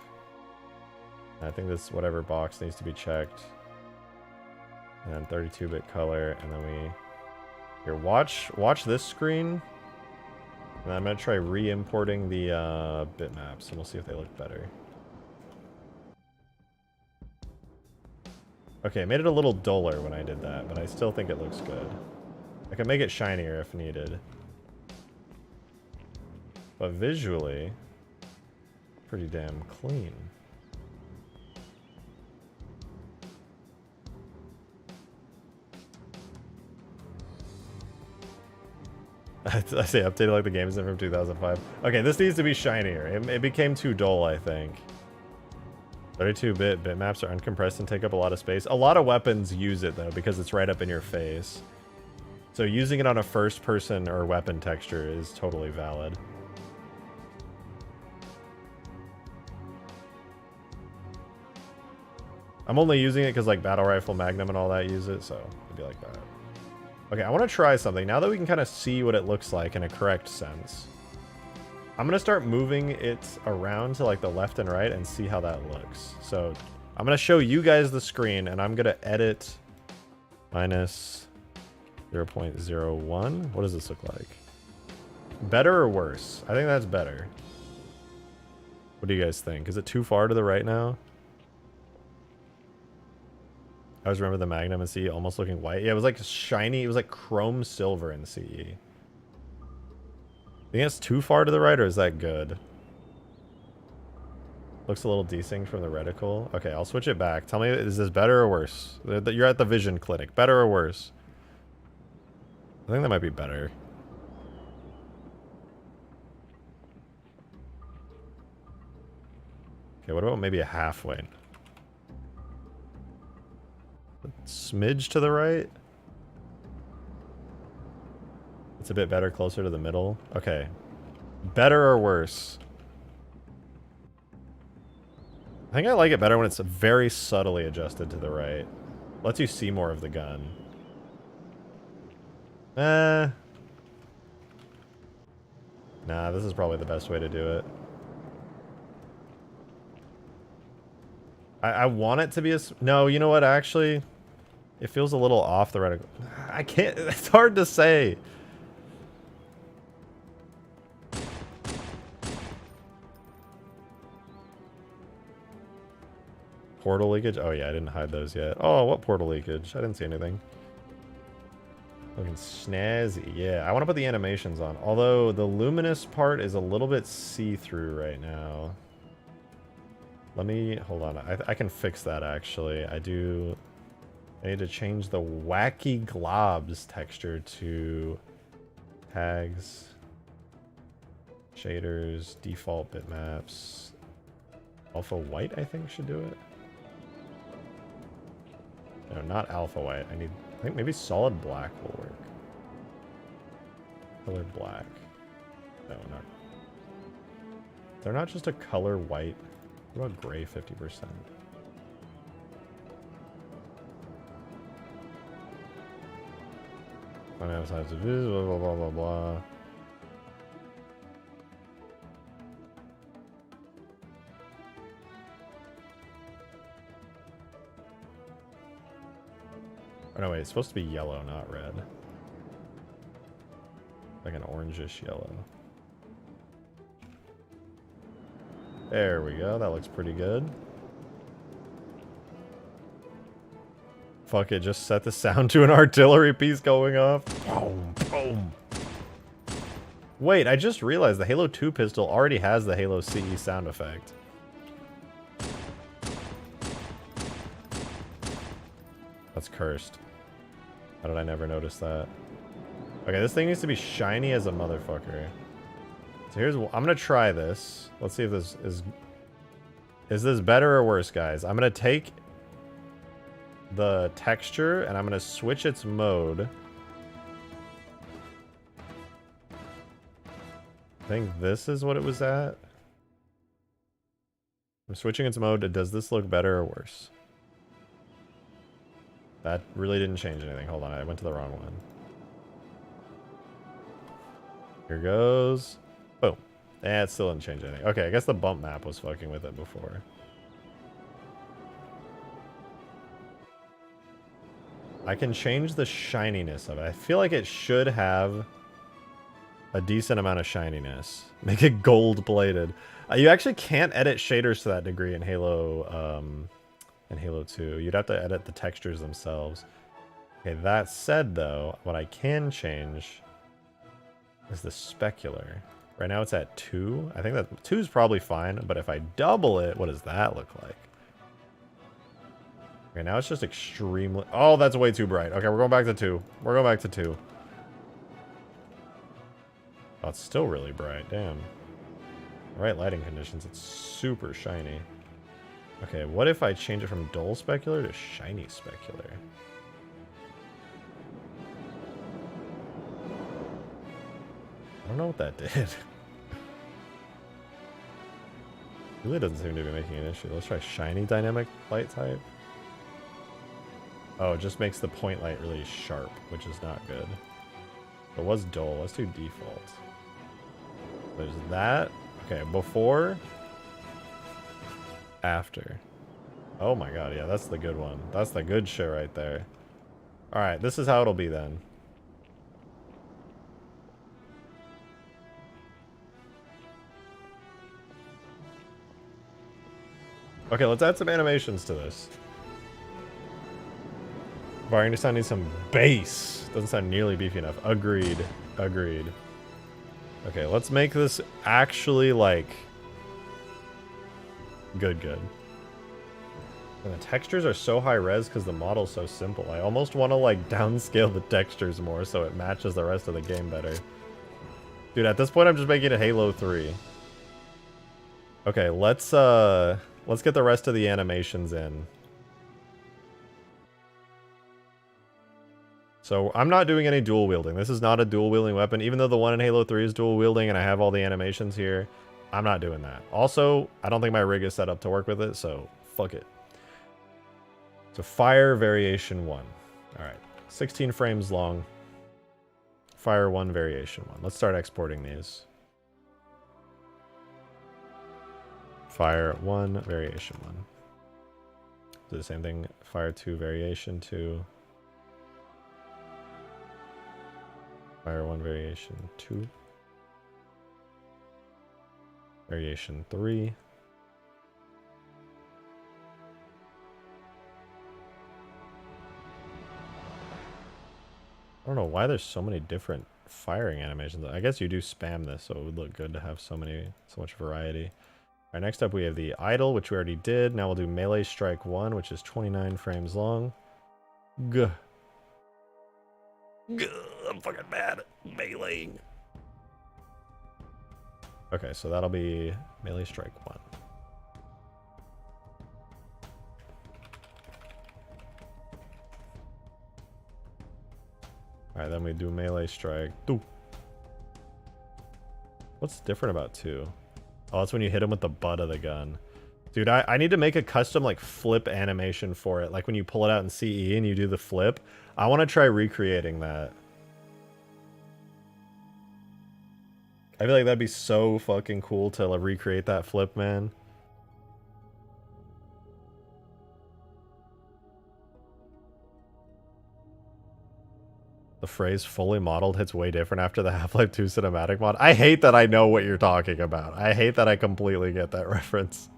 [SPEAKER 1] I think this whatever box needs to be checked. And then 32-bit color, and then we... Here, watch this screen. And I'm going to try re-importing the bitmaps, and we'll see if they look better. Okay, made it a little duller when I did that, but I still think it looks good. I can make it shinier if needed. But visually, pretty damn clean. I say updated like the games from 2005. Okay, this needs to be shinier. It became too dull, I think. 32-bit bitmaps are uncompressed and take up a lot of space. A lot of weapons use it, though, because it's right up in your face. So using it on a first-person or weapon texture is totally valid. I'm only using it because, like, Battle Rifle, Magnum, and all that use it, so it'd be like that. Okay, I want to try something. Now that we can kind of see what it looks like in a correct sense, I'm going to start moving it around to like the left and right and see how that looks. So I'm going to show you guys the screen and I'm going to edit minus 0.01. What does this look like? Better or worse? I think that's better. What do you guys think? Is it too far to the right now? I always remember the Magnum in CE almost looking white. Yeah, it was like shiny. It was like chrome silver in CE. Think it's too far to the right, or is that good? Looks a little desync from the reticle. Okay, I'll switch it back. Tell me, is this better or worse? You're at the vision clinic. Better or worse? I think that might be better. Okay, what about maybe a halfway? A smidge to the right? It's a bit better closer to the middle. Okay. Better or worse? I think I like it better when it's very subtly adjusted to the right. Lets you see more of the gun. Nah, this is probably the best way to do it. I want it to be a... No, you know what, actually? It feels a little off the reticle. I can't... It's hard to say. Portal leakage? Oh yeah, I didn't hide those yet. Oh, what portal leakage? I didn't see anything. Looking snazzy. Yeah, I want to put the animations on. Although the luminous part is a little bit see-through right now. Let me... Hold on. I can fix that, actually. I need to change the wacky globs texture to tags, shaders, default bitmaps. Alpha white, I think, should do it. No, not alpha white. I think maybe solid black will work. Color black. No, not. They're not just a color white. What about gray 50%? Blah, blah, blah, blah, blah. Oh, no, wait, it's supposed to be yellow, not red. Like an orangish yellow. There we go, that looks pretty good. Fuck it, just set the sound to an artillery piece going off. Boom, boom. Wait, I just realized the Halo 2 pistol already has the Halo CE sound effect. That's cursed. How did I never notice that? Okay, this thing needs to be shiny as a motherfucker. So here's... I'm gonna try this. Let's see if this is... Is this better or worse, guys? I'm gonna take the texture and I'm gonna switch its mode. I think this is what it was at. I'm switching its mode. Does this look better or worse? That really didn't change anything. Hold on, I went to the wrong one. Here goes. Boom. Eh, it still didn't change anything. Okay, I guess the bump map was fucking with it before. I can change the shininess of it. I feel like it should have a decent amount of shininess. Make it gold-plated. You actually can't edit shaders to that degree in Halo 2. You'd have to edit the textures themselves. Okay, that said, though, what I can change is the specular. Right now it's at 2. I think that 2 is probably fine, but if I double it, what does that look like? Okay, now it's just extremely... Oh, that's way too bright. Okay, we're going back to 2. We're going back to 2. Oh, it's still really bright. Damn. Right lighting conditions, it's super shiny. Okay, what if I change it from dull specular to shiny specular? I don't know what that did. Really doesn't seem to be making an issue. Let's try shiny dynamic light type. Oh, it just makes the point light really sharp, which is not good. But what's dull? Let's do default. There's that. Okay, before. After. Oh my god, yeah, that's the good one. That's the good shit right there. Alright, this is how it'll be then. Okay, let's add some animations to this. Barring to sound needs some bass. Doesn't sound nearly beefy enough. Agreed. Agreed. Okay, let's make this actually, like... Good. And the textures are so high res because the model's so simple. I almost want to, like, downscale the textures more so it matches the rest of the game better. Dude, at this point I'm just making it Halo 3. Okay, let's get the rest of the animations in. So I'm not doing any dual wielding. This is not a dual wielding weapon. Even though the one in Halo 3 is dual wielding and I have all the animations here, I'm not doing that. Also, I don't think my rig is set up to work with it, so fuck it. So fire variation 1. Alright, 16 frames long. Fire 1 variation 1. Let's start exporting these. Fire 1 variation 1. Do the same thing. Fire 2 variation 2. Fire 1 variation 2. Variation 3. I don't know why there's so many different firing animations. I guess you do spam this, so it would look good to have so much variety. Alright, next up we have the idle, which we already did. Now we'll do melee strike 1, which is 29 frames long. Gah. I'm fucking mad. Meleeing. Okay, so that'll be melee strike 1. Alright, then we do melee strike 2. What's different about 2? Oh, that's when you hit him with the butt of the gun. Dude, I need to make a custom, like, flip animation for it. Like, when you pull it out in CE and you do the flip. I want to try recreating that. I feel like that'd be so fucking cool to recreate that flip, man. The phrase fully modeled hits way different after the Half-Life 2 cinematic mod. I hate that I know what you're talking about. I hate that I completely get that reference.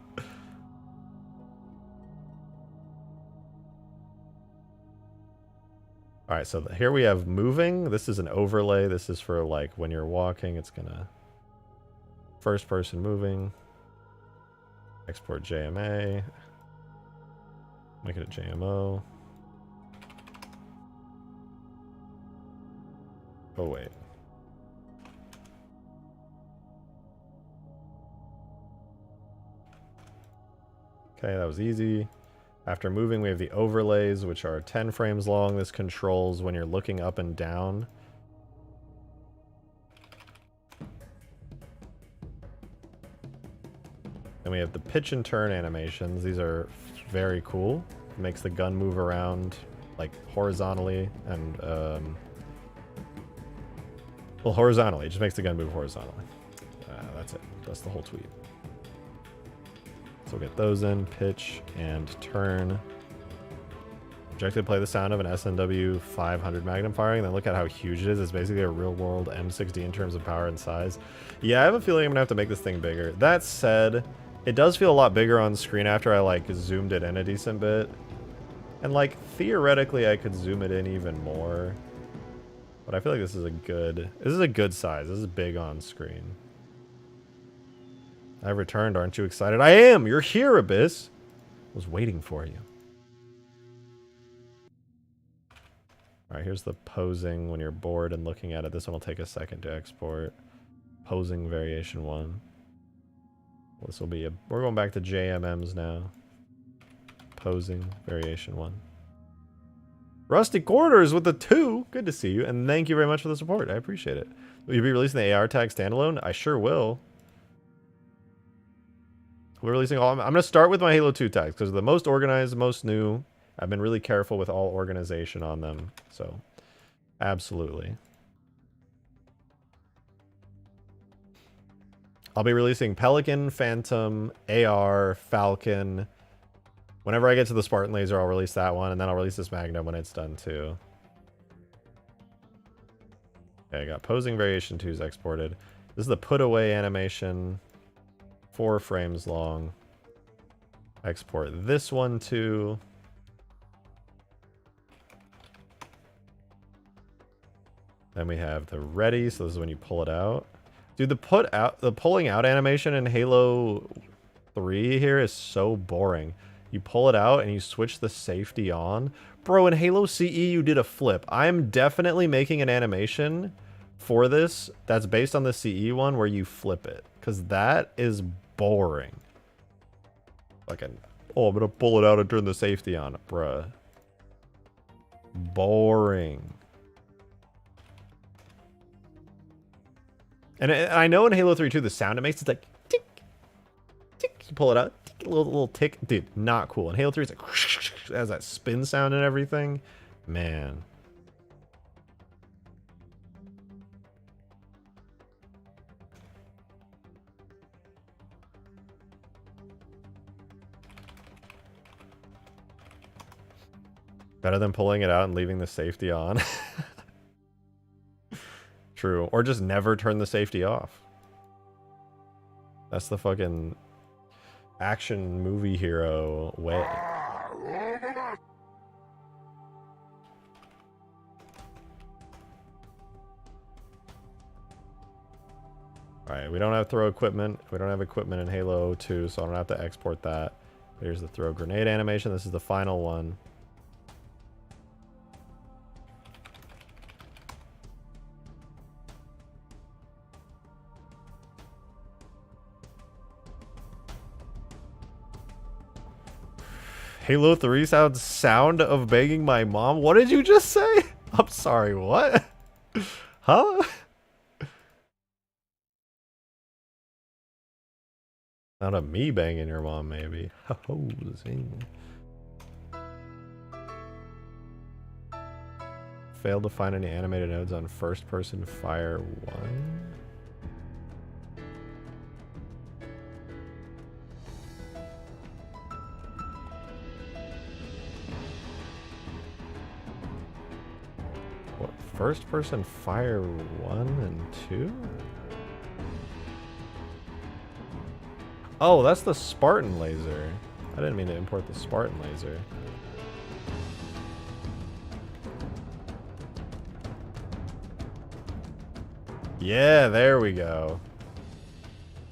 [SPEAKER 1] Alright, so here we have moving. This is an overlay. This is for, like, when you're walking, it's gonna... First person moving. Export JMA. Make it a JMO. Oh, wait. Okay, that was easy. After moving, we have the overlays, which are 10 frames long. This controls when you're looking up and down. Then we have the pitch and turn animations. These are very cool. It makes the gun move around, like, horizontally and, well, horizontally. It just makes the gun move horizontally. That's it. That's the whole tweet. So we'll get those in. Pitch and turn. Objective, play the sound of an SNW 500 Magnum firing, then look at how huge it is. It's basically a real-world M60 in terms of power and size. Yeah, I have a feeling I'm gonna have to make this thing bigger. That said, it does feel a lot bigger on screen after I, like, zoomed it in a decent bit. And, like, theoretically, I could zoom it in even more. But I feel like this is a good size. This is big on screen. I've returned. Aren't you excited? I am! You're here, Abyss! I was waiting for you. Alright, here's the posing when you're bored and looking at it. This one will take a second to export. Posing variation 1. This will be we're going back to JMMs now. Posing variation 1. Rusty Quarters with the 2. Good to see you, and thank you very much for the support. I appreciate it. Will you be releasing the AR tag standalone? I sure will. We're releasing all. I'm going to start with my Halo 2 tags because they're the most organized, most new. I've been really careful with all organization on them, so absolutely. I'll be releasing Pelican, Phantom, AR, Falcon. Whenever I get to the Spartan Laser, I'll release that one, and then I'll release this Magnum when it's done too. Okay, I got Posing Variation 2's exported. This is the put away animation, 4 frames long. Export this one too. Then we have the ready, so this is when you pull it out. Dude, the pulling out animation in Halo 3 here is so boring. You pull it out and you switch the safety on. Bro, in Halo CE you did a flip. I'm definitely making an animation for this that's based on the CE one where you flip it. Because that is boring. Like oh, I'm gonna pull it out and turn the safety on. Bruh. Boring. And I know in Halo 3 too, the sound it makes, it's like tick, tick. You pull it out, tick, a little tick. Dude, not cool. In Halo 3, it's like it has that spin sound and everything. Man. Better than pulling it out and leaving the safety on. True. Or just never turn the safety off. That's the fucking action movie hero way. Alright, we don't have throw equipment. We don't have equipment in Halo 2, so I don't have to export that. Here's the throw grenade animation. This is the final one. Halo 3 sound of banging my mom? What did you just say? I'm sorry, what? Huh? Not of me banging your mom, maybe. Oh, zing. Failed to find any animated nodes on first person Fire 1? First person Fire 1 and 2? Oh, that's the Spartan laser. I didn't mean to import the Spartan laser. Yeah, there we go.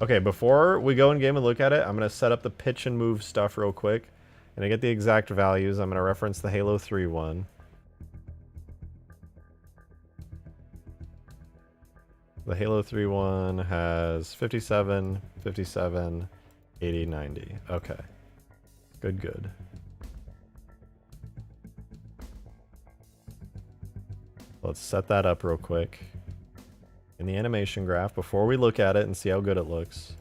[SPEAKER 1] Okay, before we go in game and look at it, I'm going to set up the pitch and move stuff real quick. And I get the exact values. I'm going to reference the Halo 3 one. The Halo 3 one has 57, 57, 80, 90. Okay. Good, good. Let's set that up real quick in the animation graph before we look at it and see how good it looks.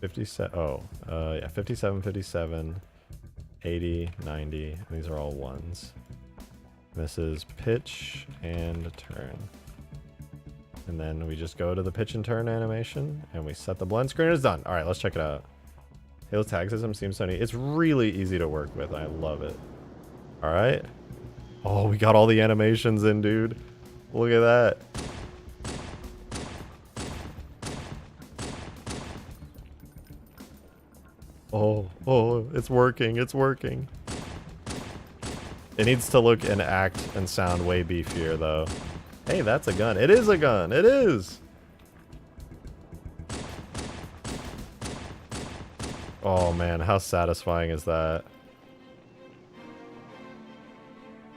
[SPEAKER 1] 57, yeah, 57, 57, 80, 90. These are all ones. This is pitch and turn. And then we just go to the pitch and turn animation, and we set the blend screen. It's done. All right, let's check it out. Halo tag system seems so neat. It's really easy to work with. I love it. All right. Oh, we got all the animations in, dude. Look at that. Oh, it's working. It's working. It needs to look and act and sound way beefier, though. Hey, that's a gun. It is a gun. It is. Oh, man. How satisfying is that?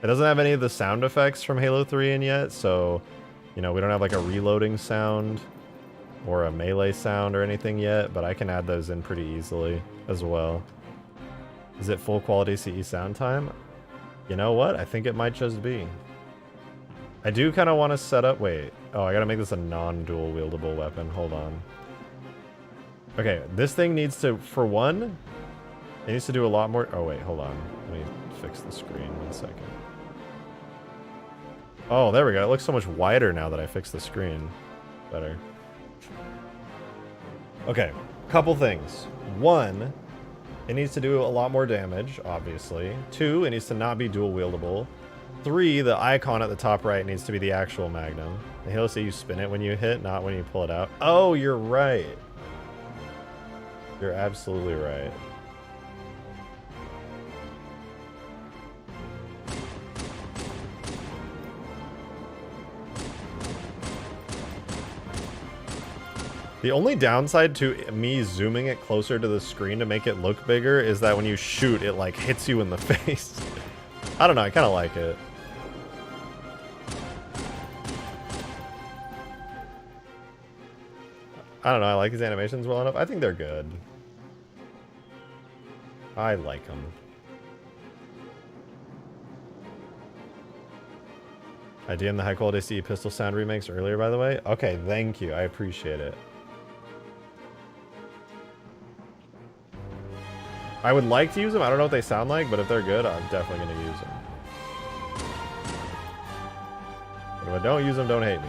[SPEAKER 1] It doesn't have any of the sound effects from Halo 3 in yet, so, you know, we don't have like a reloading sound or a melee sound or anything yet, but I can add those in pretty easily as well. Is it full quality CE sound time? You know what? I think it might just be. I do kind of want to set up... Wait. Oh, I gotta make this a non-dual wieldable weapon. Hold on. Okay, this thing needs to... For one, it needs to do a lot more... Oh, wait. Hold on. Let me fix the screen 1 second. Oh, there we go. It looks so much wider now that I fixed the screen. Better. Okay. Couple things. One, it needs to do a lot more damage, obviously. 2, it needs to not be dual wieldable. 3, the icon at the top right needs to be the actual Magnum. The Halo say you spin it when you hit, not when you pull it out. Oh, you're right. You're absolutely right. The only downside to me zooming it closer to the screen to make it look bigger is that when you shoot, it like hits you in the face. I don't know, I kind of like it. I don't know, I like these animations well enough. I think they're good. I like them. I DM'd the high quality CE pistol sound remakes earlier, by the way. Okay, thank you. I appreciate it. I would like to use them. I don't know what they sound like, but if they're good, I'm definitely going to use them. But if I don't use them, don't hate me.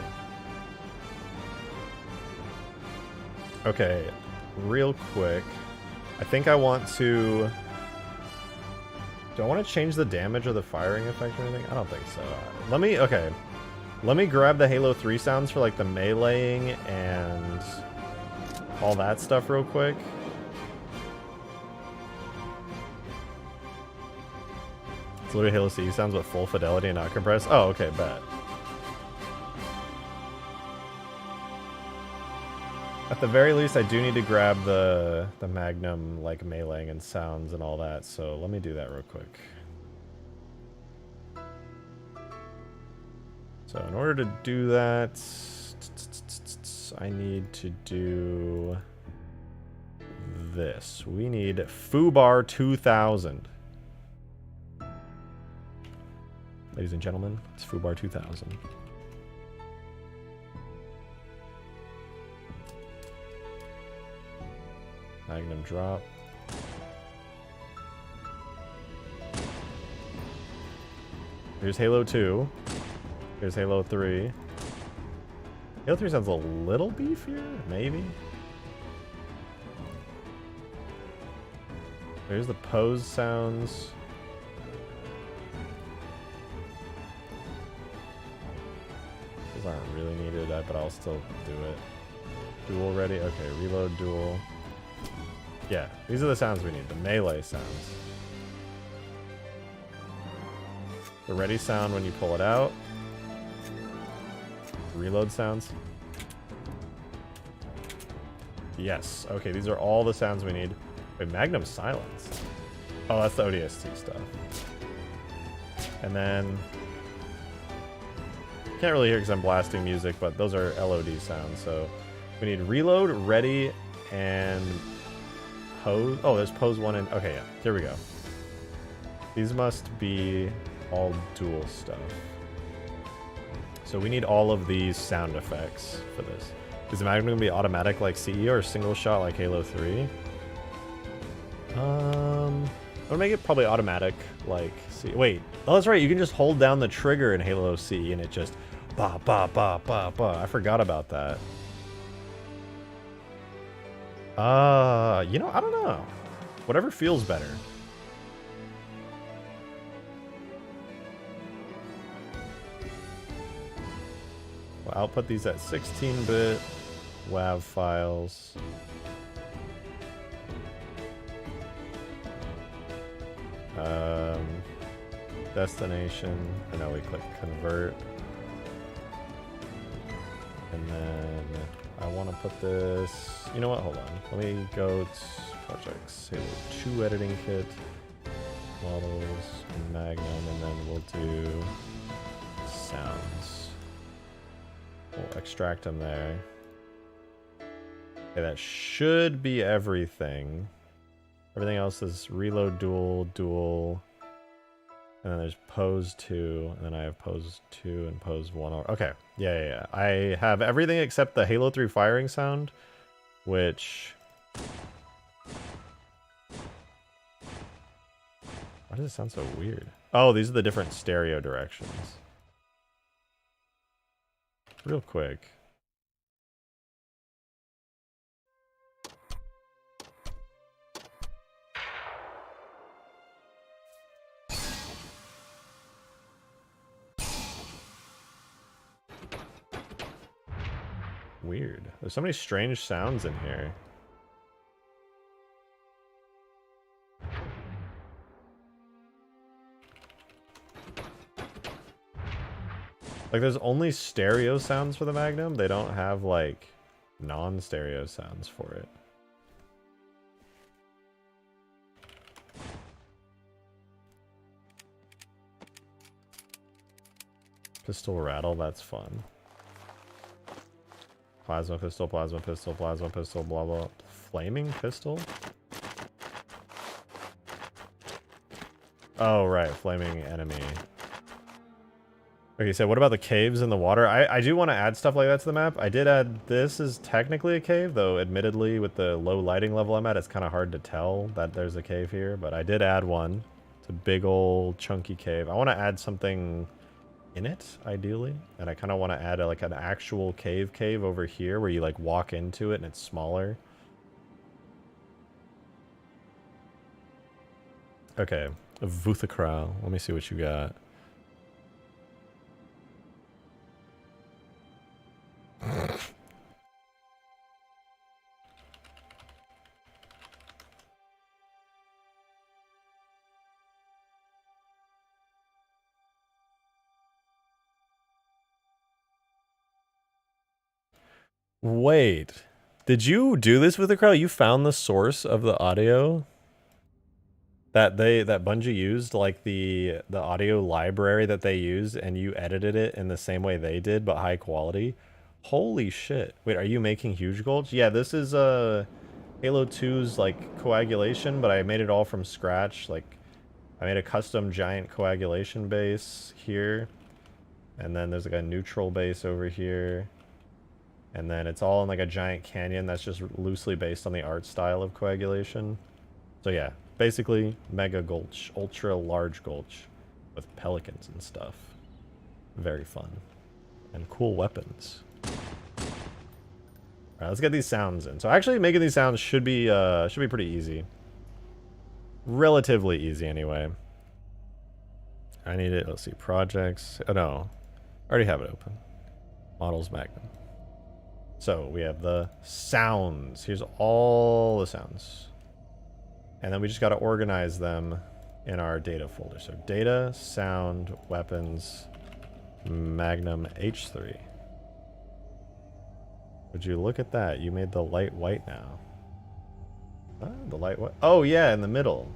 [SPEAKER 1] Okay, real quick. I think I want to... Do I want to change the damage or the firing effect or anything? I don't think so. Let me... Okay. Let me grab the Halo 3 sounds for like the meleeing and all that stuff real quick. It's literally Halo CE sounds with full fidelity and not compressed. Oh, okay, bet. At the very least, I do need to grab the Magnum, like, meleeing and sounds and all that, so let me do that real quick. So in order to do that, I need to do this. We need Foobar 2000. Ladies and gentlemen, it's Foobar 2000. Magnum drop. Here's Halo 2. Here's Halo 3. Halo 3 sounds a little beefier, maybe. There's the pose sounds. Those aren't really needed, but I'll still do it. Dual ready? Okay, reload dual. Yeah, these are the sounds we need, the melee sounds. The ready sound when you pull it out. Reload sounds. Yes, okay, these are all the sounds we need. Wait, Magnum silence. Oh, that's the ODST stuff. And then... Can't really hear because I'm blasting music, but those are LOD sounds, so... We need reload, ready, and... Pose. Oh, there's pose 1 and... Okay, yeah, here we go. These must be all dual stuff. So we need all of these sound effects for this. Is the Magnum going to be automatic like CE or single shot like Halo 3? I'm gonna make it probably automatic like CE. Wait, oh that's right, you can just hold down the trigger in Halo CE and it just Ba, ba, ba, ba, ba. I forgot about that. You know, I don't know. Whatever feels better. We'll output these at 16-bit WAV files. Destination. I know we click convert. And then I want to put this. You know what? Hold on. Let me go to projects. Halo 2 editing kit, models, Magnum, and then we'll do sounds. We'll extract them there. Okay, that should be everything. Everything else is reload dual, and then there's pose 2, and then I have pose 2 and pose 1. Okay, yeah. I have everything except the Halo 3 firing sound, which... Why does it sound so weird? Oh, these are the different stereo directions. Real quick. Weird. There's so many strange sounds in here. Like, there's only stereo sounds for the Magnum. They don't have, like, non-stereo sounds for it. Pistol rattle, that's fun. Plasma pistol, plasma pistol, plasma pistol, blah blah. Flaming pistol? Oh, right, flaming enemy. Okay, so what about the caves in the water? I do want to add stuff like that to the map. I did add, this is technically a cave, though admittedly with the low lighting level I'm at, it's kind of hard to tell that there's a cave here, but I did add one. It's a big old chunky cave. I want to add something in it, ideally, and I kind of want to add like an actual cave over here where you like walk into it and it's smaller. Okay, Vuthakral. Let me see what you got. Wait, did you do this with the crowd? You found the source of the audio that Bungie used, like the audio library that they used, and you edited it in the same way they did, but high quality. Holy shit! Wait, are you making huge gulch? Yeah, this is Halo 2's like coagulation, but I made it all from scratch. Like, I made a custom giant coagulation base here, and then there's like a neutral base over here. And then it's all in like a giant canyon that's just loosely based on the art style of coagulation. So yeah, basically mega gulch, ultra large gulch with pelicans and stuff. Very fun. And cool weapons. Alright, let's get these sounds in. So actually making these sounds should be pretty easy. Relatively easy anyway. I need it, let's see, projects. Oh no. I already have it open. Models Magnum. So we have the sounds. Here's all the sounds. And then we just got to organize them in our data folder. So data, sound, weapons, Magnum H3. Would you look at that? You made the light white now. The light white. Oh yeah, in the middle.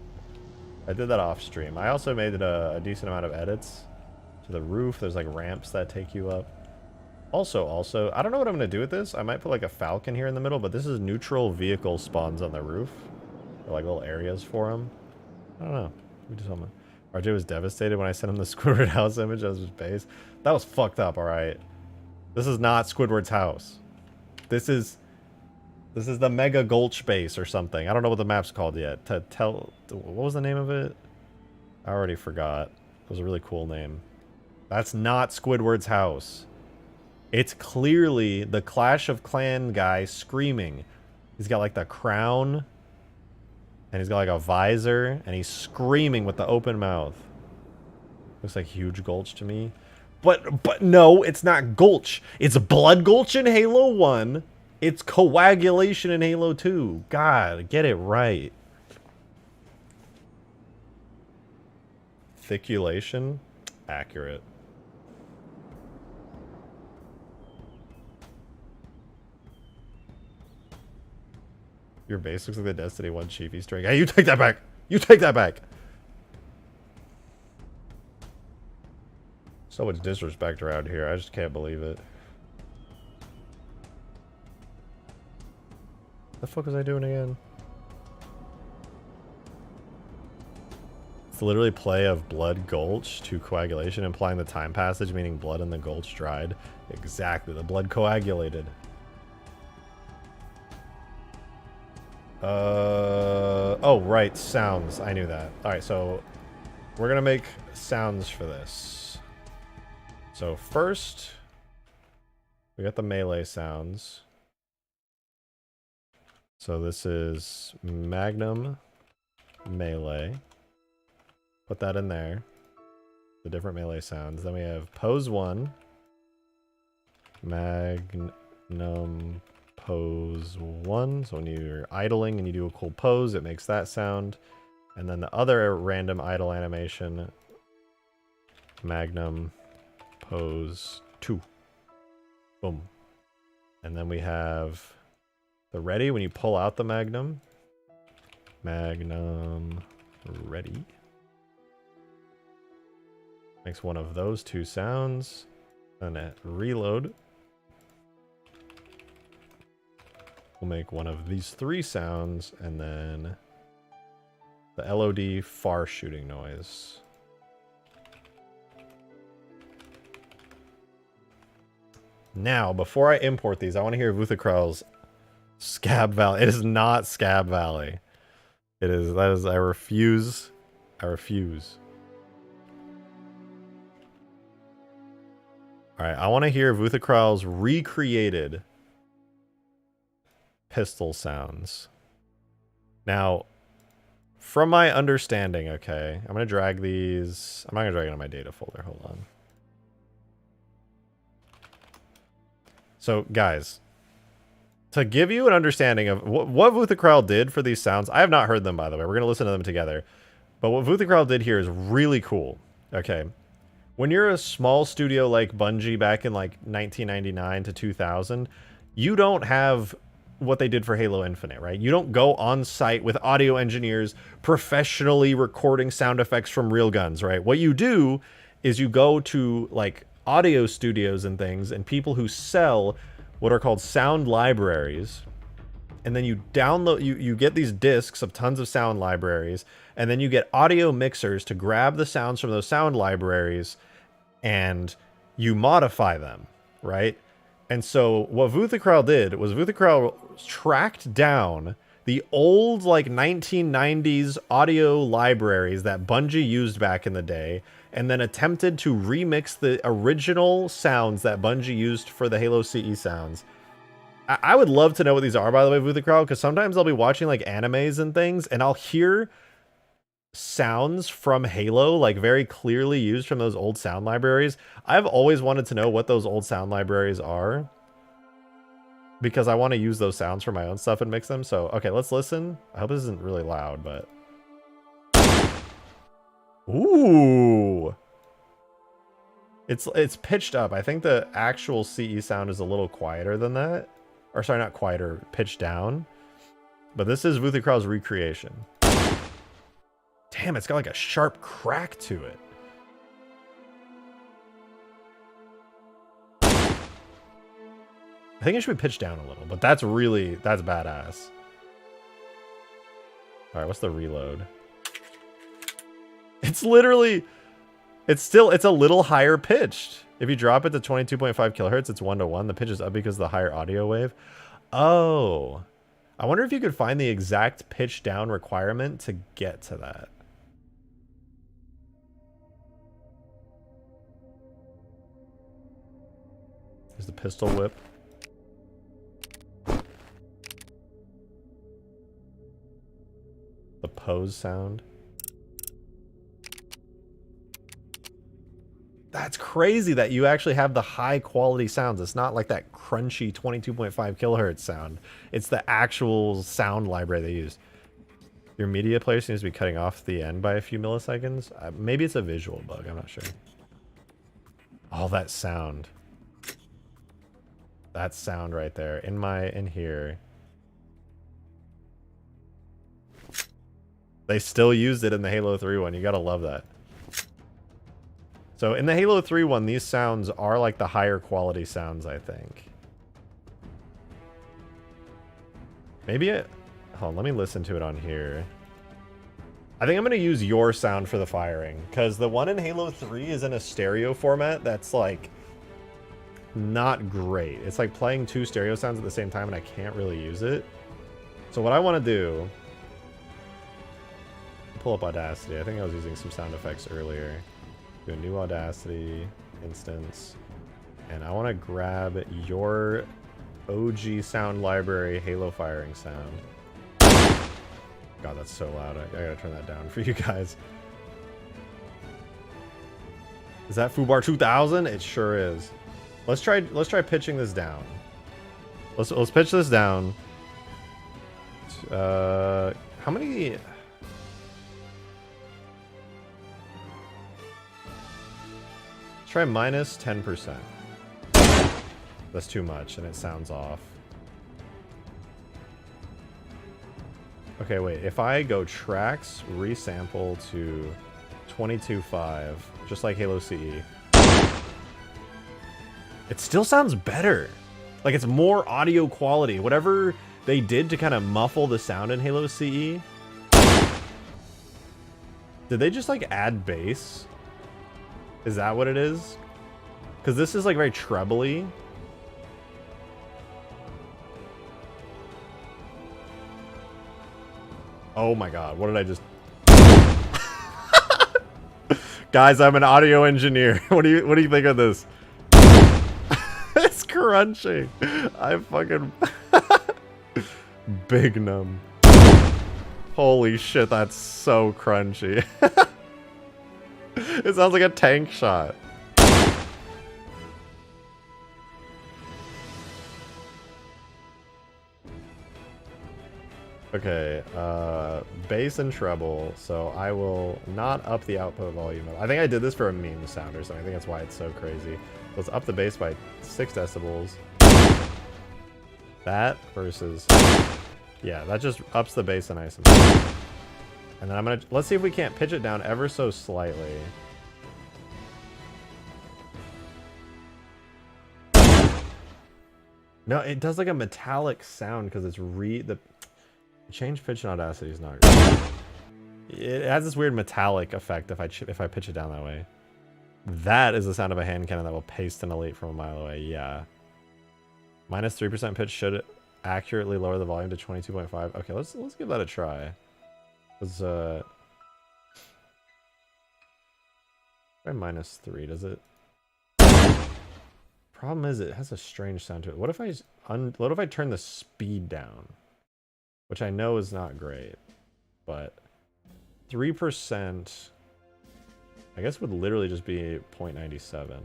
[SPEAKER 1] I did that off stream. I also made it a decent amount of edits to the roof. There's like ramps that take you up. Also, I don't know what I'm going to do with this. I might put like a falcon here in the middle, but this is neutral vehicle spawns on the roof. Or like little areas for them. I don't know. We just want RJ was devastated when I sent him the Squidward house image as his base. That was fucked up, alright. This is not Squidward's house. This is the Mega Gulch base or something. I don't know what the map's called yet. What was the name of it? I already forgot. It was a really cool name. That's not Squidward's house. It's clearly the Clash of Clan guy screaming. He's got like the crown, and he's got like a visor, and he's screaming with the open mouth. Looks like huge gulch to me. But no, it's not gulch. It's blood gulch in Halo 1. It's coagulation in Halo 2. God, get it right. Thiculation? Accurate. Your base looks like the Destiny 1 Chief Easter egg. Hey, you take that back! You take that back! So much disrespect around here. I just can't believe it. The fuck was I doing again? It's literally play of blood gulch to coagulation, implying the time passage, meaning blood in the gulch dried. Exactly, the blood coagulated. Oh, right, sounds. I knew that. Alright, so we're gonna make sounds for this. So first, we got the melee sounds. So this is Magnum melee. Put that in there. The different melee sounds. Then we have pose 1. Magnum pose 1. So when you're idling and you do a cool pose, it makes that sound. And then the other random idle animation, Magnum pose 2. Boom. And then we have the ready when you pull out the Magnum. Magnum ready. Makes one of those 2 sounds. And at reload, we'll make one of these 3 sounds, and then the LOD far shooting noise. Now, before I import these, I want to hear Vuthicral's Scab Valley. It is not Scab Valley. It is, that is, I refuse. I refuse. Alright, I want to hear Vuthicral's recreated pistol sounds. Now, from my understanding, okay, I'm going to drag these. I'm not going to drag it in my data folder. Hold on. So, guys, to give you an understanding of what Vuthicral did for these sounds, I have not heard them, by the way. We're going to listen to them together. But what Vuthicral did here is really cool. Okay. When you're a small studio like Bungie back in like 1999 to 2000, you don't have what they did for Halo Infinite, right? You don't go on site with audio engineers professionally recording sound effects from real guns, right? What you do is you go to like audio studios and things and people who sell what are called sound libraries, and then you download, you get these discs of tons of sound libraries, and then you get audio mixers to grab the sounds from those sound libraries and you modify them, right? And so what Vuthicral did was Vuthicral tracked down the old like 1990s audio libraries that Bungie used back in the day, and then attempted to remix the original sounds that Bungie used for the Halo CE sounds. I would love to know what these are, by the way, Vuthicral, because sometimes I'll be watching like animes and things, and I'll hear sounds from Halo like very clearly used from those old sound libraries. I've always wanted to know what those old sound libraries are, because I want to use those sounds for my own stuff and mix them. So, okay, let's listen. I hope this isn't really loud, but... Ooh! It's pitched up. I think the actual CE sound is a little quieter than that. Or sorry, not quieter, pitched down. But this is Vuthicral's recreation. Damn, it's got like a sharp crack to it. I think it should be pitched down a little, but that's badass. All right, what's the reload? It's literally, it's a little higher pitched. If you drop it to 22.5 kilohertz, it's 1-to-1. The pitch is up because of the higher audio wave. Oh, I wonder if you could find the exact pitch down requirement to get to that. There's the pistol whip. The pose sound. That's crazy that you actually have the high quality sounds. It's not like that crunchy 22.5 kilohertz sound. It's the actual sound library they use. Your media player seems to be cutting off the end by a few milliseconds. Maybe it's a visual bug. I'm not sure. Oh, that sound. That sound right there. In here. They still used it in the Halo 3 one. You gotta love that. So in the Halo 3 one, these sounds are like the higher quality sounds, I think. Maybe it... Hold on, let me listen to it on here. I think I'm going to use your sound for the firing, because the one in Halo 3 is in a stereo format that's like not great. It's like playing two stereo sounds at the same time and I can't really use it. So what I want to do... Pull up Audacity. I think I was using some sound effects earlier. Do a new Audacity instance. And I want to grab your OG sound library Halo firing sound. God, that's so loud. I gotta turn that down for you guys. Is that Fubar 2000? It sure is. Let's try pitching this down. Let's pitch this down. How many? Let's try minus 10%. That's too much and it sounds off. Okay, wait, if I go tracks, resample to 22.5, just like Halo CE, it still sounds better. Like, it's more audio quality. Whatever they did to kind of muffle the sound in Halo CE. Did they just, like, add bass? Is that what it is? Because this is, like, very trebly. Oh my god, what did I just... Guys, I'm an audio engineer. What do you think of this? It's crunching. I fucking... Magnum. Holy shit, that's so crunchy. It sounds like a tank shot. Okay, bass and treble, so I will not up the output volume. I think I did this for a meme sound or something. I think that's why it's so crazy. Let's up the bass by 6 decibels. That versus... Yeah, that just ups the bass a nice amount. And then I'm gonna... Let's see if we can't pitch it down ever so slightly. No, it does like a metallic sound because it's the change pitch and Audacity is not great. It has this weird metallic effect if I pitch it down that way. That is the sound of a hand cannon that will paste an elite from a mile away. Yeah. Minus 3% pitch should accurately lower the volume to 22.5. Okay, let's give that a try. Let's try minus 3. Does it? Problem is, it has a strange sound to it. What if I turn the speed down? Which I know is not great, but 3%, I guess, would literally just be 0.97.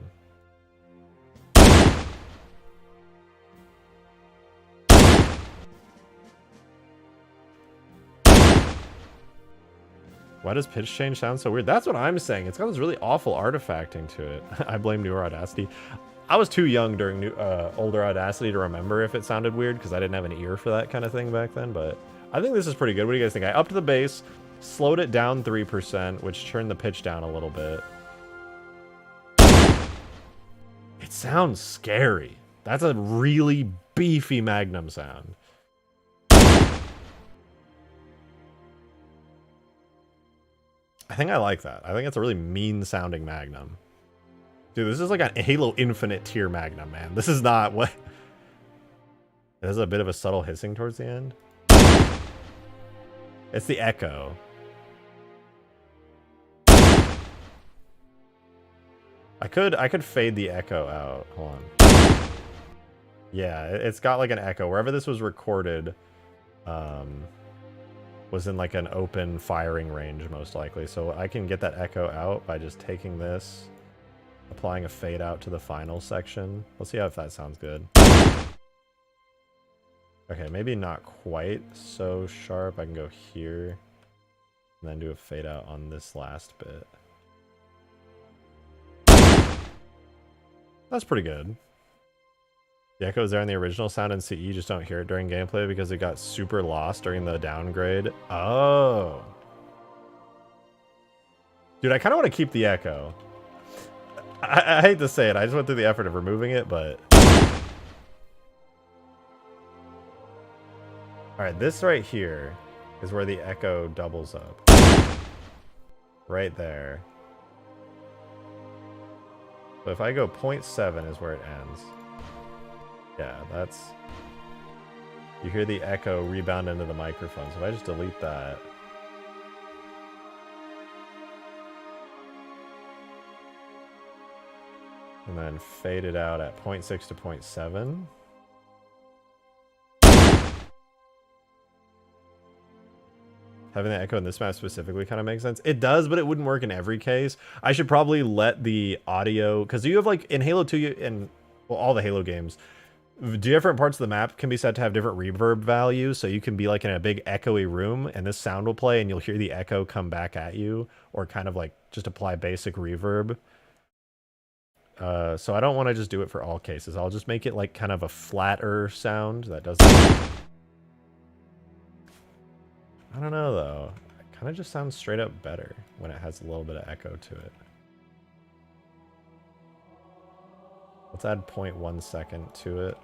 [SPEAKER 1] Why does pitch change sound so weird? That's what I'm saying. It's got this really awful artifacting to it. I blame newer Audacity. I was too young during older Audacity to remember if it sounded weird because I didn't have an ear for that kind of thing back then, but I think this is pretty good. What do you guys think? I upped the bass, slowed it down 3%, which turned the pitch down a little bit. It sounds scary. That's a really beefy Magnum sound. I think I like that. I think it's a really mean sounding Magnum. Dude, this is like a Halo Infinite tier Magnum, man. This is not what... There's a bit of a subtle hissing towards the end. It's the echo. I could fade the echo out. Hold on. Yeah, it's got like an echo. Wherever this was recorded was in like an open firing range, most likely. So I can get that echo out by just taking this, applying a fade out to the final section. Let's see if that sounds good. Okay, maybe not quite so sharp. I can go here and then do a fade out on this last bit. That's pretty good. The echo is there in the original sound in CE, you just don't hear it during gameplay because it got super lost during the downgrade. Oh. Dude, I kind of want to keep the echo. I hate to say it, I just went through the effort of removing it, but... Alright, this right here is where the echo doubles up. Right there. So if I go 0.7 is where it ends. Yeah, that's... You hear the echo rebound into the microphone. So if I just delete that... And then fade it out at 0.6 to 0.7. Having the echo in this map specifically kind of makes sense. It does, but it wouldn't work in every case. I should probably let the audio... Because you have like, in Halo 2, and well, all the Halo games, different parts of the map can be set to have different reverb values. So you can be like in a big echoey room, and this sound will play, and you'll hear the echo come back at you, or kind of like just apply basic reverb. So I don't want to just do it for all cases. I'll just make it like kind of a flatter sound that doesn't... I don't know though. It kind of just sounds straight up better when it has a little bit of echo to it. Let's add 0.1 second to it.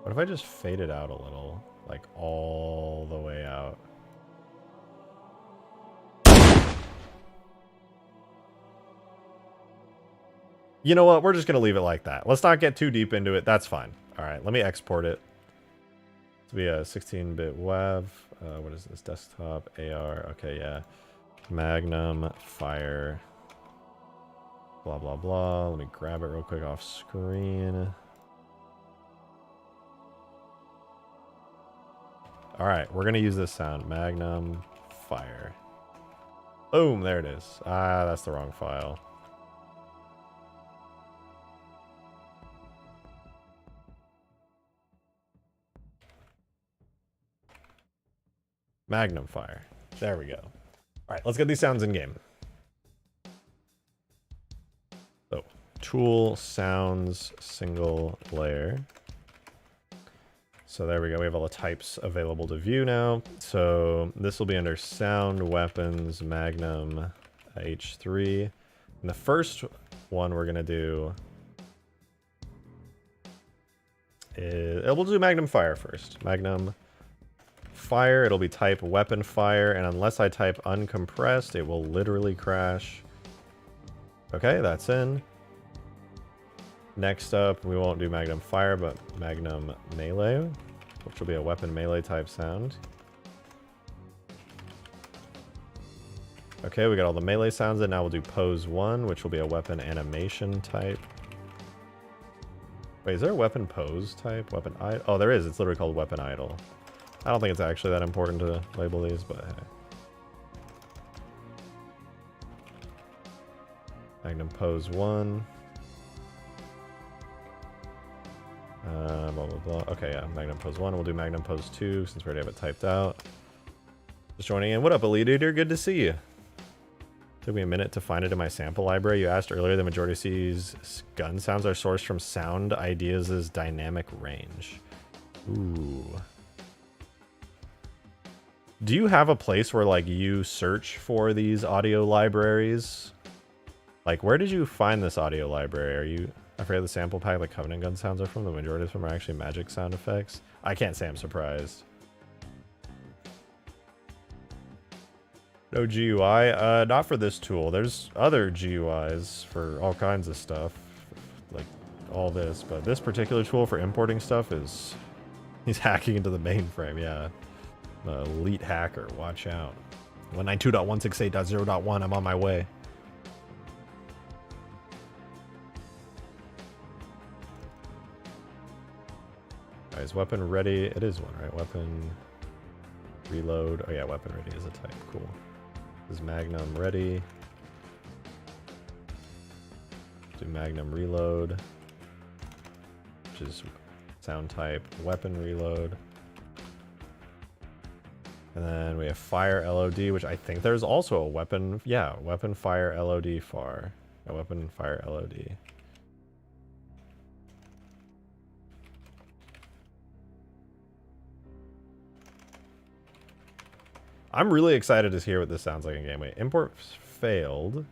[SPEAKER 1] What if I just fade it out a little? Like all the way out. You know what? We're just going to leave it like that. Let's not get too deep into it. That's fine. All right, let me export it to be a 16-bit WAV. What is this? Desktop, AR. Okay, yeah. Magnum, fire. Blah, blah, blah. Let me grab it real quick off screen. All right, we're going to use this sound. Magnum, fire. Boom, there it is. Ah, that's the wrong file. Magnum fire. There we go. All right, let's get these sounds in game. So, tool, sounds, single layer. So there we go. We have all the types available to view now. So this will be under sound, weapons, Magnum, H3. And the first one we're going to do is... We'll do Magnum fire first. Magnum fire, it'll be type weapon fire, and unless I type uncompressed, it will literally crash. Okay, that's in. Next up, we won't do Magnum fire, but Magnum melee, which will be a weapon melee type sound. Okay, we got all the melee sounds in. Now we'll do pose 1, which will be a weapon animation type. Wait, is there a weapon pose type? Weapon idle? Oh, there is. It's literally called weapon idle. I don't think it's actually that important to label these, but hey. Magnum pose 1. Blah, blah, blah. Okay, yeah, Magnum pose 1. We'll do Magnum pose 2 since we already have it typed out. Just joining in. What up, Elite Eater? Good to see you. Took me a minute to find it in my sample library. You asked earlier, the majority of these gun sounds are sourced from Sound Ideas' dynamic range. Ooh. Do you have a place where, like, you search for these audio libraries? Like, where did you find this audio library? Are you... I forget the sample pack the Covenant gun sounds are from. The majority of them are actually magic sound effects. I can't say I'm surprised. No GUI? Not for this tool. There's other GUIs for all kinds of stuff. Like, all this. But this particular tool for importing stuff is... He's hacking into the mainframe, yeah. Elite hacker, watch out. 192.168.0.1, I'm on my way. Alright, is weapon ready? It is one, right? Weapon reload. Oh yeah, weapon ready is a type. Cool. Is Magnum ready? Do Magnum reload, which is sound type. Weapon reload. And then we have fire LOD, which I think there's also a weapon. Yeah, weapon fire LOD far. A weapon fire LOD. I'm really excited to hear what this sounds like in game. Wait, import failed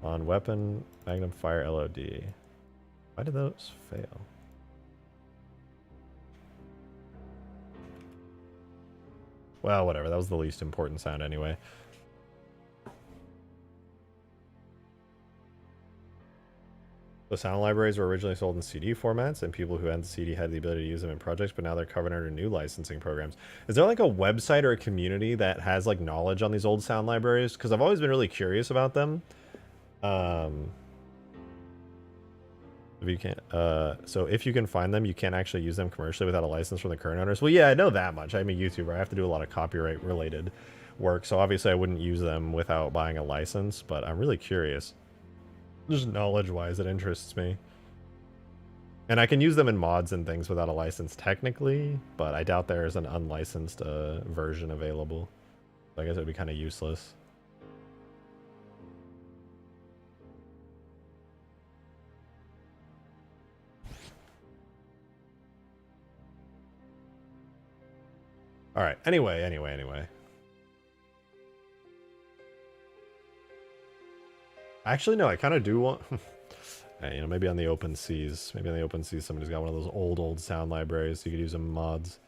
[SPEAKER 1] on weapon Magnum fire LOD. Why did those fail? Well, whatever. That was the least important sound anyway. The sound libraries were originally sold in CD formats, and people who had the CD had the ability to use them in projects, but now they're covered under new licensing programs. Is there like a website or a community that has like knowledge on these old sound libraries? Because I've always been really curious about them. If you can't, so if you can find them, you can't actually use them commercially without a license from the current owners. Well, yeah, I know that much. I'm a YouTuber. I have to do a lot of copyright related work, so obviously I wouldn't use them without buying a license, but I'm really curious. Just knowledge-wise, it interests me. And I can use them in mods and things without a license technically, but I doubt there is an unlicensed version available. So I guess it would be kind of useless. Alright, anyway. Actually, no, I kind of do want... you know, maybe on the open seas. Maybe on the open seas somebody's got one of those old sound libraries, so you could use them in mods.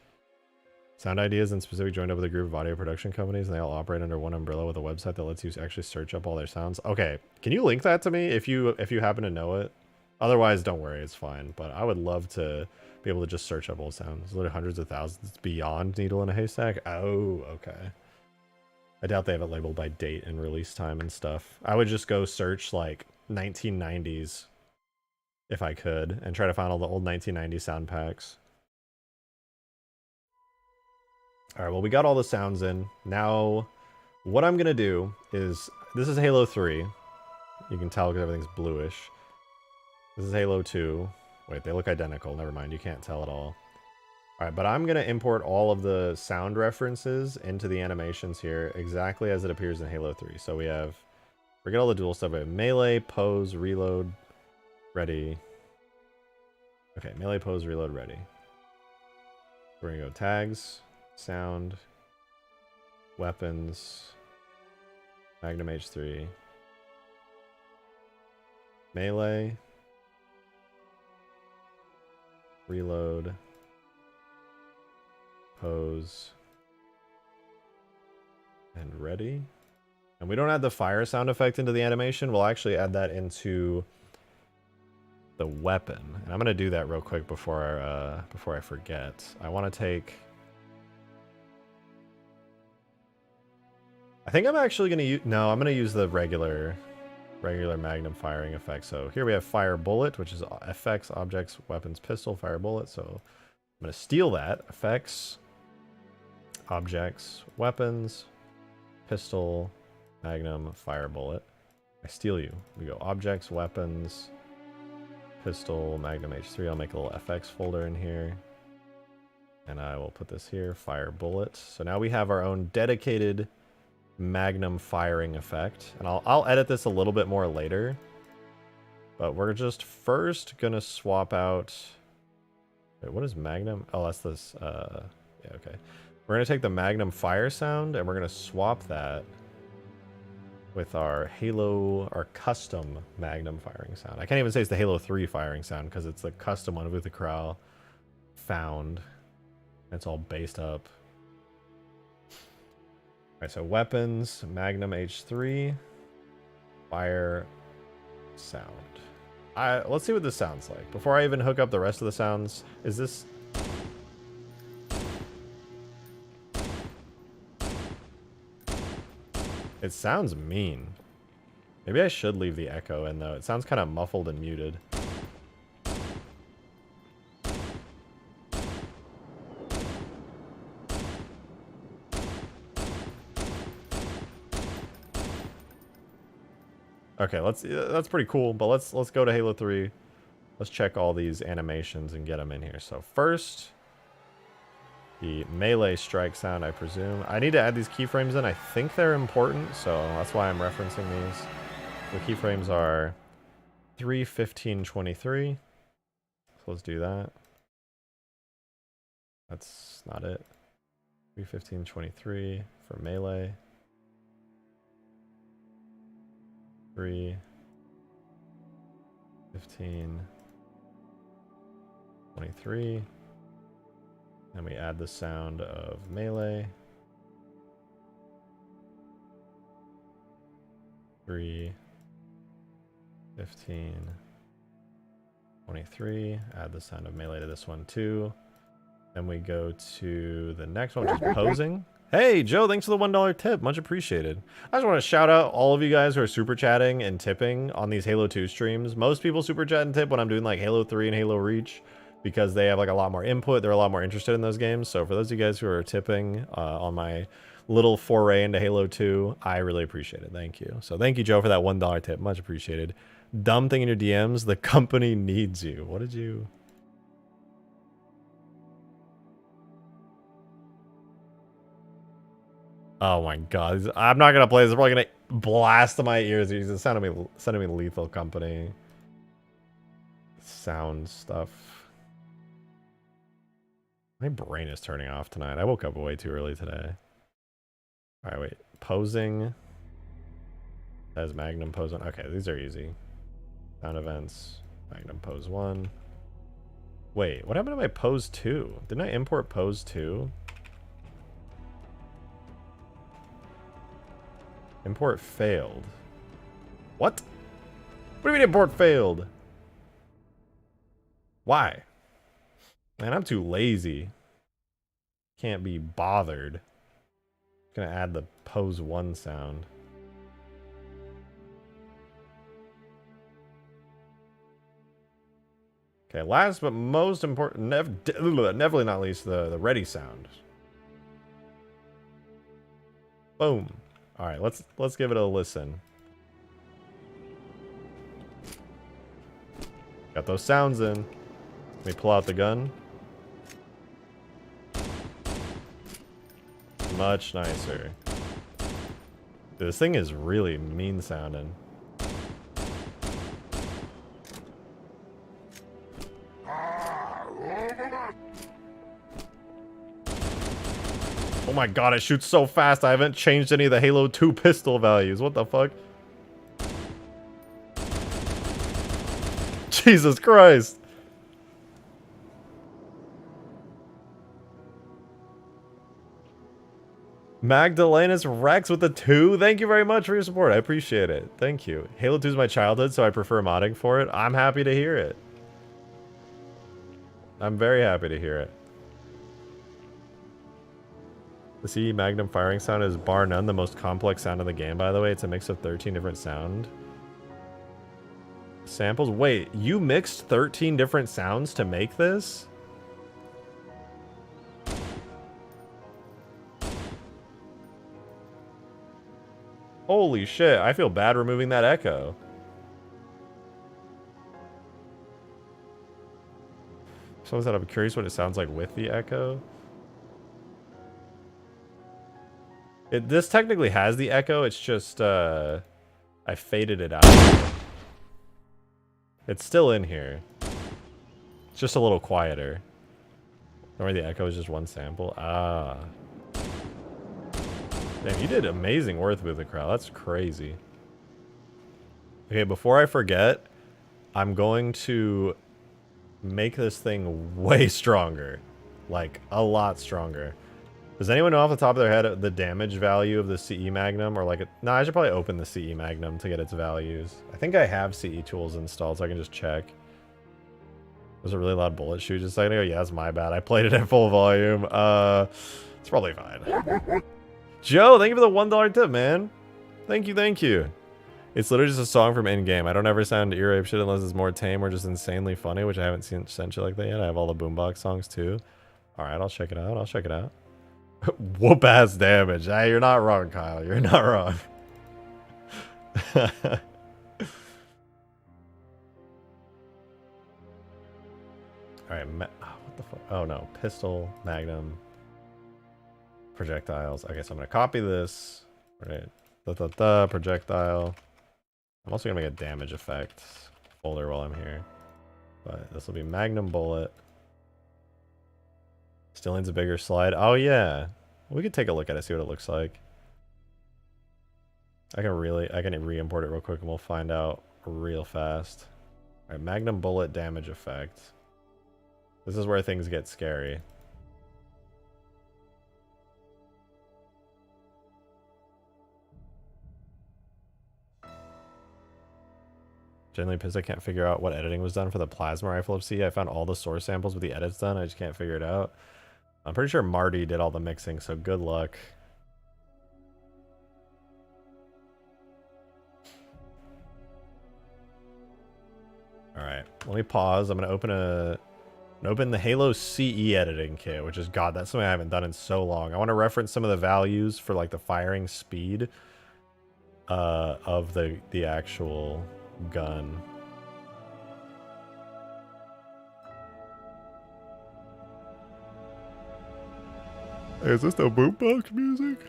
[SPEAKER 1] Sound Ideas in specific joined up with a group of audio production companies, and they all operate under one umbrella with a website that lets you actually search up all their sounds. Okay, can you link that to me if you happen to know it? Otherwise, don't worry, it's fine. But I would love to be able to just search up old sounds. There's literally hundreds of thousands. It's beyond Needle in a Haystack. Oh, okay. I doubt they have it labeled by date and release time and stuff. I would just go search like 1990s if I could and try to find all the old 1990s sound packs. All right, well, we got all the sounds in. Now, what I'm going to do is, this is Halo 3. You can tell because everything's bluish. This is Halo 2. Wait, they look identical. Never mind, you can't tell at all. All right, but I'm going to import all of the sound references into the animations here exactly as it appears in Halo 3. So we have, forget all the dual stuff. We have melee, pose, reload, ready. Okay, melee, pose, reload, ready. We're going to go tags, sound, weapons, Magnum H3, melee, reload, pose, and ready. And we don't add the fire sound effect into the animation. We'll actually add that into the weapon. And I'm going to do that real quick before I forget. I want to take... I think I'm actually going to use... No, I'm going to use the regular Magnum firing effect. So here we have fire bullet, which is effects, objects, weapons, pistol, fire bullet. So I'm going to steal that. Effects, objects, weapons, pistol, Magnum, fire bullet. I steal you. We go objects, weapons, pistol, Magnum H3. I'll make a little FX folder in here. And I will put this here, fire bullet. So now we have our own dedicated Magnum firing effect. And I'll edit this a little bit more later. But we're just first gonna swap out... Wait, what is Magnum? Oh, that's this, yeah, okay. We're gonna take the Magnum fire sound and we're gonna swap that with our Halo, our custom Magnum firing sound. I can't even say it's the Halo 3 firing sound because it's the custom one with the Corral found. It's all based up. All right, so weapons, Magnum H3, fire sound. Let's see what this sounds like. Before I even hook up the rest of the sounds, is this... It sounds mean. Maybe I should leave the echo in, though. It sounds kind of muffled and muted. Okay, that's pretty cool, but let's go to Halo 3. Let's check all these animations and get them in here. So first, the melee strike sound, I presume. I need to add these keyframes in. I think they're important, so that's why I'm referencing these. The keyframes are 3, 15, 23. So let's do that. That's not it. 3, 15, 23 for melee. 3, 15, 23. And we add the sound of melee. 3, 15, 23. Add the sound of melee to this one too. Then we go to the next one, which is posing. Hey, Joe, thanks for the $1 tip. Much appreciated. I just want to shout out all of you guys who are super chatting and tipping on these Halo 2 streams. Most people super chat and tip when I'm doing like Halo 3 and Halo Reach because they have like a lot more input. They're a lot more interested in those games. So for those of you guys who are tipping on my little foray into Halo 2, I really appreciate it. Thank you. So thank you, Joe, for that $1 tip. Much appreciated. Dumb thing in your DMs, the company needs you. What did you... Oh my god, I'm not gonna play this. It's probably gonna blast my ears. He's sending me Lethal Company sound stuff. My brain is turning off tonight. I woke up way too early today. All right, wait. Posing. As Magnum pose 1. Okay, these are easy. Sound events. Magnum pose 1. Wait, what happened to my pose 2? Didn't I import pose 2? Import failed. What? What do you mean import failed? Why? Man, I'm too lazy. Can't be bothered. Gonna add the pose 1 sound. Okay, last but most important, definitely not least, the ready sound. Boom. All right, let's give it a listen. Got those sounds in. Let me pull out the gun. Much nicer. Dude, this thing is really mean sounding. Oh my god, it shoots so fast. I haven't changed any of the Halo 2 pistol values. What the fuck? Jesus Christ. Magdalena's Rex with the 2. Thank you very much for your support. I appreciate it. Thank you. Halo 2 is my childhood, so I prefer modding for it. I'm happy to hear it. I'm very happy to hear it. The CE Magnum firing sound is bar none the most complex sound in the game, by the way. It's a mix of 13 different sound samples. Wait, you mixed 13 different sounds to make this? Holy shit, I feel bad removing that echo. Someone said I'm curious what it sounds like with the echo. This technically has the echo, it's just, I faded it out. It's still in here. It's just a little quieter. Or the echo is just one sample. Ah. Damn, you did amazing work with the crowd. That's crazy. Okay, before I forget, I'm going to make this thing way stronger. Like, a lot stronger. Does anyone know off the top of their head the damage value of the CE Magnum? Or like, no, I should probably open the CE Magnum to get its values. I think I have CE tools installed, so I can just check. Was a really loud bullet shoot just a second ago? Yeah, that's my bad. I played it at full volume. It's probably fine. Joe, thank you for the $1 tip, man. Thank you, thank you. It's literally just a song from in-game. I don't ever sound ear rape shit unless it's more tame or just insanely funny, which I haven't sent you like that yet. I have all the boombox songs too. Alright, I'll check it out. I'll check it out. Whoop ass damage. Hey, you're not wrong, Kyle. You're not wrong. Alright, what the fuck? Oh no, pistol, magnum, projectiles. Okay, so I'm gonna copy this. Right. Projectile. I'm also gonna make a damage effect folder while I'm here. But this will be Magnum bullet. Still needs a bigger slide. Oh yeah. We could take a look at it, see what it looks like. I can re-import it real quick and we'll find out real fast. Alright, Magnum bullet damage effect. This is where things get scary. Genuinely pissed I can't figure out what editing was done for the plasma rifle of C. I found all the source samples with the edits done. I just can't figure it out. I'm pretty sure Marty did all the mixing, so good luck. Alright, let me pause. I'm gonna open the Halo CE editing kit, which is, God, that's something I haven't done in so long. I want to reference some of the values for like the firing speed of the actual gun. Hey, is this the boombox music?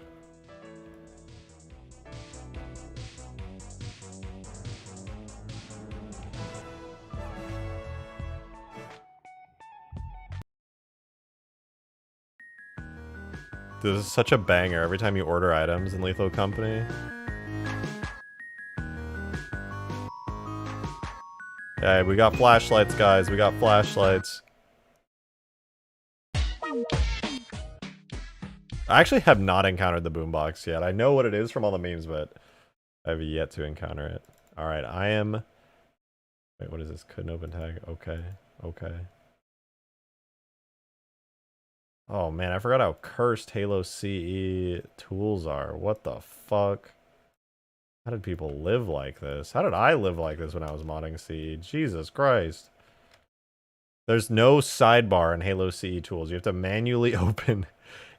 [SPEAKER 1] This is such a banger every time you order items in Lethal Company. Hey, we got flashlights, guys. We got flashlights. I actually have not encountered the boombox yet. I know what it is from all the memes, but I have yet to encounter it. Alright, I am... Wait, what is this? Couldn't open tag. Okay. Okay. Oh man, I forgot how cursed Halo CE tools are. What the fuck? How did people live like this? How did I live like this when I was modding CE? Jesus Christ. There's no sidebar in Halo CE tools. You have to manually open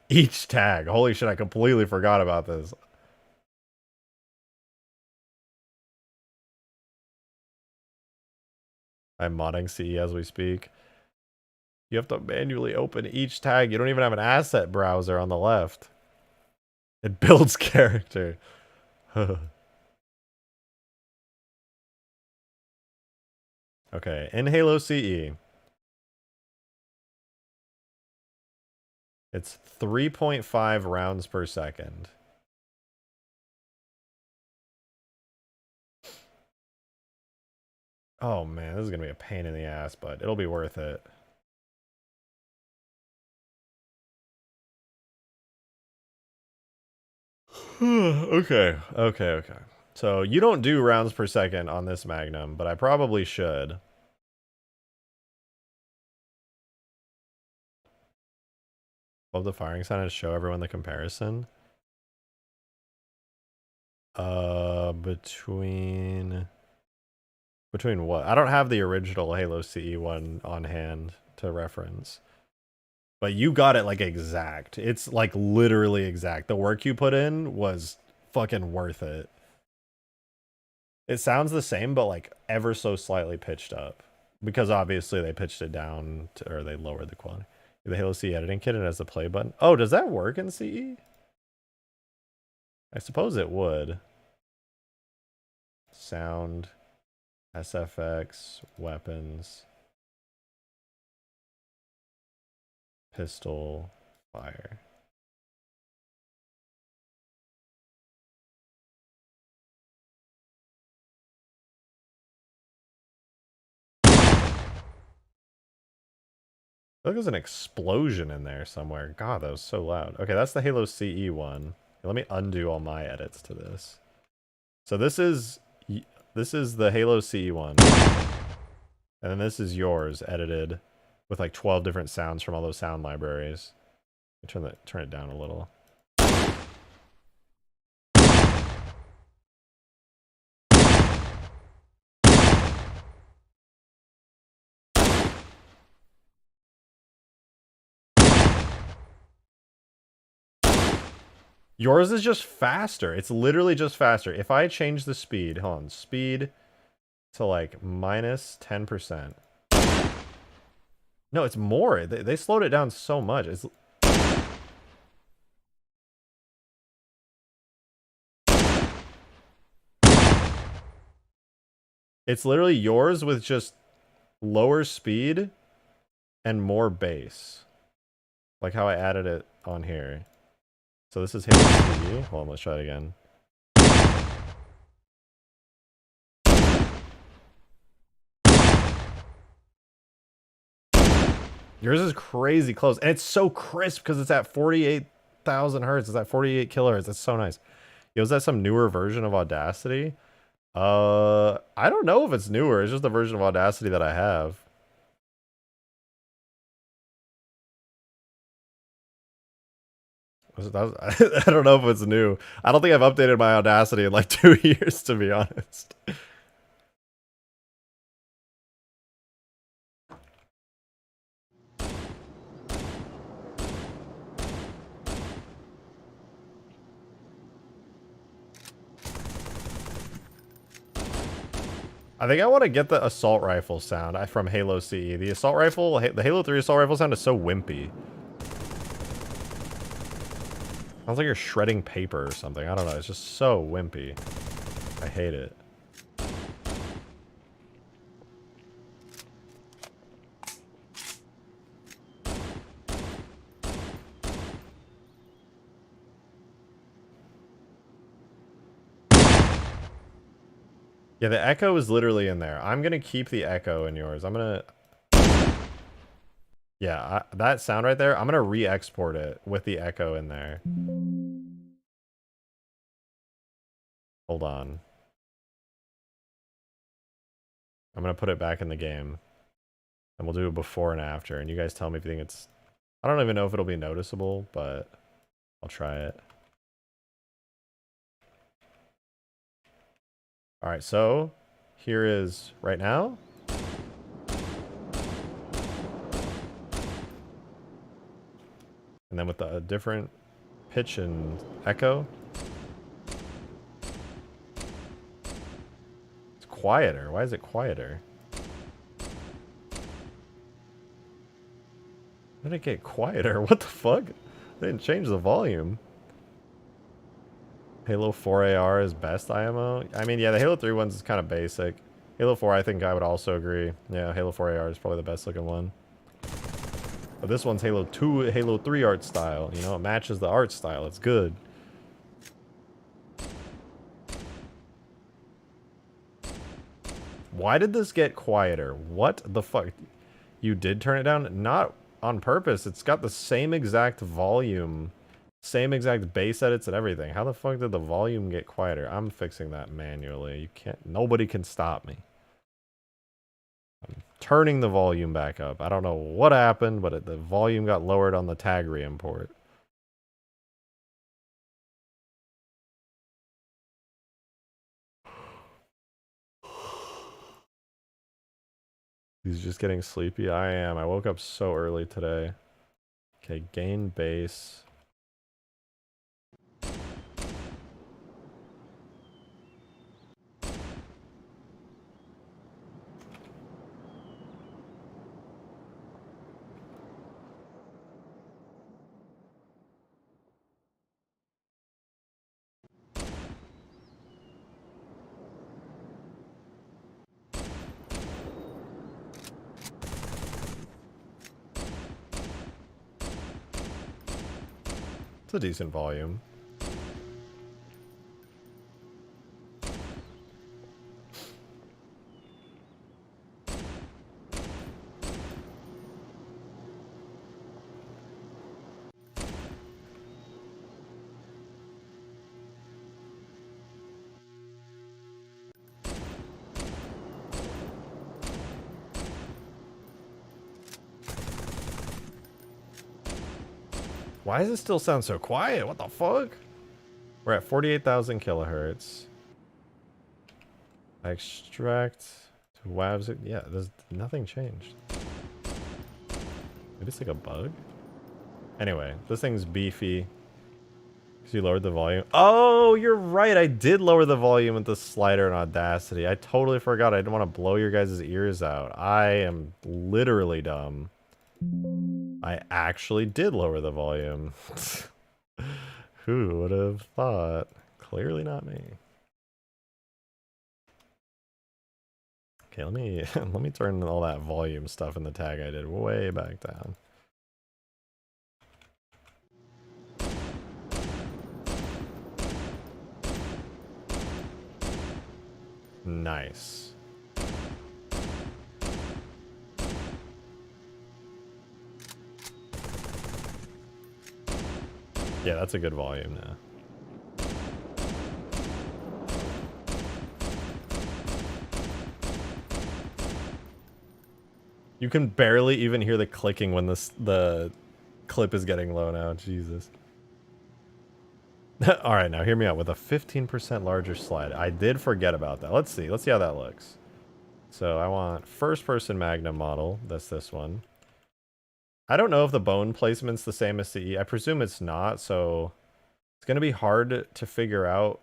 [SPEAKER 1] each tag. Holy shit, I completely forgot about this. I'm modding CE as we speak. You have to manually open each tag. You don't even have an asset browser on the left. It builds character. Okay, in Halo CE, it's 3.5 rounds per second. Oh man, this is gonna be a pain in the ass, but it'll be worth it. Okay. So you don't do rounds per second on this Magnum, but I probably should. Love the firing sound and show everyone the comparison. Between what? I don't have the original Halo CE one on hand to reference. But you got it like exact. It's like literally exact. The work you put in was fucking worth it. It sounds the same, but like ever so slightly pitched up. Because obviously they pitched it down, or they lowered the quality. The Halo CE editing kit, it has the play button. Oh, does that work in CE? I suppose it would. Sound, SFX, weapons, pistol, fire. Look, there's an explosion in there somewhere. God, that was so loud. Okay, that's the Halo CE one. Let me undo all my edits to this. So this is the Halo CE one. And then this is yours, edited with like 12 different sounds from all those sound libraries. Turn it down a little. Yours is just faster. It's literally just faster. If I change the speed, hold on, speed to like minus 10%. No, it's more. They slowed it down so much. It's literally yours with just lower speed and more bass. Like how I added it on here. So this is Halo 3. Hold on, let's try it again. Yours is crazy close. And it's so crisp because it's at 48,000 hertz. It's at 48 kilohertz. That's so nice. Yo, is that some newer version of Audacity? I don't know if it's newer. It's just the version of Audacity that I have. I don't know if it's new. I don't think I've updated my Audacity in like 2 years, to be honest. I think I want to get the assault rifle sound from Halo CE. The assault rifle, the Halo 3 assault rifle sound is so wimpy. Sounds like you're shredding paper or something. I don't know. It's just so wimpy. I hate it. Yeah, the echo is literally in there. I'm gonna keep the echo in yours. I'm gonna... Yeah, that sound right there, I'm gonna re-export it with the echo in there. Hold on. I'm gonna put it back in the game. And we'll do it before and after. And you guys tell me if you think it's... I don't even know if it'll be noticeable, but I'll try it. Alright, so here is right now. And then with the different pitch and echo. It's quieter. Why is it quieter? How did it get quieter? What the fuck? I didn't change the volume. Halo 4 AR is best IMO? I mean, yeah, the Halo 3 ones is kind of basic. Halo 4, I think I would also agree. Yeah, Halo 4 AR is probably the best looking one. But this one's Halo 2, Halo 3 art style. You know, it matches the art style. It's good. Why did this get quieter? What the fuck? You did turn it down? Not on purpose. It's got the same exact volume. Same exact bass edits and everything. How the fuck did the volume get quieter? I'm fixing that manually. You can't... Nobody can stop me. I'm turning the volume back up. I don't know what happened, but the volume got lowered on the tag re-import. He's just getting sleepy. I am. I woke up so early today. Okay, gain bass. It's a decent volume. Why does it still sound so quiet? What the fuck? We're at 48,000 kilohertz. I extract to WAVs. Yeah, there's nothing changed. Maybe it's like a bug? Anyway, this thing's beefy. Because you lowered the volume. Oh, you're right. I did lower the volume with the slider in Audacity. I totally forgot. I didn't want to blow your guys' ears out. I am literally dumb. I actually did lower the volume. Who would have thought? Clearly not me. Okay, let me turn all that volume stuff in the tag I did way back down. Nice. Yeah, that's a good volume now. You can barely even hear the clicking when the clip is getting low now. Jesus. All right, now hear me out. With a 15% larger slide, I did forget about that. Let's see how that looks. So I want first-person Magnum model. That's this one. I don't know if the bone placement's the same as CE. I presume it's not, so it's going to be hard to figure out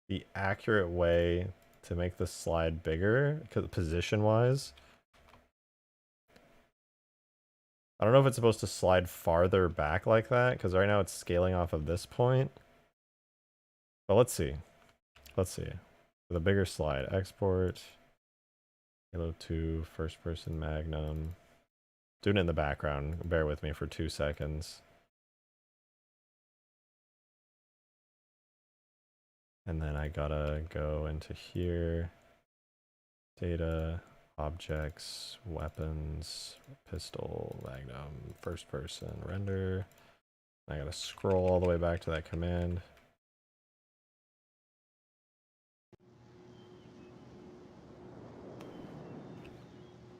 [SPEAKER 1] the accurate way to make the slide bigger, position-wise. I don't know if it's supposed to slide farther back like that, because right now it's scaling off of this point. But let's see. Let's see. With a bigger slide. Export. Halo 2, first person Magnum. Doing it in the background. Bear with me for 2 seconds. And then I gotta go into here. Data, objects, weapons, pistol, Magnum, first person, render. I gotta scroll all the way back to that command.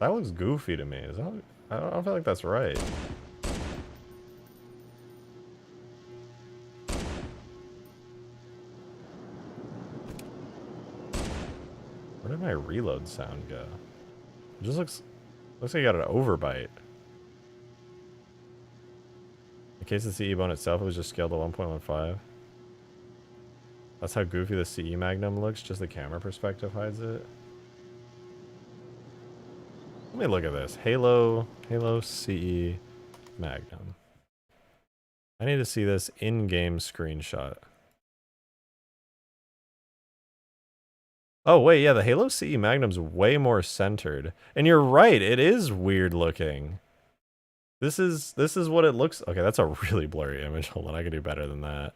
[SPEAKER 1] That looks goofy to me. Is that, I don't feel like that's right. Where did my reload sound go? It just looks like I got an overbite. In case the CE bone itself, it was just scaled to 1.15. That's how goofy the CE Magnum looks, just the camera perspective hides it. Let me look at this. Halo CE Magnum. I need to see this in-game screenshot. Oh wait, yeah, the Halo CE Magnum's way more centered. And you're right, it is weird looking. This is what it looks. Okay, that's a really blurry image. Hold on, I can do better than that.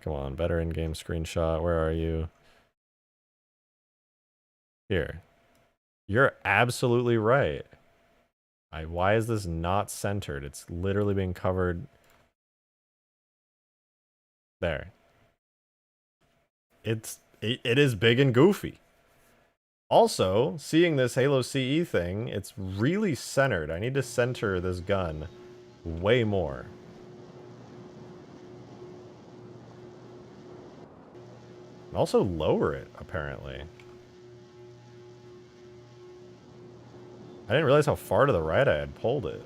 [SPEAKER 1] Come on, better in-game screenshot. Where are you? Here. You're absolutely right. Why is this not centered? It's literally being covered. There. It is big and goofy. Also, seeing this Halo CE thing, it's really centered. I need to center this gun way more. And also lower it, apparently. I didn't realize how far to the right I had pulled it.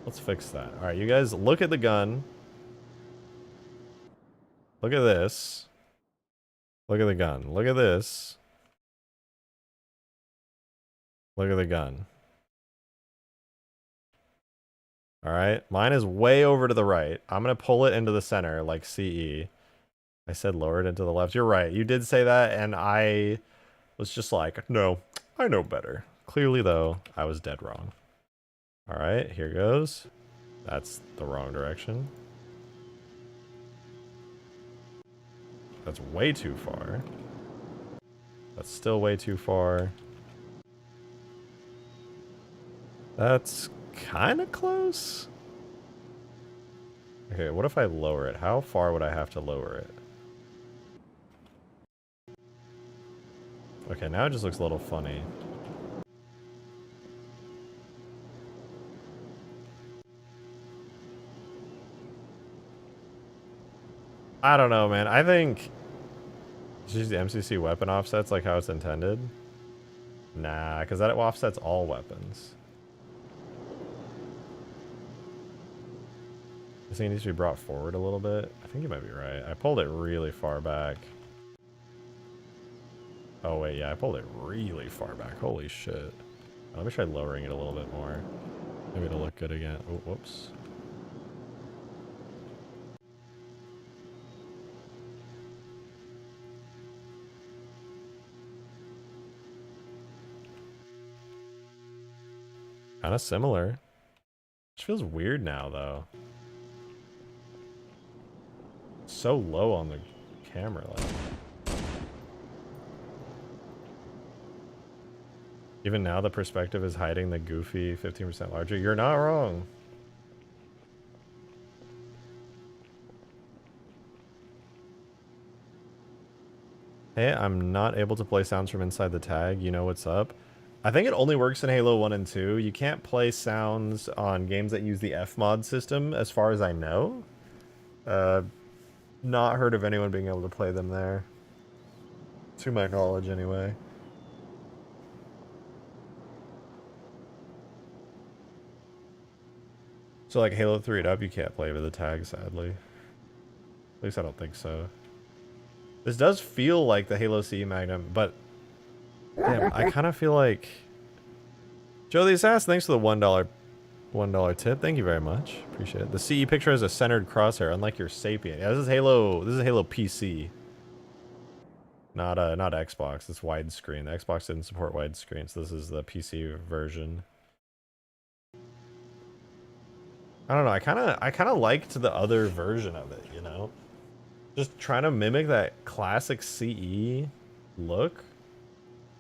[SPEAKER 1] Let's fix that. Alright, you guys, look at the gun. Look at this. Look at the gun. Look at this. Look at the gun. Alright, mine is way over to the right. I'm going to pull it into the center like CE. I said lower it into the left. You're right. You did say that, and I was just like, no, I know better. Clearly, though, I was dead wrong. Alright, here goes. That's the wrong direction. That's way too far. That's still way too far. That's kind of close. Okay, what if I lower it? How far would I have to lower it? Okay, now it just looks a little funny. I don't know, man. I think just use the MCC weapon offsets like how it's intended. Nah, because that offsets all weapons. I think it needs to be brought forward a little bit. I think you might be right. I pulled it really far back. Oh wait, yeah, I pulled it really far back. Holy shit. Let me try lowering it a little bit more. Maybe it'll look good again. Oh, whoops. Kind of similar. Which feels weird now, though. So low on the camera, like. Even now, the perspective is hiding the goofy 15% larger. You're not wrong. Hey, I'm not able to play sounds from inside the tag. You know what's up? I think it only works in Halo 1 and 2. You can't play sounds on games that use the Fmod system, as far as I know. Not heard of anyone being able to play them there. To my knowledge, anyway. So like Halo 3 and up, you can't play with the tag, sadly. At least I don't think so. This does feel like the Halo CE Magnum, but damn, I kind of feel like Joe the Assassin, thanks for the $1 tip. Thank you very much. Appreciate it. The CE picture has a centered crosshair, unlike your Sapien. Yeah, this is Halo PC. Not Xbox. It's widescreen. The Xbox didn't support widescreen, so this is the PC version. I don't know. I kind of liked the other version of it, you know? Just trying to mimic that classic CE look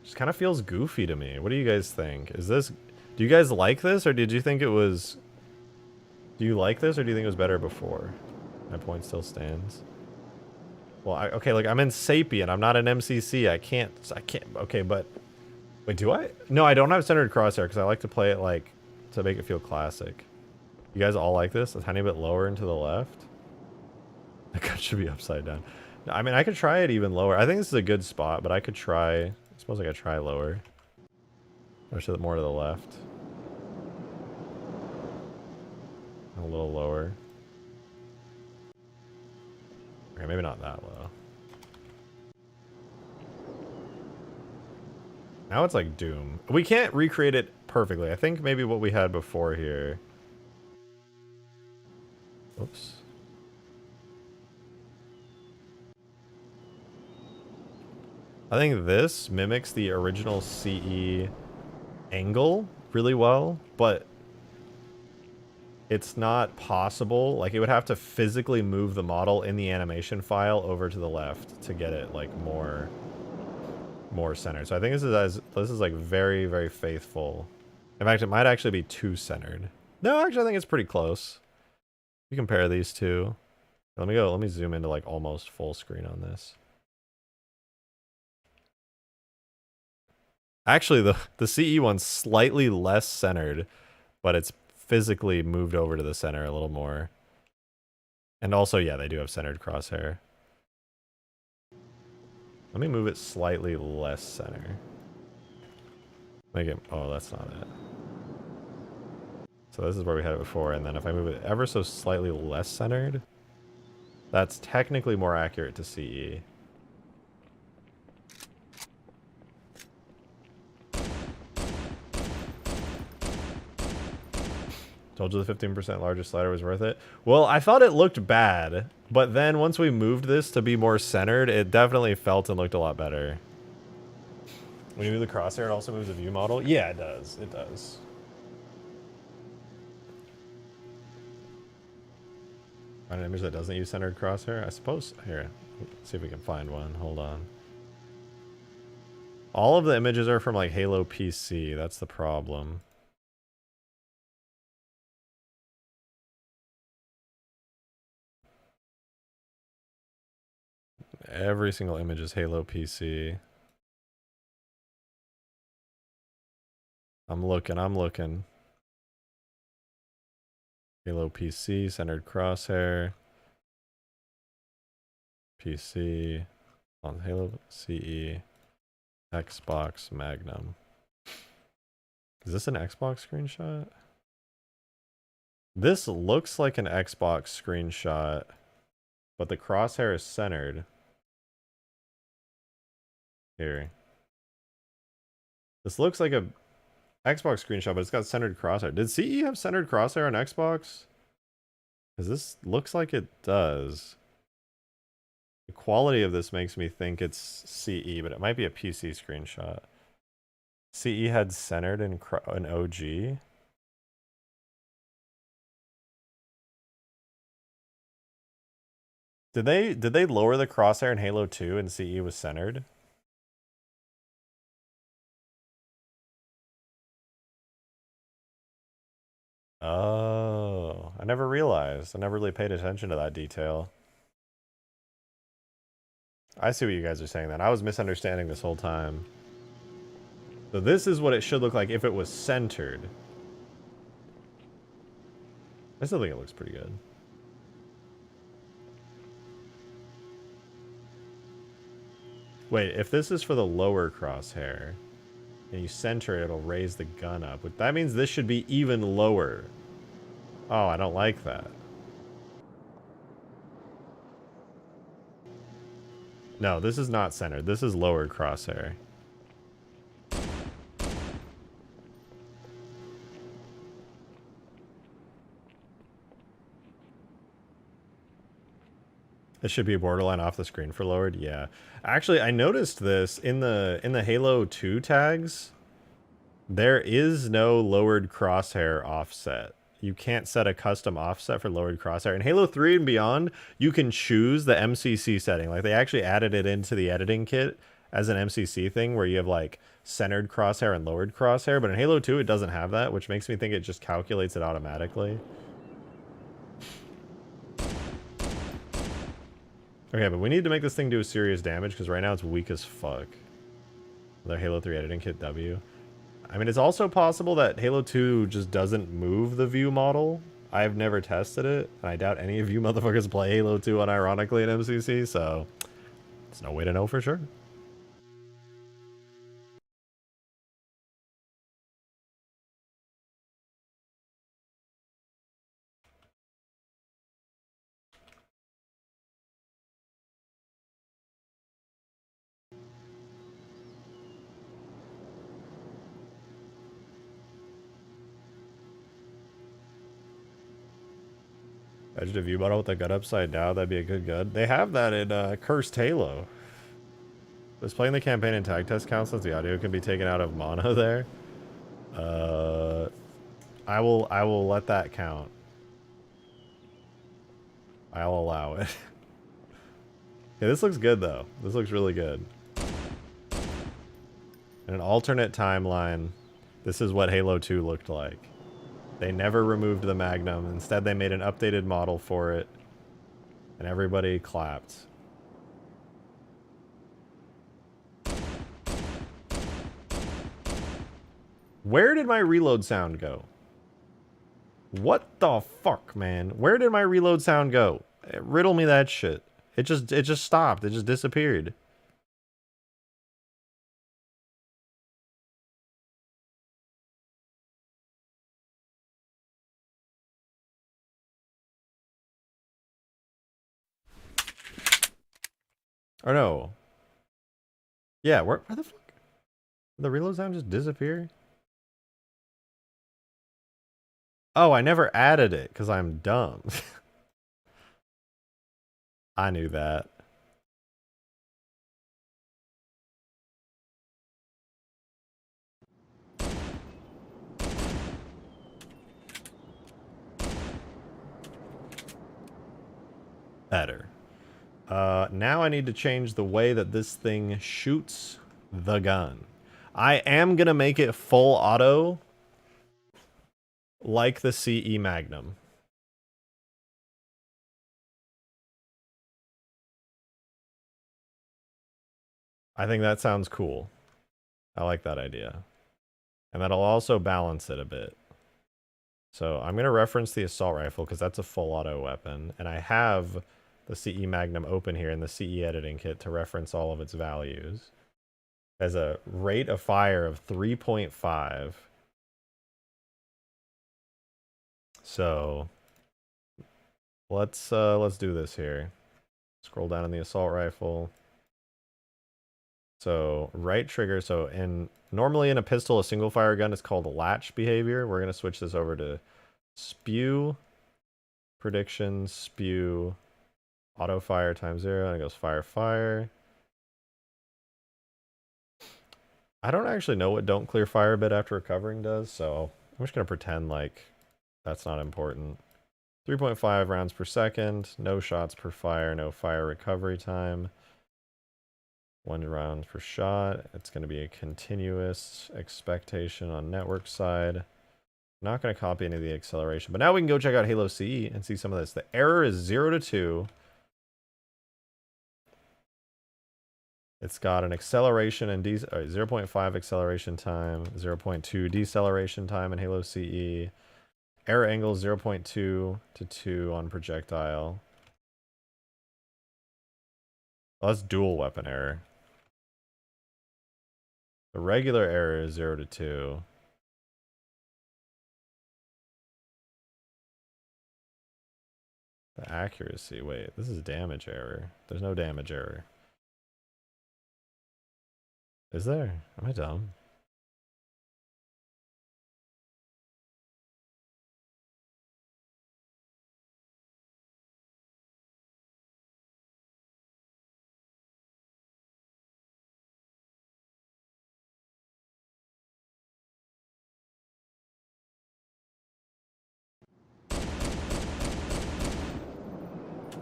[SPEAKER 1] just kind of feels goofy to me. What do you guys think? Do you guys like this, or did you think it was... Do you like this, or do you think it was better before? My point still stands. Well, okay, like, I'm in Sapien. I'm not an MCC. I can't... Okay, but... Wait, do I? No, I don't have centered crosshair, because I like to play it, like, to make it feel classic. You guys all like this? A tiny bit lower and to the left? The gun should be upside down. I mean, I could try it even lower. I think this is a good spot, but I could try... I suppose I could try lower. Or should it more to the left? A little lower. Okay, maybe not that low. Now it's like Doom. We can't recreate it perfectly. I think maybe what we had before here. Oops. I think this mimics the original CE angle really well, but it's not possible. Like, it would have to physically move the model in the animation file over to the left to get it like more centered. So I think this is like very, very faithful. In fact, it might actually be too centered. No, actually I think it's pretty close. You compare these two. Let me zoom into like almost full screen on this. Actually, the CE one's slightly less centered, but it's physically moved over to the center a little more. And also, yeah, they do have centered crosshair. Let me move it slightly less center. Make it... Oh, that's not it. So this is where we had it before, and then if I move it ever so slightly less centered, that's technically more accurate to CE. Told you the 15% larger slider was worth it. Well, I thought it looked bad, but then once we moved this to be more centered, it definitely felt and looked a lot better. When you move the crosshair, it also moves the view model? Yeah, it does. It does. Find an image that doesn't use centered crosshair? I suppose... Here, let's see if we can find one. Hold on. All of the images are from, like, Halo PC. That's the problem. Every single image is Halo PC. I'm looking. Halo PC, centered crosshair. PC. On Halo CE. Xbox Magnum. Is this an Xbox screenshot? This looks like an Xbox screenshot, but the crosshair is centered. Here. This looks like a Xbox screenshot, but it's got centered crosshair. Did CE have centered crosshair on Xbox? Because this looks like it does. The quality of this makes me think it's CE, but it might be a PC screenshot. CE had centered in an OG. Did they lower the crosshair in Halo 2 and CE was centered? Oh, I never realized. I never really paid attention to that detail. I see what you guys are saying then. I was misunderstanding this whole time. So this is what it should look like if it was centered. I still think it looks pretty good. Wait, if this is for the lower crosshair, and you center it, it'll raise the gun up. That means this should be even lower. Oh, I don't like that. No, this is not centered. This is lowered crosshair. It should be borderline off the screen for lowered. Yeah. Actually, I noticed this in the Halo 2 tags. There is no lowered crosshair offset. You can't set a custom offset for lowered crosshair. In Halo 3 and beyond, you can choose the MCC setting. Like, they actually added it into the editing kit as an MCC thing where you have, like, centered crosshair and lowered crosshair. But in Halo 2, it doesn't have that, which makes me think it just calculates it automatically. Okay, but we need to make this thing do serious damage because right now it's weak as fuck. The Halo 3 editing kit W. I mean, it's also possible that Halo 2 just doesn't move the view model. I've never tested it, and I doubt any of you motherfuckers play Halo 2 unironically in MCC, so there's no way to know for sure. Imagine a view model with the gun upside down, that'd be a good gun. They have that in Cursed Halo. Does playing the campaign and tag test count since the audio can be taken out of mono there? I will let that count. I'll allow it. Yeah, this looks good though. This looks really good. In an alternate timeline, this is what Halo 2 looked like. They never removed the Magnum. Instead, they made an updated model for it. And everybody clapped. Where did my reload sound go? What the fuck, man? Where did my reload sound go? Riddle me that shit. It just stopped. It just disappeared. Or no. Yeah, where the fuck? Did the reload sound just disappear? Oh, I never added it because I'm dumb. I knew that. Better. Now I need to change the way that this thing shoots the gun. I am gonna make it full auto like the CE Magnum. I think that sounds cool. I like that idea. And that'll also balance it a bit. So I'm going to reference the assault rifle because that's a full auto weapon. And I have the CE Magnum open here in the CE editing kit to reference all of its values. As a rate of fire of 3.5. So let's do this here. Scroll down on the assault rifle. So right trigger. So normally in a pistol, a single fire gun is called latch behavior. We're gonna switch this over to spew. Prediction, spew, auto fire times 0, and it goes fire, fire. I don't actually know what don't clear fire bit after recovering does, so I'm just gonna pretend like that's not important. 3.5 rounds per second, no shots per fire, no fire recovery time. 1 round per shot. It's gonna be a continuous expectation on network side. Not gonna copy any of the acceleration, but now we can go check out Halo CE and see some of this. The error is 0 to 2. It's got an acceleration and 0.5 acceleration time, 0.2 deceleration time in Halo CE. Error angle 0.2 to 2 on projectile. Oh, that's dual weapon error. The regular error is 0 to 2. The accuracy, wait, this is damage error. There's no damage error. Is there? Am I dumb?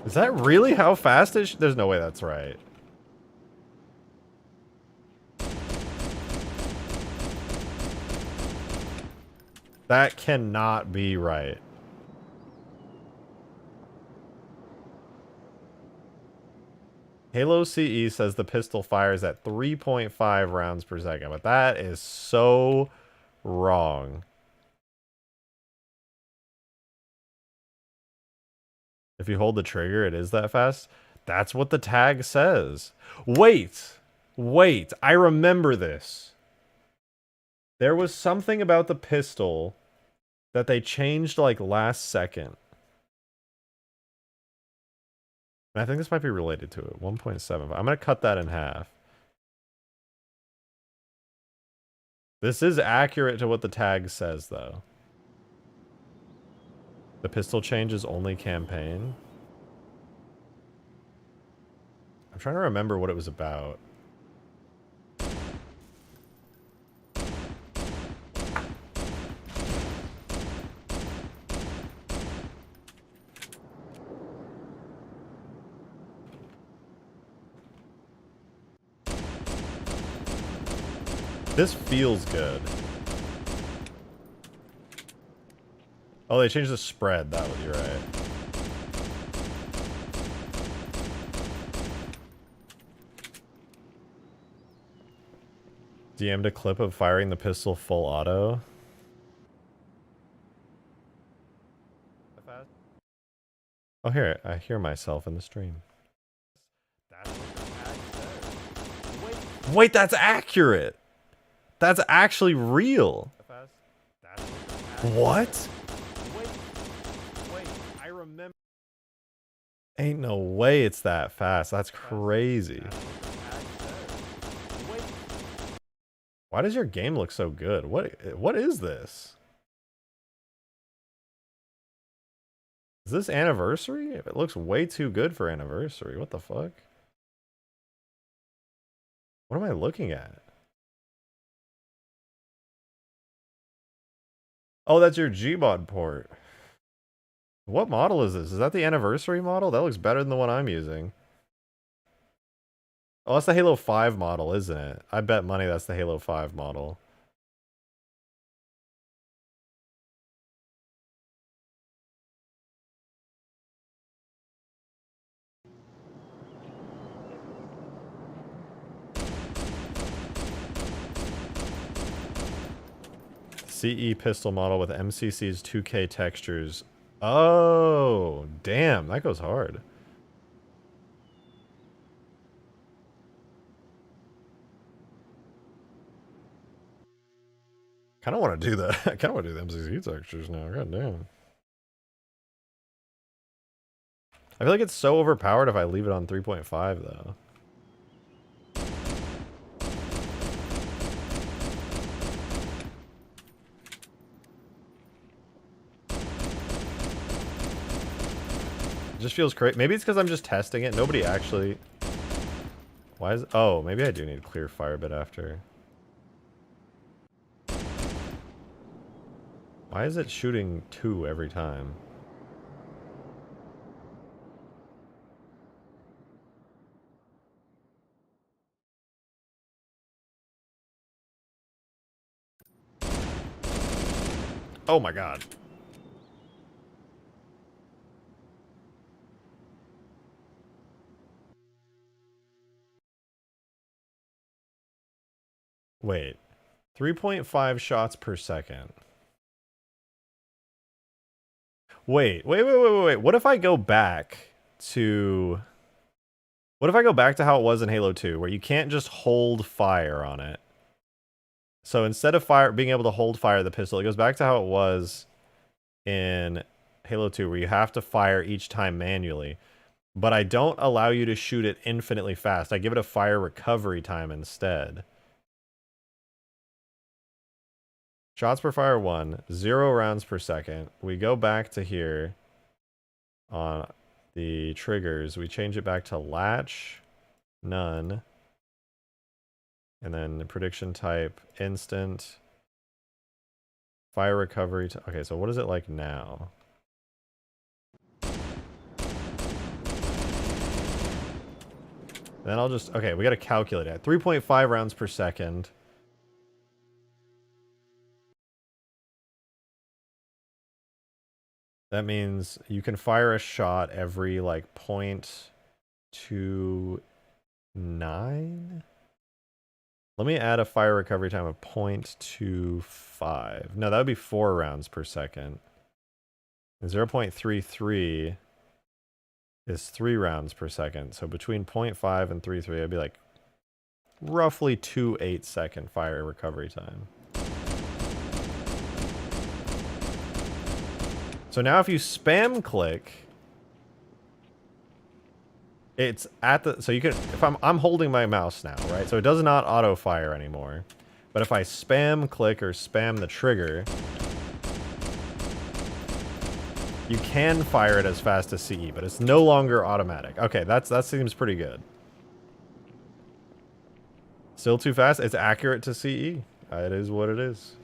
[SPEAKER 1] Is that really how fast it there's no way that's right. That cannot be right. Halo CE says the pistol fires at 3.5 rounds per second, but that is so wrong. If you hold the trigger, it is that fast. That's what the tag says. Wait, I remember this. There was something about the pistol that they changed like last second. And I think this might be related to it. 1.7. I'm going to cut that in half. This is accurate to what the tag says, though. The pistol change is only campaign. I'm trying to remember what it was about. This feels good. Oh, they changed the spread. That would be right. DM'd a clip of firing the pistol full auto. Oh, here. I hear myself in the stream. Wait, that's accurate. That's actually real. What? Wait, I remember. Ain't no way it's that fast. That's crazy. Why does your game look so good? What is this? Is this anniversary? It looks way too good for anniversary. What the fuck? What am I looking at? Oh, that's your Gmod port. What model is this? Is that the anniversary model? That looks better than the one I'm using. Oh, that's the Halo 5 model, isn't it? I bet money that's the Halo 5 model. CE pistol model with MCC's 2K textures. Oh, damn, that goes hard. Kind of want to do that. I kind of want to do the MCC textures now. God damn. I feel like it's so overpowered if I leave it on 3.5 though. It just feels crazy. Maybe it's because I'm just testing it. Nobody actually... Why is... Oh, maybe I do need to clear fire a bit after. Why is it shooting 2 every time? Oh my god. Wait. 3.5 shots per second. Wait. What if I go back to... What if I go back to how it was in Halo 2, where you can't just hold fire on it? So instead of being able to hold fire the pistol, it goes back to how it was in Halo 2, where you have to fire each time manually. But I don't allow you to shoot it infinitely fast. I give it a fire recovery time instead. Shots per fire 1, 0 rounds per second. We go back to here on the triggers. We change it back to latch, none. And then the prediction type, instant. Fire recovery. Okay, so what is it like now? Then I'll just... Okay, we got to calculate it. 3.5 rounds per second. That means you can fire a shot every, like, 0.29? Let me add a fire recovery time of 0.25. No, that would be 4 rounds per second. And 0.33 is 3 rounds per second. So between 0.5 and 3.3, it'd be like roughly 2 8-second fire recovery time. So now if you spam click, it's at the... So you can... If I'm holding my mouse now, right? So it does not auto fire anymore. But if I spam click or spam the trigger, you can fire it as fast as CE, but it's no longer automatic. Okay, that seems pretty good. Still too fast? It's accurate to CE. It is what it is.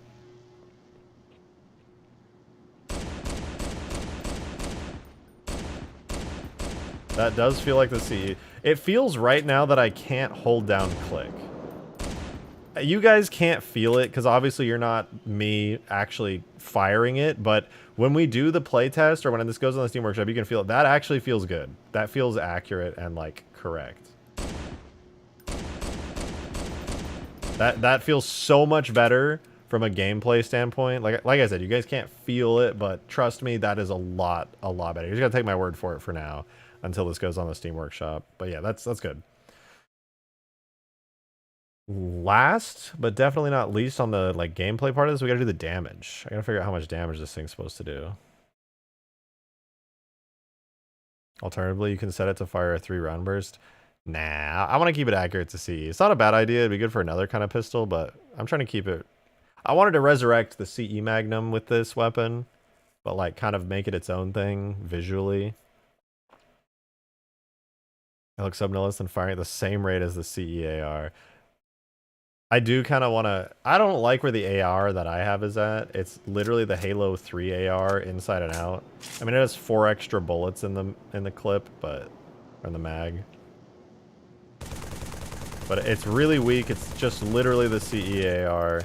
[SPEAKER 1] That does feel like the CE. It feels right now that I can't hold down click. You guys can't feel it because obviously you're not me actually firing it, but when we do the playtest or when this goes on the Steam Workshop, you can feel it. That actually feels good. That feels accurate and like correct. That feels so much better from a gameplay standpoint. Like I said, you guys can't feel it, but trust me, that is a lot better. You just gotta take my word for it for now until this goes on the Steam Workshop. But yeah, that's good. Last, but definitely not least on the like gameplay part of this, we gotta do the damage. I gotta figure out how much damage this thing's supposed to do. Alternatively, you can set it to fire a 3-round burst. Nah, I want to keep it accurate to CE. It's not a bad idea. It'd be good for another kind of pistol, but I'm trying to keep it... I wanted to resurrect the CE Magnum with this weapon, but like kind of make it its own thing visually. It looks subnihilist and firing at the same rate as the CEAR. I do kind of want to... I don't like where the AR that I have is at. It's literally the Halo 3 AR inside and out. I mean, it has 4 extra bullets in the clip, but... Or in the mag. But it's really weak. It's just literally the CEAR.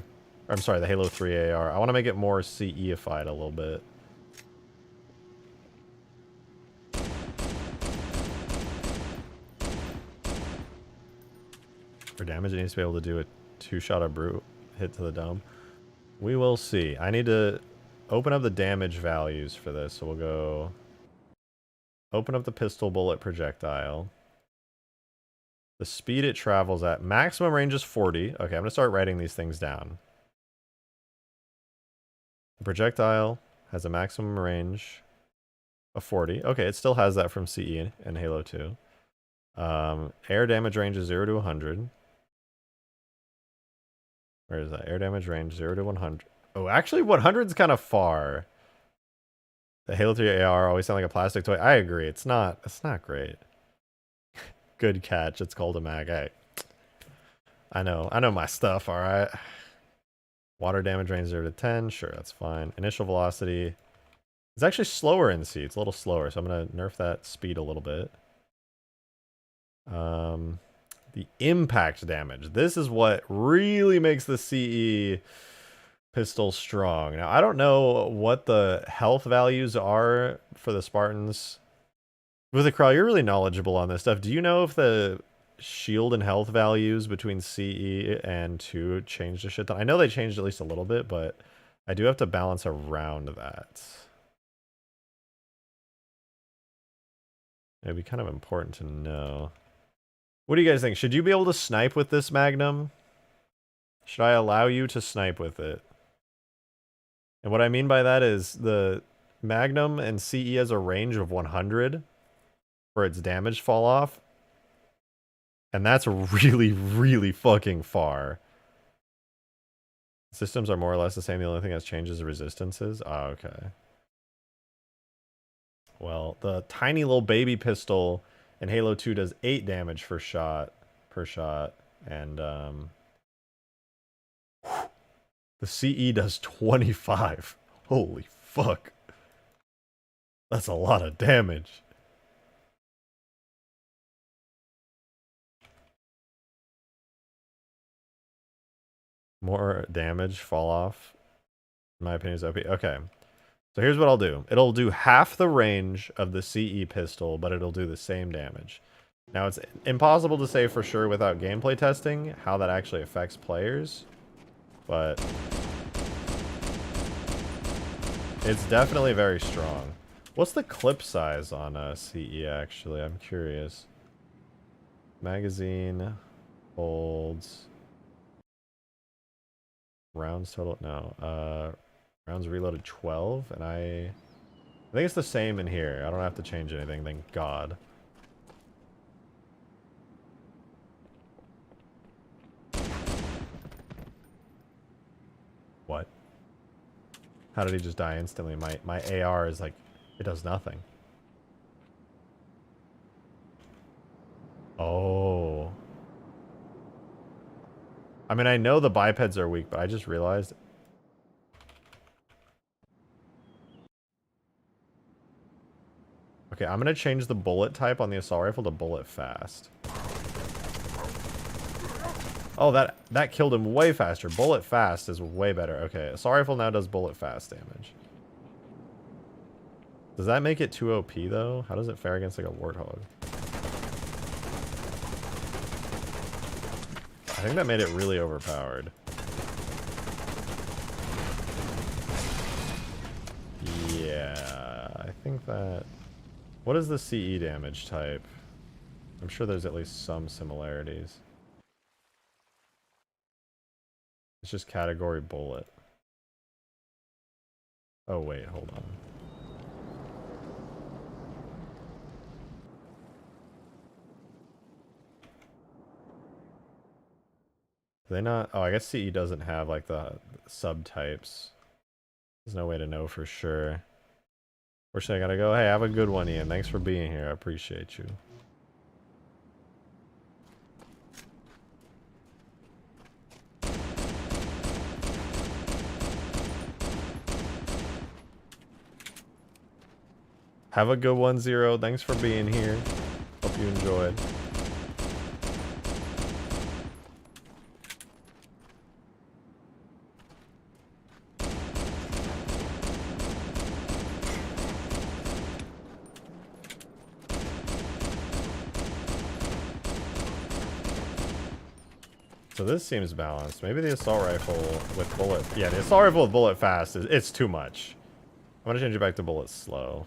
[SPEAKER 1] I'm sorry, the Halo 3 AR. I want to make it more CE-ified a little bit. For damage, it needs to be able to do a 2-shot of brute hit to the dome. We will see. I need to open up the damage values for this. So we'll go... Open up the pistol bullet projectile. The speed it travels at. Maximum range is 40. Okay, I'm going to start writing these things down. The projectile has a maximum range A 40. Okay, it still has that from CE and Halo 2. Air damage range is 0 to 100. Where is that? Air damage range 0 to 100. Oh, actually 100 is kind of far. The Halo 3 AR always sound like a plastic toy. I agree. It's not great. Good catch. It's called a mag. Hey. I know my stuff, alright. Water damage range 0 to 10. Sure, that's fine. Initial velocity. It's actually slower in C. It's a little slower, so I'm going to nerf that speed a little bit. The impact damage. This is what really makes the CE pistol strong. Now, I don't know what the health values are for the Spartans. With the Kral, you're really knowledgeable on this stuff. Do you know if the shield and health values between CE and 2 changed a shit ton? I know they changed at least a little bit, but I do have to balance around that. It'd be kind of important to know. What do you guys think? Should you be able to snipe with this Magnum? Should I allow you to snipe with it? And what I mean by that is the Magnum and CE has a range of 100 for its damage fall off. And that's really, really fucking far. Systems are more or less the same. The only thing that's changed is the resistances. Oh, okay. Well, the tiny little baby pistol in Halo 2 does 8 damage per shot. And the CE does 25. Holy fuck. That's a lot of damage. More damage fall off. In my opinion is OP. Okay. So here's what I'll do. It'll do half the range of the CE pistol, but it'll do the same damage. Now, it's impossible to say for sure without gameplay testing how that actually affects players, but it's definitely very strong. What's the clip size on CE, actually? I'm curious. Magazine holds... Rounds total? No. Rounds reloaded 12, and I think it's the same in here. I don't have to change anything, thank God. What? How did he just die instantly? My AR is like, it does nothing. Oh. I mean, I know the bipeds are weak, but I just realized. Okay, I'm gonna change the bullet type on the assault rifle to bullet fast. Oh, that killed him way faster. Bullet fast is way better. Okay, assault rifle now does bullet fast damage. Does that make it too OP though? How does it fare against like a warthog? I think that made it really overpowered. Yeah, I think that... What is the CE damage type? I'm sure there's at least some similarities. It's just category bullet. Oh wait, hold on. Do they not? Oh, I guess CE doesn't have like the subtypes. There's no way to know for sure. Fortunately, I gotta go. Hey, have a good one, Ian. Thanks for being here. I appreciate you. Have a good one, Zero. Thanks for being here. Hope you enjoyed. So this seems balanced. Maybe the assault rifle with bullet... Yeah, the assault rifle with bullet fast is... It's too much. I'm gonna change it back to bullet slow.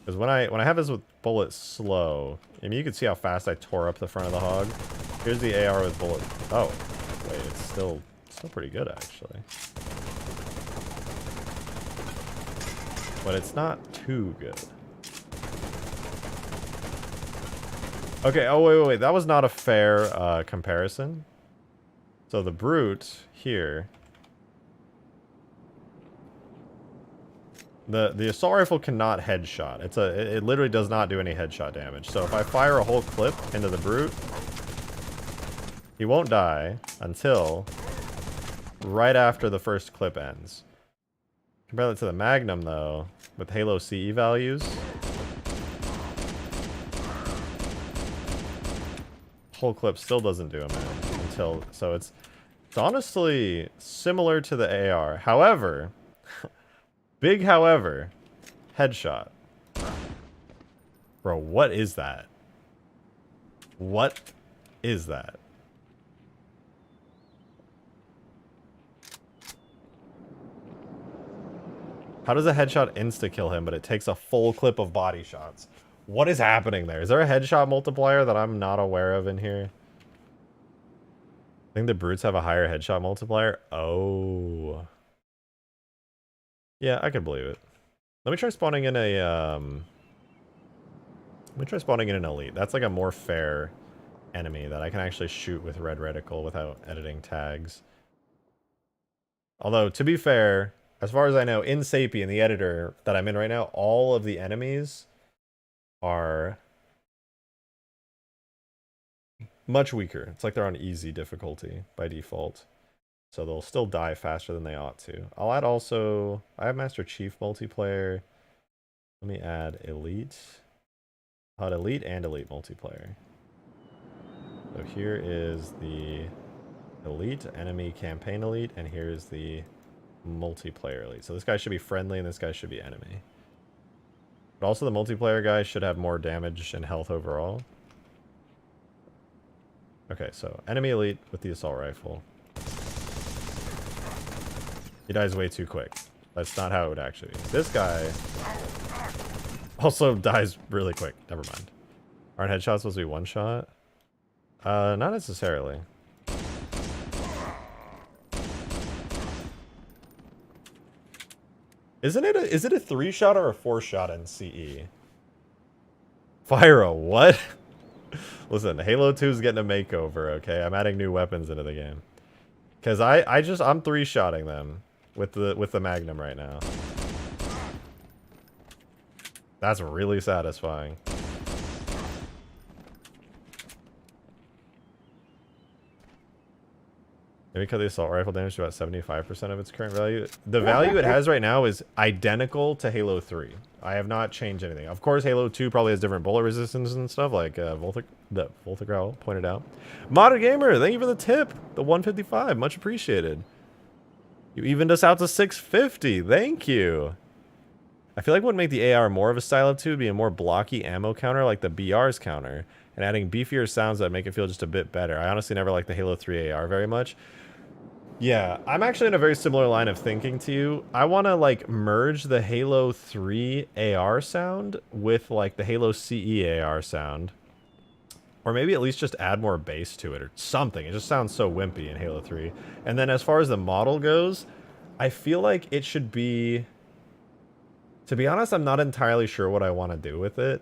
[SPEAKER 1] Because when I have this with bullet slow, I mean, you can see how fast I tore up the front of the hog. Here's the AR with bullet... Oh, wait, it's still pretty good, actually. but it's not too good. Okay, oh wait, that was not a fair comparison. So the brute here, the assault rifle cannot headshot. It literally does not do any headshot damage. So if I fire a whole clip into the brute, he won't die until right after the first clip ends. Compare that to the Magnum though, with Halo CE values. Whole clip still doesn't do him in until, so it's honestly similar to the AR. However, big however, headshot. Bro, what is that? What is that? How does a headshot insta-kill him, but it takes a full clip of body shots? What is happening there? Is there a headshot multiplier that I'm not aware of in here? I think the brutes have a higher headshot multiplier. Oh. Yeah, I could believe it. Let me try spawning in a, Let me try spawning in an elite. That's like a more fair enemy that I can actually shoot with red reticle without editing tags. Although, to be fair, as far as I know, in Sapien, the editor that I'm in right now, all of the enemies are much weaker. It's like they're on easy difficulty by default. So they'll still die faster than they ought to. I'll add also... I have Master Chief multiplayer. Let me add Elite. I'll add Elite and Elite multiplayer. So here is the Elite, enemy campaign Elite, and here's the multiplayer Elite. So this guy should be friendly and this guy should be enemy. But also the multiplayer guy should have more damage and health overall. Okay, so enemy Elite with the assault rifle. He dies way too quick. That's not how it would actually be. This guy also dies really quick. Never mind. Aren't headshots supposed to be one shot? Not necessarily. Is it a 3-shot or a 4-shot in CE? Fire a what? Listen, Halo 2 is getting a makeover, okay? I'm adding new weapons into the game. Cause I'm 3-shotting them with the Magnum right now. That's really satisfying. Maybe cut the assault rifle damage to about 75% of its current value. The value it has right now is identical to Halo 3. I have not changed anything. Of course, Halo 2 probably has different bullet resistance and stuff, like Voltagrowl pointed out. Modern Gamer, thank you for the tip. The 155, much appreciated. You evened us out to 650. Thank you. I feel like what would make the AR more of a style of 2 would be a more blocky ammo counter like the BR's counter, and adding beefier sounds that make it feel just a bit better. I honestly never liked the Halo 3 AR very much. Yeah, I'm actually in a very similar line of thinking to you. I want to like merge the Halo 3 AR sound with like the Halo CE AR sound. Or maybe at least just add more bass to it or something. It just sounds so wimpy in Halo 3. And then as far as the model goes, I feel like it should be... To be honest, I'm not entirely sure what I want to do with it.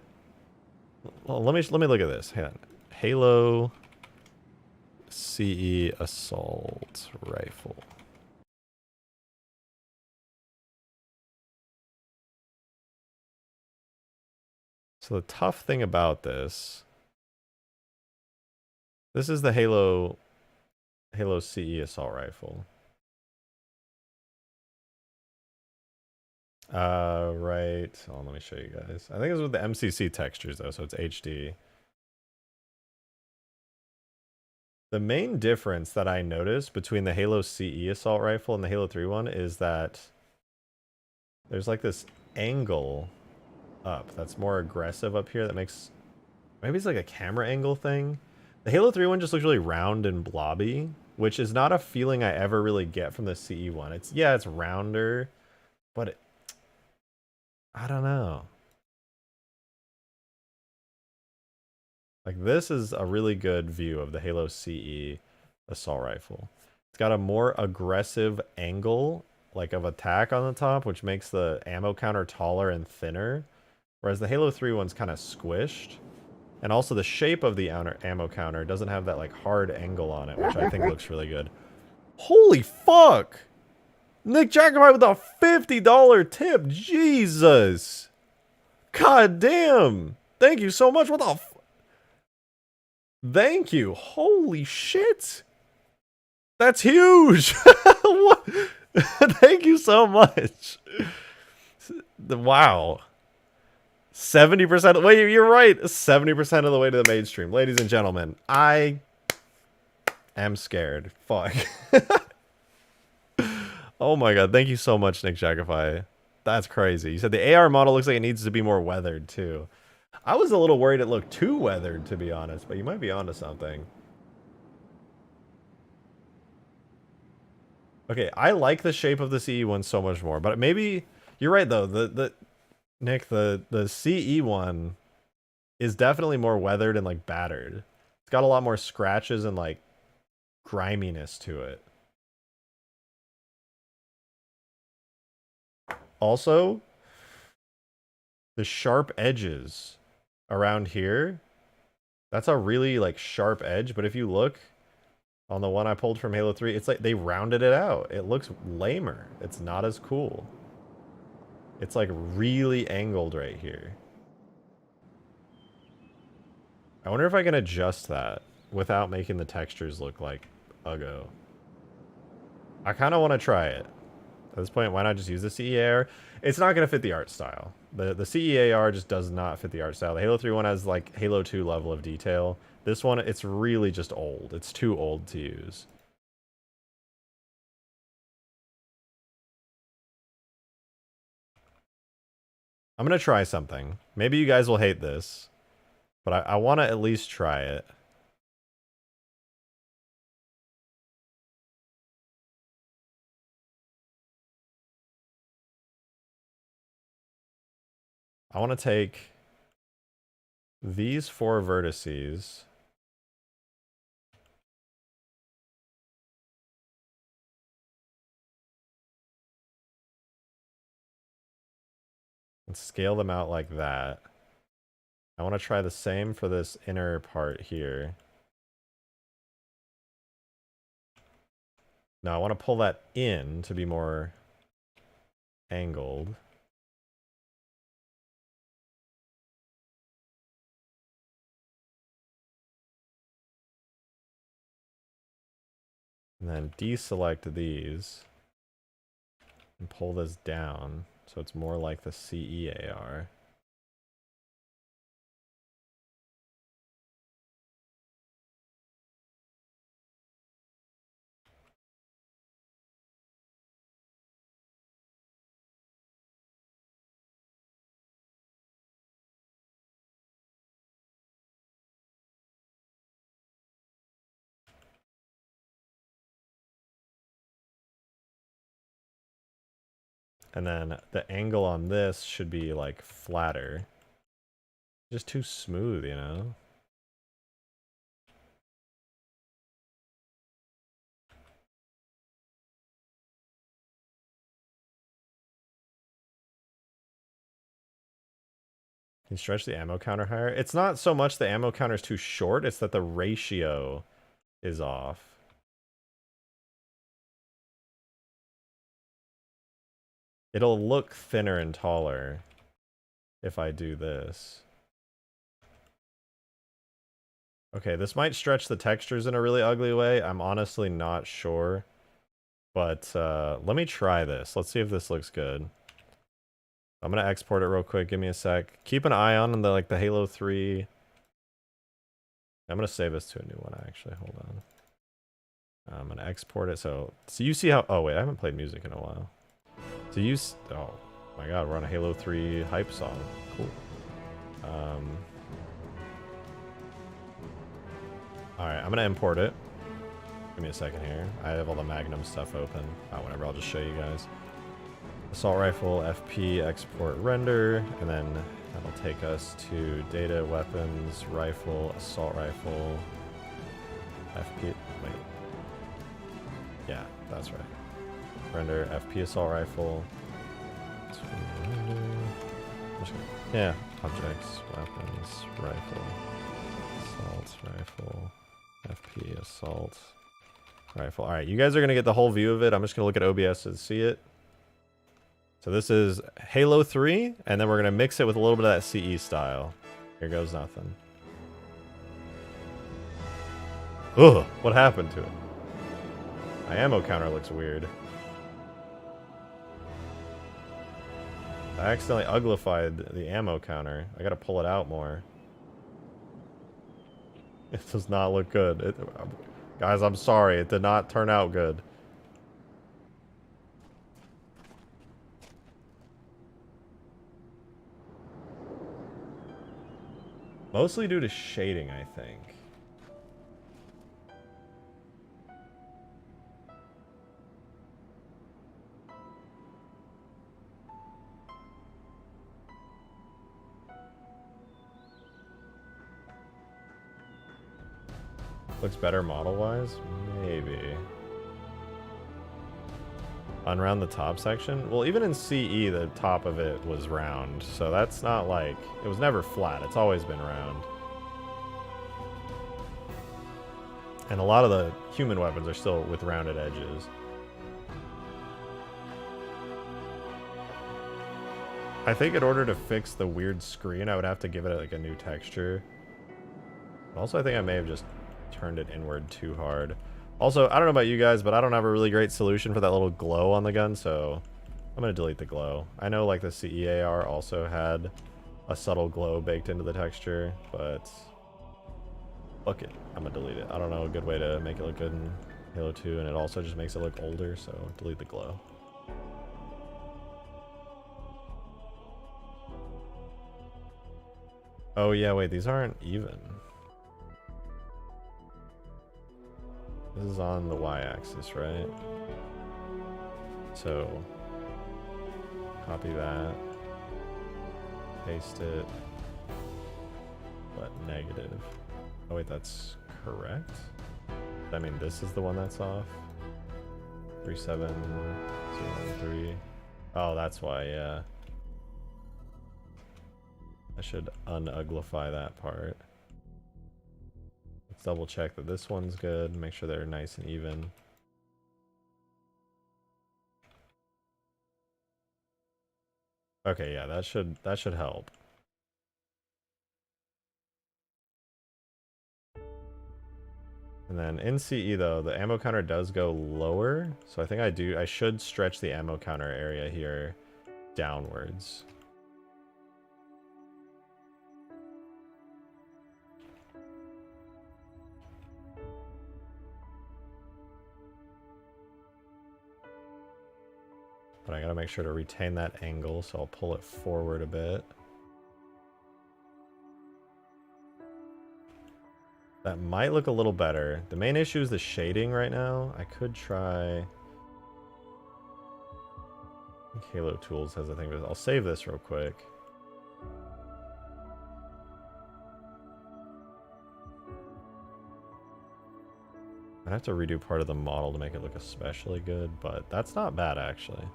[SPEAKER 1] Well, let me look at this. Hang on. Halo CE assault rifle. So the tough thing about this is the Halo CE assault rifle. Right. Oh, let me show you guys. I think it's with the MCC textures though, so it's HD. The main difference that I noticed between the Halo CE assault rifle and the Halo 3 one is that there's like this angle up that's more aggressive up here that makes... Maybe it's like a camera angle thing. The Halo 3 one just looks really round and blobby, which is not a feeling I ever really get from the CE one. It's, yeah, it's rounder, but I don't know. Like, this is a really good view of the Halo CE assault rifle. It's got a more aggressive angle like of attack on the top, which makes the ammo counter taller and thinner, whereas the Halo 3 one's kind of squished. And also the shape of the ammo counter doesn't have that like hard angle on it, which I think looks really good. Holy fuck! Nick Jacobite with a $50 tip. Jesus. God damn. Thank you so much. What the f... Thank you. Holy shit. That's huge. What? Thank you so much. Wow. 70%. Wait, you're right. 70% of the way to the mainstream. Ladies and gentlemen, I am scared. Fuck. Oh my god. Thank you so much, Nick Jacofy. That's crazy. You said the AR model looks like it needs to be more weathered, too. I was a little worried it looked too weathered, to be honest, but you might be onto something. Okay, I like the shape of the CE one so much more, but maybe... You're right, though. Nick, the CE one is definitely more weathered and, like, battered. It's got a lot more scratches and, like, griminess to it. Also, the sharp edges around here, that's a really, like, sharp edge, but if you look on the one I pulled from Halo 3, it's like they rounded it out. It looks lamer. It's not as cool. It's, like, really angled right here. I wonder if I can adjust that without making the textures look like uggo. I kind of want to try it. At this point, why not just use the CEAR? It's not going to fit the art style. The CEAR just does not fit the art style. The Halo 3 one has, like, Halo 2 level of detail. This one, it's really just old. It's too old to use. I'm going to try something. Maybe you guys will hate this, but I want to at least try it. I want to take these 4 vertices and scale them out like that. I want to try the same for this inner part here. Now I want to pull that in to be more angled. And then deselect these and pull this down so it's more like the CEAR. And then the angle on this should be like flatter. Just too smooth, you know? Can you stretch the ammo counter higher? It's not so much the ammo counter is too short, it's that the ratio is off. It'll look thinner and taller if I do this. Okay, this might stretch the textures in a really ugly way. I'm honestly not sure. But let me try this. Let's see if this looks good. I'm gonna export it real quick. Give me a sec. Keep an eye on the the Halo 3. I'm gonna save this to a new one actually. Hold on. I'm gonna export it. So you see how? Oh wait, I haven't played music in a while. So oh my god, we're on a Halo 3 hype song. Cool. Alright, I'm gonna import it. Give me a second here. I have all the Magnum stuff open. Whatever, I'll just show you guys. Assault rifle, FP, export render, and then that'll take us to data, weapons, rifle, assault rifle, FP, wait. Yeah, that's right. Render FP assault rifle. Yeah, objects, weapons, rifle, assault rifle, FP assault rifle. All right, you guys are gonna get the whole view of it. I'm just gonna look at OBS to see it. So this is Halo 3, and then we're gonna mix it with a little bit of that CE style. Here goes nothing. Ugh, what happened to it? My ammo counter looks weird. I accidentally uglified the ammo counter. I gotta pull it out more. It does not look good. Guys, I'm sorry. It did not turn out good. Mostly due to shading, I think. Looks better model-wise? Maybe. Around the top section? Well, even in CE, the top of it was round. So that's not like... It was never flat. It's always been round. And a lot of the human weapons are still with rounded edges. I think in order to fix the weird screen, I would have to give it like a new texture. Also, I think I may have just turned it inward too hard. Also, I don't know about you guys, but I don't have a really great solution for that little glow on the gun, so I'm going to delete the glow. I know like the CEAR also had a subtle glow baked into the texture, but fuck it. I'm going to delete it. I don't know a good way to make it look good in Halo 2, and it also just makes it look older, so delete the glow. Oh yeah, wait, these aren't even. This is on the y-axis, right? So, copy that, paste it, but negative. Oh wait, that's correct? I mean, this is the one that's off? 37013. Oh, that's why, yeah. I should unuglify that part. Let's double check that this one's good. Make sure they're nice and even. Okay, yeah, that should help. And then in CE though, the ammo counter does go lower, so I think I should stretch the ammo counter area here downwards. But I gotta make sure to retain that angle, so I'll pull it forward a bit. That might look a little better. The main issue is the shading right now. I could try... I think Halo Tools has a thing, but I'll save this real quick. I'd have to redo part of the model to make it look especially good, but that's not bad actually.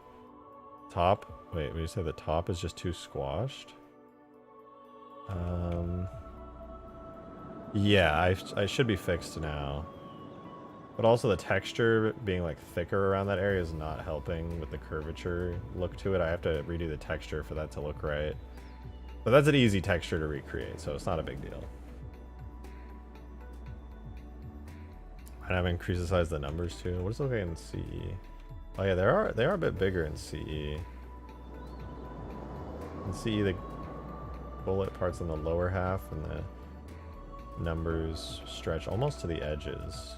[SPEAKER 1] Top, wait, would you say the top is just too squashed? Yeah, I should be fixed now. But also the texture being like thicker around that area is not helping with the curvature look to it. I have to redo the texture for that to look right. But that's an easy texture to recreate, so it's not a big deal. And I've increased the size of the numbers too. What does it look like in CE? Oh yeah, they are a bit bigger in CE. In CE, the bullet parts in the lower half and the numbers stretch almost to the edges.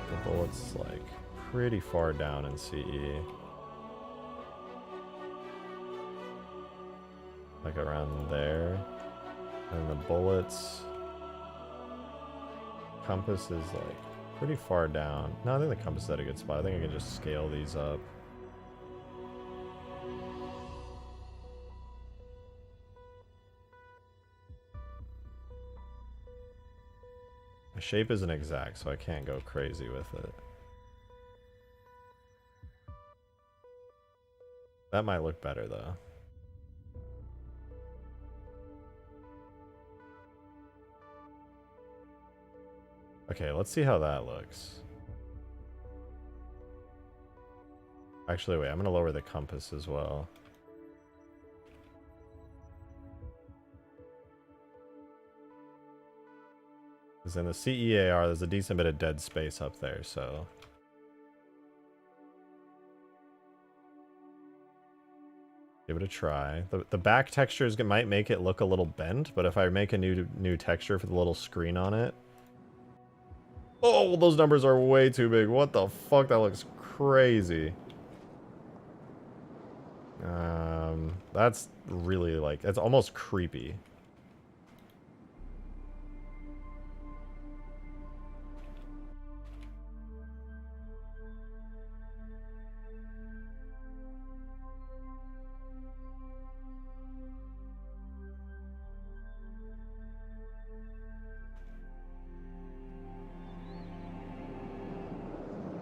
[SPEAKER 1] The bullet's like pretty far down in CE. Like around there. And the bullets compass is like pretty far down. No, I think the compass is at a good spot. I think I can just scale these up. The shape isn't exact, so I can't go crazy with it. That might look better, though. Okay, let's see how that looks. Actually, wait, I'm going to lower the compass as well. Because in the CEAR, there's a decent bit of dead space up there, so... Give it a try. The back textures might make it look a little bent, but if I make a new texture for the little screen on it... Oh, those numbers are way too big. What the fuck? That looks crazy. That's really like... It's almost creepy.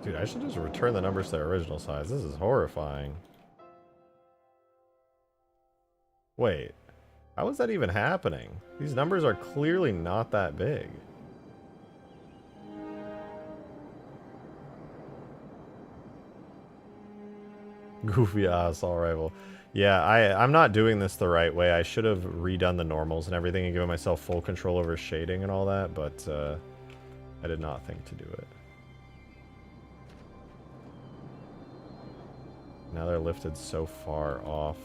[SPEAKER 1] Dude, I should just return the numbers to their original size. This is horrifying. Wait, how is that even happening? These numbers are clearly not that big. Goofy assault rifle. Yeah, I'm not doing this the right way. I should have redone the normals and everything and given myself full control over shading and all that, but I did not think to do it. Now they're lifted so far off.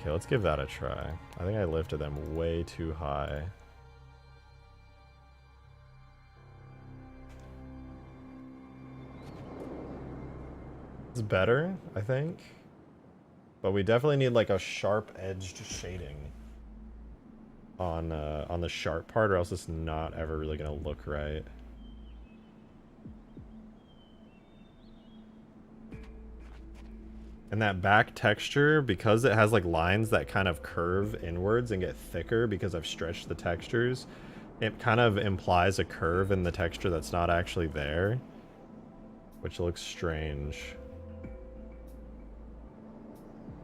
[SPEAKER 1] Okay, let's give that a try. I think I lifted them way too high. It's better, I think. But we definitely need like a sharp-edged shading on the sharp part, or else it's not ever really gonna look right. And that back texture, because it has like lines that kind of curve inwards and get thicker because I've stretched the textures, it kind of implies a curve in the texture that's not actually there, which looks strange.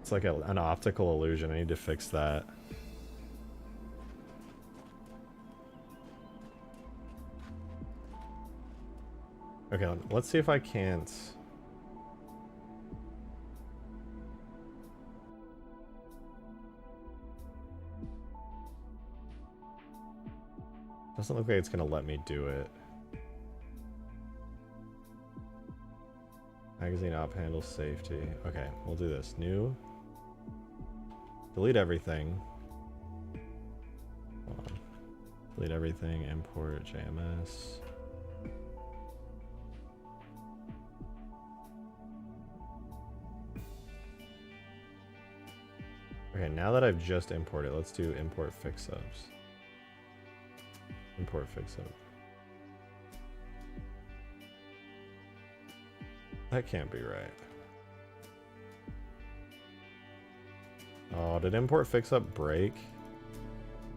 [SPEAKER 1] It's like an optical illusion. I need to fix that. Okay, let's see if I can't... Doesn't look like it's gonna let me do it. Magazine op handle safety. Okay, we'll do this. New. Delete everything. Hold on. Delete everything. Import JMS. Okay, now that I've just imported, let's do import fix-ups. Import fix-up. That can't be right. Oh, did import fix-up break?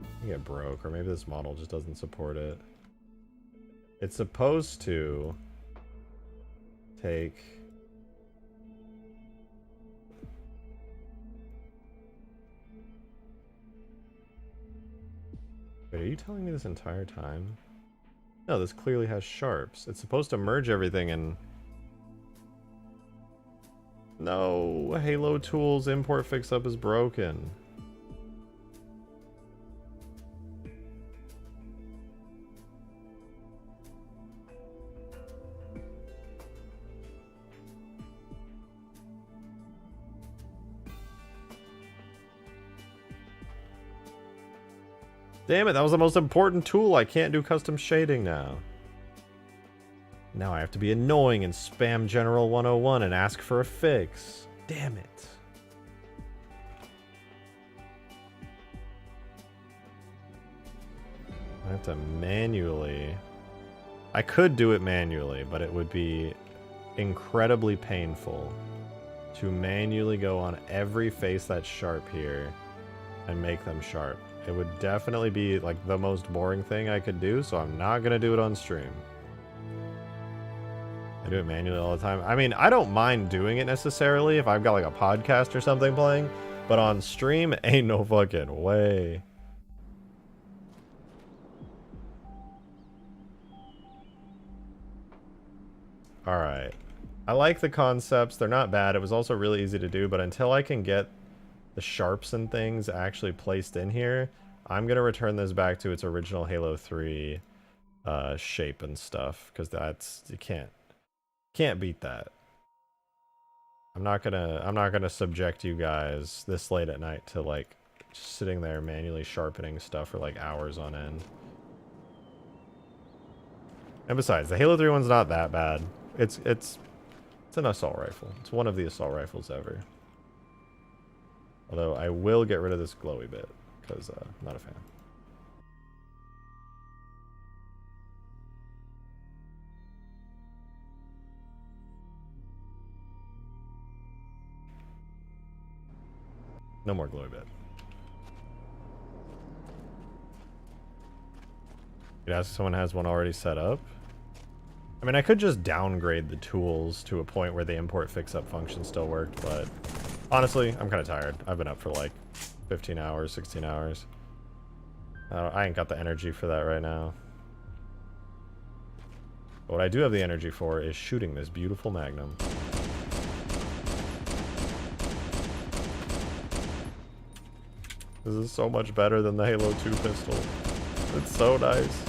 [SPEAKER 1] I think it broke, or maybe this model just doesn't support it. It's supposed to take... Wait, are you telling me this entire time? No, this clearly has sharps. It's supposed to merge everything and... No, Halo Tools import fix-up is broken. Damn it, that was the most important tool. I can't do custom shading now. Now I have to be annoying and spam General 101 and ask for a fix. Damn it. I have to manually... I could do it manually, but it would be incredibly painful to manually go on every face that's sharp here and make them sharp. It would definitely be like the most boring thing I could do, so I'm not gonna do it on stream. I do it manually all the time. I mean, I don't mind doing it necessarily if I've got like a podcast or something playing, but on stream, ain't no fucking way. Alright. I like the concepts. They're not bad. It was also really easy to do, but until I can get the sharps and things actually placed in here, I'm going to return this back to its original Halo 3 shape and stuff, because that's, you can't beat that. I'm not gonna subject you guys this late at night to like just sitting there manually sharpening stuff for like hours on end. And besides, the Halo 3 one's not that bad. It's an assault rifle. It's one of the assault rifles ever. Although I will get rid of this glowy bit because I'm not a fan. No more glowy bit. You'd ask if someone has one already set up. I mean, I could just downgrade the tools to a point where the import fix-up function still worked, but honestly, I'm kind of tired. I've been up for like 15 hours, 16 hours. I ain't got the energy for that right now. But what I do have the energy for is shooting this beautiful Magnum. This is so much better than the Halo 2 pistol. It's so nice.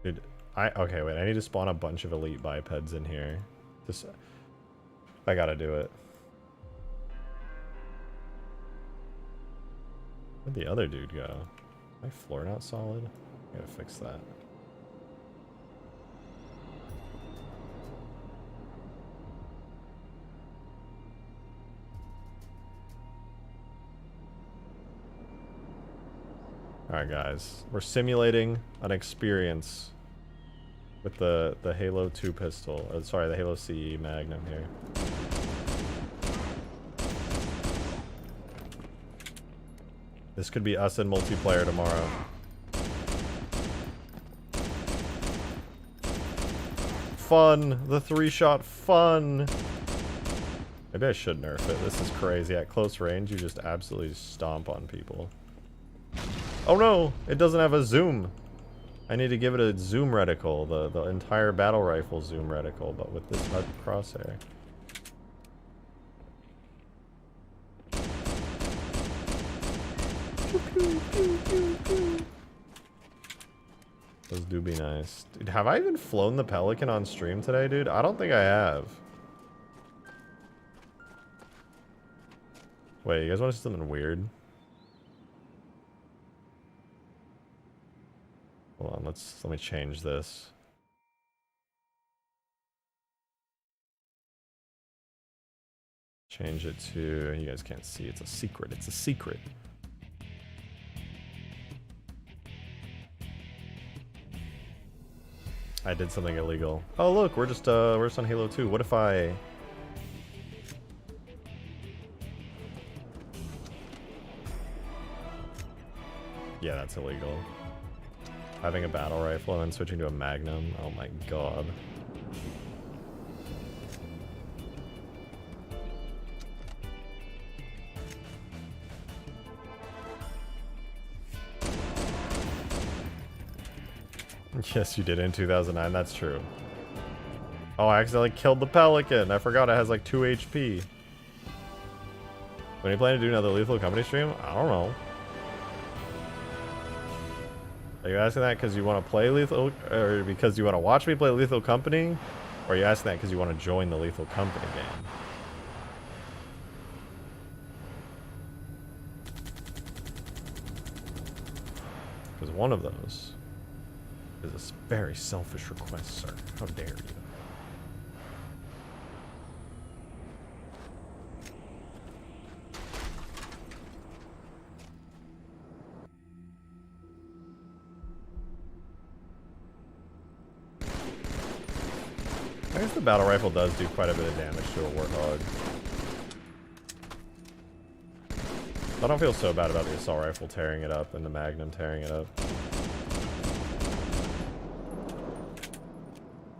[SPEAKER 1] Dude, okay, wait, I need to spawn a bunch of elite bipeds in here. I gotta do it. Where'd the other dude go? My floor not solid? I gotta fix that. Alright guys, we're simulating an experience with the Halo 2 pistol, or sorry, the Halo CE Magnum here. This could be us in multiplayer tomorrow. Fun! The 3-shot fun! Maybe I should nerf it. This is crazy. At close range, you just absolutely stomp on people. Oh no! It doesn't have a zoom! I need to give it a zoom reticle. The entire battle rifle zoom reticle, but with this crosshair. Those do be nice. Dude, have I even flown the Pelican on stream today, dude? I don't think I have. Wait, you guys want to see something weird? Hold on, let me change this. Change it to, you guys can't see, it's a secret, it's a secret. I did something illegal. Oh look, we're just on Halo 2. What if I... Yeah, that's illegal. Having a battle rifle and then switching to a Magnum. Oh my god. Yes, you did in 2009. That's true. Oh, I accidentally killed the Pelican. I forgot it has like 2 HP. When are you planning to do another Lethal Company stream? I don't know. Are you asking that because you want to play Lethal, or because you want to watch me play Lethal Company? Or are you asking that because you want to join the Lethal Company game? Because one of those is a very selfish request, sir. How dare you? the battle rifle does do quite a bit of damage to a Warthog. I don't feel so bad about the assault rifle tearing it up and the Magnum tearing it up.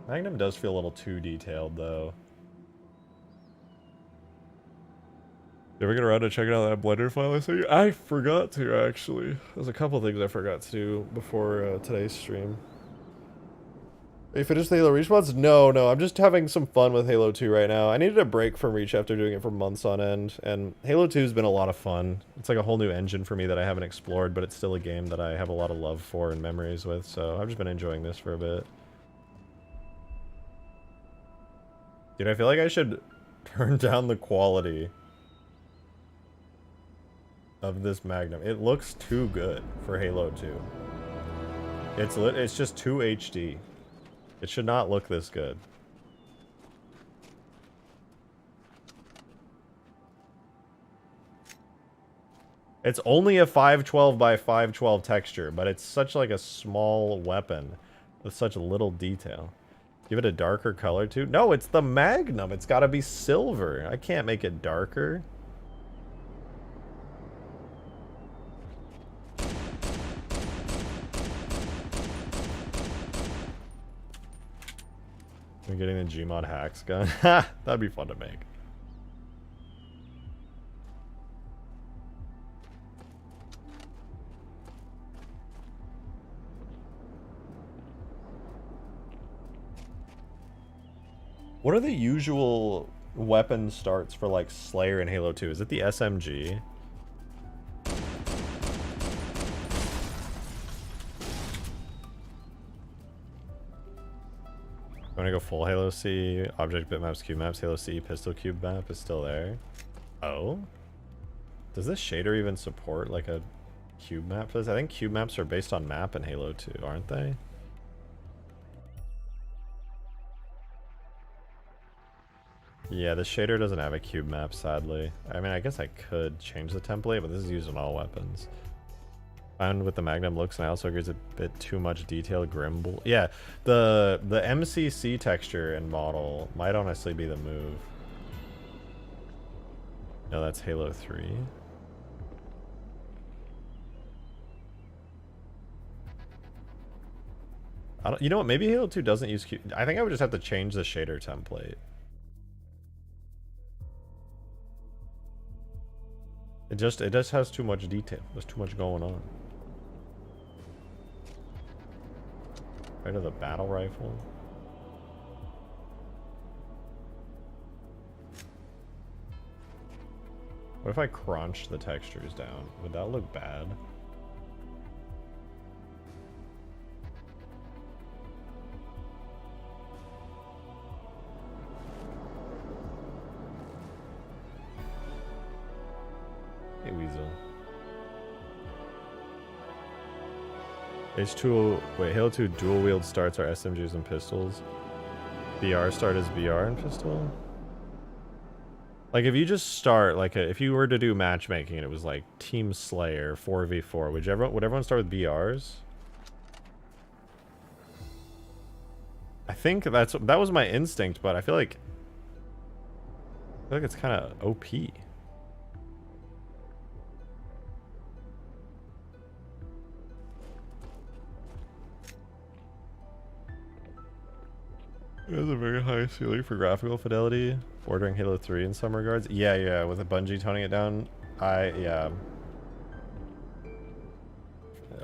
[SPEAKER 1] Magnum does feel a little too detailed, though. Did we get around to checking out that Blender file I sent you? I forgot to, actually. There's a couple things I forgot to do before today's stream. Are you finished the Halo Reach mods? No, I'm just having some fun with Halo 2 right now. I needed a break from Reach after doing it for months on end, and Halo 2 has been a lot of fun. It's like a whole new engine for me that I haven't explored, but it's still a game that I have a lot of love for and memories with, so I've just been enjoying this for a bit. Dude, I feel like I should turn down the quality of this Magnum. It looks too good for Halo 2. It's just too HD. It should not look this good. It's only a 512 by 512 texture, but it's such like a small weapon with such little detail. Give it a darker color too? No, it's the Magnum. It's got to be silver. I can't make it darker. I'm getting the Gmod hacks gun. Ha! That'd be fun to make. What are the usual weapon starts for like Slayer in Halo 2? Is it the SMG? I'm gonna go full Halo C, object bitmaps, cube maps, Halo C, pistol cube map is still there. Oh? Does this shader even support like a cube map for this? I think cube maps are based on map in Halo 2, aren't they? Yeah, the shader doesn't have a cube map, sadly. I mean, I guess I could change the template, but this is used on all weapons. Found with the Magnum looks, and I also agree it's a bit too much detail. Grimble. Yeah, the MCC texture and model might honestly be the move. No, that's Halo 3. You know what? Maybe Halo 2 doesn't use cube. I think I would just have to change the shader template. It just has too much detail. There's too much going on. Right to the battle rifle. What if I crunch the textures down? Would that look bad? Hey, Weasel. H2, wait, Halo 2 dual wield starts are SMGs and pistols. BR start is BR and pistol? Like, if you just start, like, if you were to do matchmaking and it was like Team Slayer 4v4, would everyone start with BRs? I think that was my instinct, but I feel like it's kind of OP. It has a very high ceiling for graphical fidelity, bordering Halo 3 in some regards. Yeah, with a Bungie toning it down. Yeah.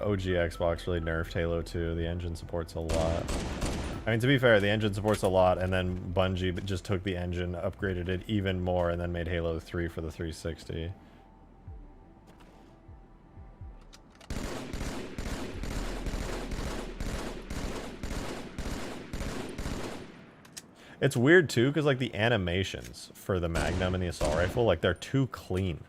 [SPEAKER 1] OG Xbox really nerfed Halo 2. The engine supports a lot. I mean, to be fair, the engine supports a lot, and then Bungie just took the engine, upgraded it even more, and then made Halo 3 for the 360. It's weird too, because like the animations for the Magnum and the assault rifle, like they're too clean.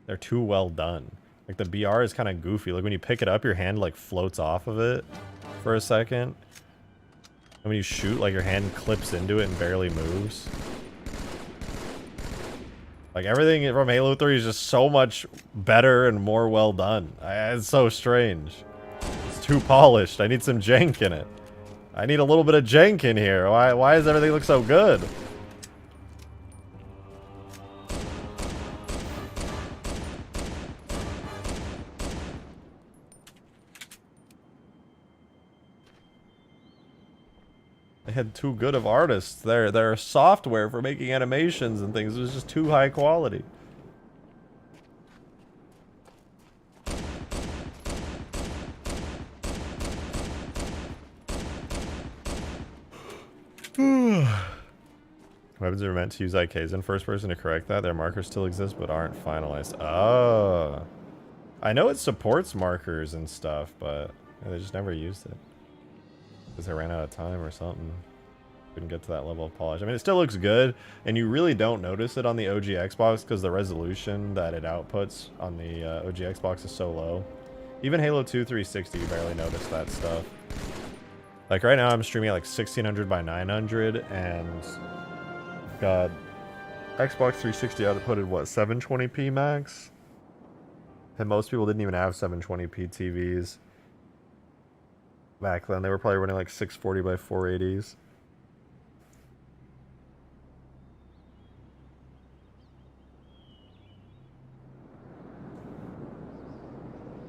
[SPEAKER 1] They're too well done. Like the BR is kind of goofy. Like when you pick it up, your hand like floats off of it for a second. And when you shoot, like your hand clips into it and barely moves. Like everything from Halo 3 is just so much better and more well done. It's so strange. It's too polished. I need some jank in it. I need a little bit of jank in here. Why does everything look so good? They had too good of artists. Their software for making animations and things was just too high quality. Weapons are meant to use IKs in first person to correct that. Their markers still exist but aren't finalized. Oh. I know it supports markers and stuff, but they just never used it. Because they ran out of time or something. Couldn't get to that level of polish. I mean, it still looks good, and you really don't notice it on the OG Xbox because the resolution that it outputs on the OG Xbox is so low. Even Halo 2 360, you barely notice that stuff. Like right now, I'm streaming at like 1600 by 900, and got Xbox 360 outputted what, 720p max? And most people didn't even have 720p TVs back then. They were probably running like 640 by 480s.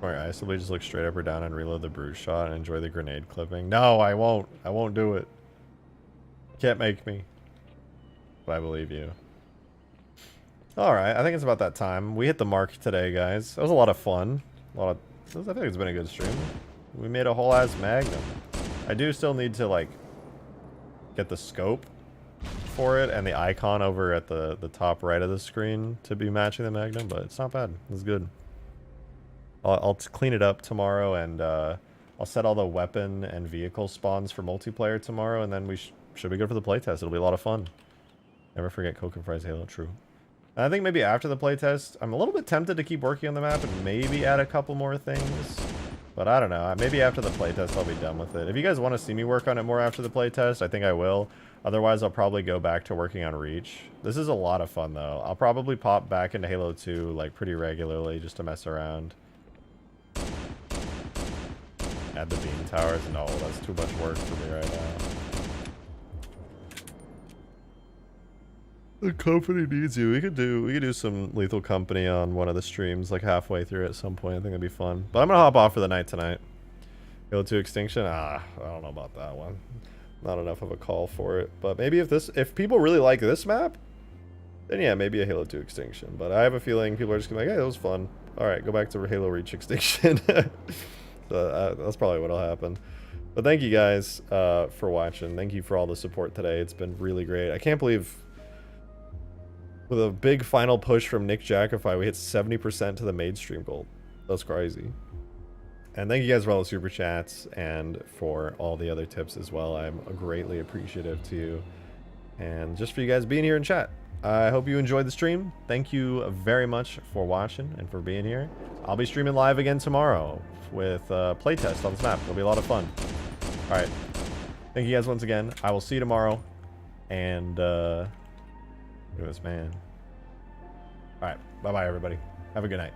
[SPEAKER 1] Alright, I simply just look straight up or down and reload the bruise shot and enjoy the grenade clipping. No, I won't. I won't do it. Can't make me. But I believe you. Alright, I think it's about that time. We hit the mark today, guys. That was a lot of fun. I think it's been a good stream. We made a whole ass Magnum. I do still need to, like, get the scope for it and the icon over at the top right of the screen to be matching the Magnum, but it's not bad. It's good. I'll clean it up tomorrow, and I'll set all the weapon and vehicle spawns for multiplayer tomorrow, and then we should be good for the playtest. It'll be a lot of fun. Never forget Coke and Fries Halo, true. And I think maybe after the playtest, I'm a little bit tempted to keep working on the map and maybe add a couple more things. But I don't know. Maybe after the playtest, I'll be done with it. If you guys want to see me work on it more after the playtest, I think I will. Otherwise, I'll probably go back to working on Reach. This is a lot of fun, though. I'll probably pop back into Halo 2 like pretty regularly just to mess around. Add the beam towers. No, that's too much work for me right now. The company needs you. We could do some Lethal Company on one of the streams, like halfway through at some point. I think it'd be fun. But I'm gonna hop off for the night tonight. Halo 2 Extinction. I don't know about that one. Not enough of a call for it. But maybe if people really like this map, then yeah, maybe a Halo 2 Extinction. But I have a feeling people are just gonna be like, hey, that was fun. All right, go back to Halo Reach Extinction. So that's probably what'll happen. But thank you guys for watching. Thank you for all the support today. It's been really great. I can't believe with a big final push from Nick Jackify, we hit 70% to the mainstream goal. That's crazy. And thank you guys for all the super chats and for all the other tips as well. I'm greatly appreciative to you. And just for you guys being here in chat. I hope you enjoyed the stream. Thank you very much for watching and for being here. I'll be streaming live again tomorrow with playtest on this map. It'll be a lot of fun. All right. Thank you guys once again. I will see you tomorrow. And look at this man. All right. Bye-bye, everybody. Have a good night.